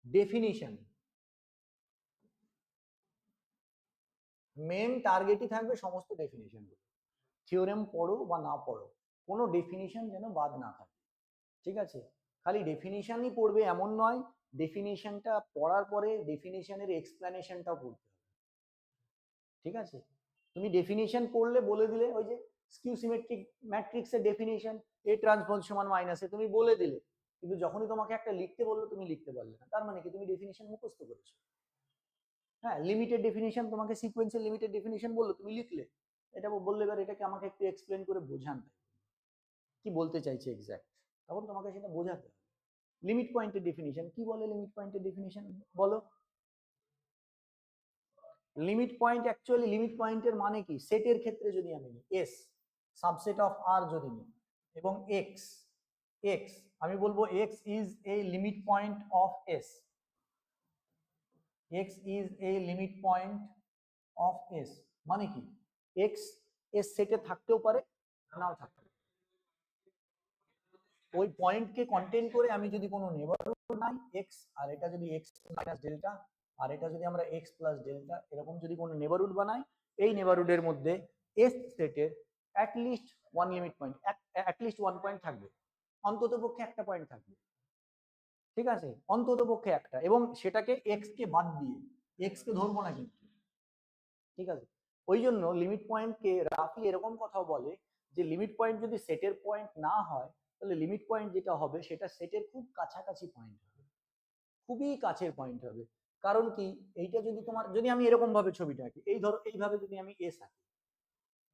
ডেফিনিশন মেন টার্গেটই থাকবে সমস্ত ডেফিনিশন গুলো, থিওরেম পড়ো বা না পড়ো, কোনো ডেফিনিশন যেন বাদ না থাকে, ঠিক আছে? খালি ডেফিনিশনই পড়বে এমন নয়, ডেফিনিশনটা পড়ার পরে ডেফিনিশনের এক্সপ্লেনেশনটাও পড়তে হবে, ঠিক আছে? তুমি ডেফিনিশন পড়লে বলে দিলে, ওই যে স্কিউ সিমেট্রিক ম্যাট্রিক্সের ডেফিনিশন এ ট্রান্সপোজ সমান মাইনাস এ, তুমি বলে দিলে, কিন্তু যখনই তোমাকে একটা লিখতে বললো তুমি লিখতে পারলে না, তার মানে কি তুমি ডেফিনিশন মুখস্থ করেছো। হ্যাঁ, লিমিটেড ডেফিনিশন, তোমাকে সিকোয়েন্সের লিমিটেড ডেফিনিশন বললো, তুমি লিখলে, এটা বললে এবার এটাকে আমাকে একটু এক্সপ্লেন করে বোঝান কি বলতে চাইছে এক্স্যাক্ট, তখন তোমাকে সেটা বোঝাতে হবে। লিমিট পয়েন্টের ডেফিনিশন কি বলে? লিমিট পয়েন্টের ডেফিনিশন বলো। লিমিট পয়েন্ট, অ্যাকচুয়ালি লিমিট পয়েন্টের মানে কি, সেটের ক্ষেত্রে যদি আমি নিই এস সাবসেট অফ আর যদি নিই এবং এক্স, এক্স আমি বলবো x is a limit point of S, x is a limit point of S, মানে কি এক্স এস সেটে থাকতেও পারে নাও থাকতে পারে, ওই পয়েন্টকে কন্টেন করে আমি যদি কোনো নেবারহুড নাই এক্স, আর এটা যদি এক্স মাইনাস ডেল্টা, আর এটা যদি আমরা এক্স প্লাস ডেল্টা, এরকম যদি কোনো নেবারহুড বানাই, এই নেবারহুডের মধ্যে এস সেটের at least one limit point, at least one point থাকবে, অন্তত পক্ষে একটা পয়েন্ট থাকবে, ঠিক আছে? অন্তত পক্ষে একটা, এবং সেটাকে এক্স কে বাদ দিয়ে, এক্স কে ধরবো না কিন্তু, ঠিক আছে? ওই জন্য লিমিট পয়েন্টকে রাফলি এরকম কথাও বলে যে লিমিট পয়েন্ট যদি সেটের পয়েন্ট না হয়, তাহলে লিমিট পয়েন্ট যেটা হবে সেটা সেটের খুব কাছাকাছি পয়েন্ট হবে, খুবই কাছের পয়েন্ট হবে। কারণ কি, এইটা যদি তোমার, যদি আমি এরকম ভাবে ছবিটা আঁকি, এই ধরো এইভাবে যদি আমি এস আঁকি,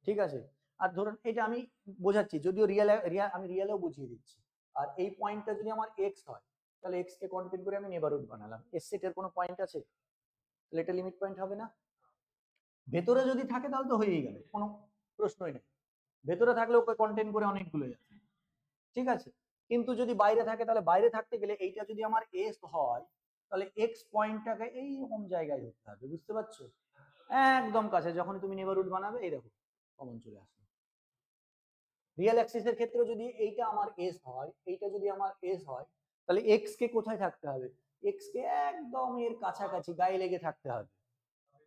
ঠিক আছে, আর ধরুন এটা আমি বোঝাচ্ছি, যদিও আমি রিয়েলেও বুঝিয়ে দিচ্ছি, আর এই পয়েন্টটা যদি আমার এক্স হয়, তাহলে এক্স কে কন্টেন্ট করে আমি নেবারহুড বানালাম, এস সেটের কোনো পয়েন্ট আছে, তাহলে এটা লিমিট পয়েন্ট হবে না? ভেতরে যদি থাকে তাহলে তো হয়েই গেল, কোনো প্রশ্নই নেই, ভেতরে থাকলে ওকে কন্টেন্ট করে অনেকগুলো যাচ্ছে, ঠিক আছে? কিন্তু যদি বাইরে থাকে, তাহলে বাইরে থাকতে গেলে এইটা যদি আমার এস হয়, তাহলে এক্স পয়েন্টটাকে এইরকম জায়গায় ধরতে হবে, বুঝতে পারছো? একদম কাছে, যখন তুমি নেবারহুড বানাবে এই দেখো কমন চলে আসবে। রিয়েল অ্যাক্সিসের ক্ষেত্রে যদি এইটা আমার এস হয়, এইটা যদি আমার এস হয়, তাহলে এক্স কে কোথায় থাকতে হবে? এক্স কে একদম এর কাছাকাছি গায়ে লেগে থাকতে হবে,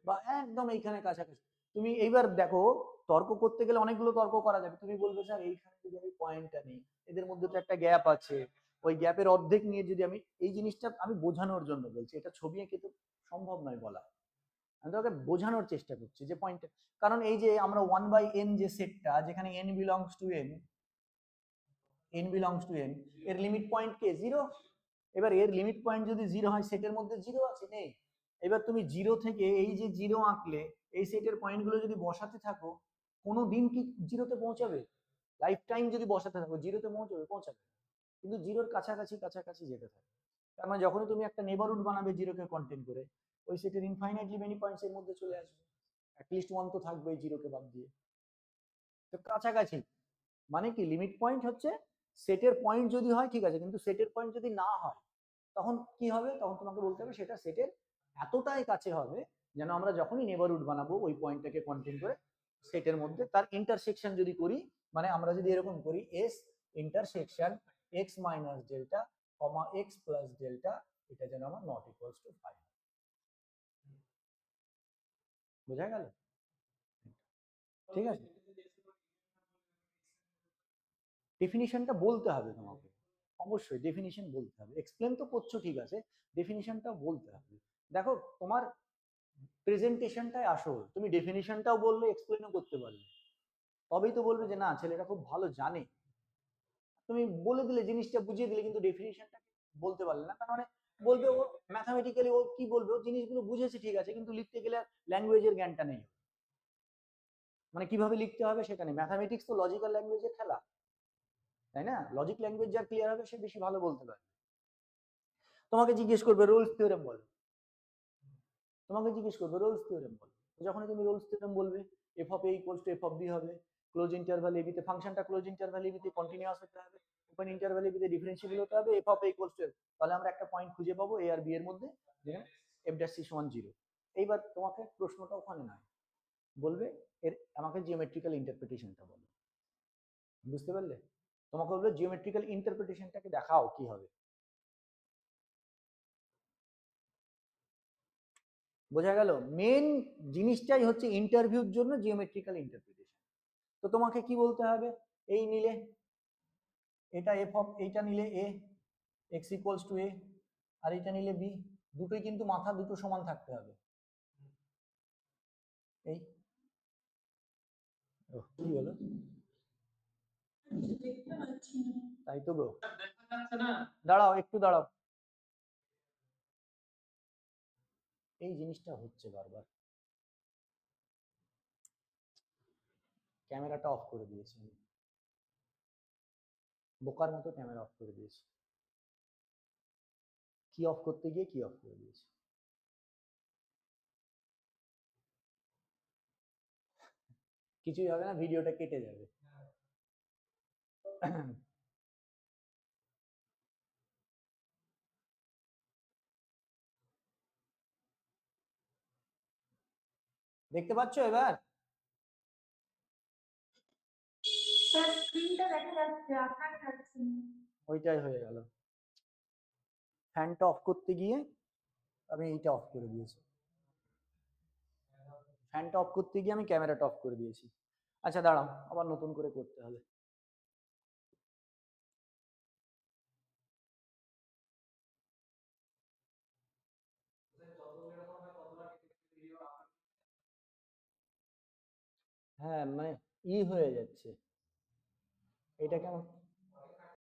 বা একদম এইখানে কাছাকাছি। তুমি এইবার দেখো, তর্ক করতে গেলে অনেকগুলো তর্ক করা যাবে, তুমি বলবে স্যার এইখানে যদি আমি পয়েন্টটা নেই, এদের মধ্যে তো একটা গ্যাপ আছে, ওই গ্যাপের অর্ধেক নিয়ে যদি আমি, এই জিনিসটা আমি বোঝানোর জন্য বলছি, এটা ছবি এঁকে তো সম্ভব নয় বলা, আমি তোকে বোঝানোর চেষ্টা করছি যে পয়েন্ট, কারণ এই যে আমরা 1/n যে সেটটা, যেখানে n belongs to n, n belongs to n, এর লিমিট পয়েন্ট কে জিরো, এবার এর লিমিট পয়েন্ট যদি জিরো হয়, সেটের মধ্যে জিরো আছে নেই, এবার তুমি জিরো থেকে এই যে জিরো আঁকলে, এই সেটের পয়েন্টগুলো যদি বসাতে থাকো, কোনো দিন কি জিরোতে পৌঁছাবে? লাইফ টাইম যদি বসাতে থাকো জিরোতে পৌঁছাবে? পৌঁছাবে, কিন্তু জিরোর কাছাকাছি কাছাকাছি যেতে থাকে। তার মানে যখনই তুমি একটা নেবারহুড বানাবে জিরোকে কন্টেন্ট করে, ওই সেটের ইনফাইনাইটলি মেনি পয়েন্টস এর মধ্যে চলে আসবে, অ্যাটলিস্ট ওয়ান তো থাকবে জিরোকে বাদ দিয়ে, তো কাছাকাছি। মানে কি, লিমিট পয়েন্ট হচ্ছে সেটের পয়েন্ট যদি হয় ঠিক আছে, কিন্তু সেটের পয়েন্ট যদি না হয়, তখন কি হবে? তখন তোমাকে বলতে হবে সেটা সেটের এতটাই কাছে হবে যেন আমরা যখনই নেবারহুড বানাবো ওই পয়েন্টটাকে কন্টেন্ট করে সেটের মধ্যে তার ইন্টারসেকশন যদি করি, মানে আমরা যদি এরকম করি S intersection X minus delta comma X plus delta, এটা যেন আমার নট ইকুয়ালস টু 5, বোঝা গেল? ঠিক আছে, ডেফিনিশনটা বলতে হবে তোমাকে, অবশ্যই ডেফিনিশন বলতে হবে, এক্সপ্লেন তো করছো ঠিক আছে, ডেফিনিশনটা বলতে হবে। দেখো তোমার প্রেজেন্টেশনটাই আসল, তুমি ডেফিনিশনটাও বললে এক্সপ্লেনও করতে পারলে, তবেই তো বলবে যে না ছেলেটা খুব ভালো জানে। তুমি বলে দিলে, জিনিসটা বুঝিয়ে দিলে, কিন্তু ডেফিনিশনটা বলতে পারলে না, তার মানে বলবে ও ম্যাথামেটিক্যালি ও কি বলবে, ও জিনিসগুলো বুঝেছে ঠিক আছে, কিন্তু লিখতে গেলে ল্যাঙ্গুয়েজের জ্ঞানটা নেই, মানে কিভাবে লিখতে হবে সেটা নেই। ম্যাথামেটিক্স তো লজিক্যাল ল্যাঙ্গুয়েজের খেলা, তাই না? লজিক ল্যাঙ্গুয়েজ যার ক্লিয়ার হবে সে বেশি ভালো বলতে পারে। তোমাকে জিজ্ঞেস করবে রোলস থিওরেম বলো, তোমাকে জিজ্ঞেস করবে রোলস থিওরেম বলো, যখনই তুমি রোলস থিওরেম বলবে, F of A equals to F of B হবে, ক্লোজ ইন্টারভ্যাল এ বিতে ফাংশনটা ক্লোজ ইন্টারভ্যাল এ বিতে কন্টিনিউয়াস হতে হবে, ওপেন ইন্টারভ্যাল এ বিতে ডিফারেন্সিয়েবল হতে হবে, F of A equals to F, তাহলে আমরা একটা পয়েন্ট খুঁজে পাবো এ আর বি এর মধ্যে যেখানে এফ ড্যাশ সি সমান 0। এইবার তোমাকে প্রশ্নটা ওখানে নয়, বলবে এর আমাকে জিওমেট্রিক্যাল ইন্টারপ্রিটেশনটা বলো, বুঝতে পারলে? তোমাকে বলবে জিওমেট্রিক্যাল ইন্টারপ্রিটেশনটাকে দেখাও কি হবে। বোঝা গেল? মেন জিনিসটাই হচ্ছে ইন্টারভিউর জন্য জিওমেট্রিক্যাল ইন্টারপ্রিটেশন। তো তোমাকে কি বলতে হবে, এই নিলে এটা এইটা নিলে এ এক্স ইকুয়ালস টু এ, আর এটা নিলে বি, দুটোই কিন্তু মাথা দুটো সমান থাকতে হবে। এই কি হলো? দেখতে পাচ্ছি না। তাই তো গো, দেখা যাচ্ছে না। দাঁড়াও একটু দাঁড়াও, এই জিনিসটা হচ্ছে বারবার। ক্যামেরাটা অফ করে দিয়েছি, বোকার মতো ক্যামেরা অফ করে দিয়েছি, কি অফ করতে গিয়ে কি অফ করে দিয়েছি। কিছুই হবে না, ভিডিওটা কেটে যাবে। দেখতে পাচ্ছ এবার? স্যার স্ক্রিনটা দেখা যাচ্ছে, আপনার যাচ্ছে না। ওইটাই হয়ে গেল, ফ্যানটা অফ করতে গিয়ে আমি এইটা অফ করে দিয়েছি, ফ্যানটা অফ করতে গিয়ে আমি ক্যামেরাটা অফ করে দিয়েছি। আচ্ছা দাঁড়াও, আবার নতুন করে করতে হবে। হ্যাঁ মানে ই হয়ে যাচ্ছে, এটা কেমন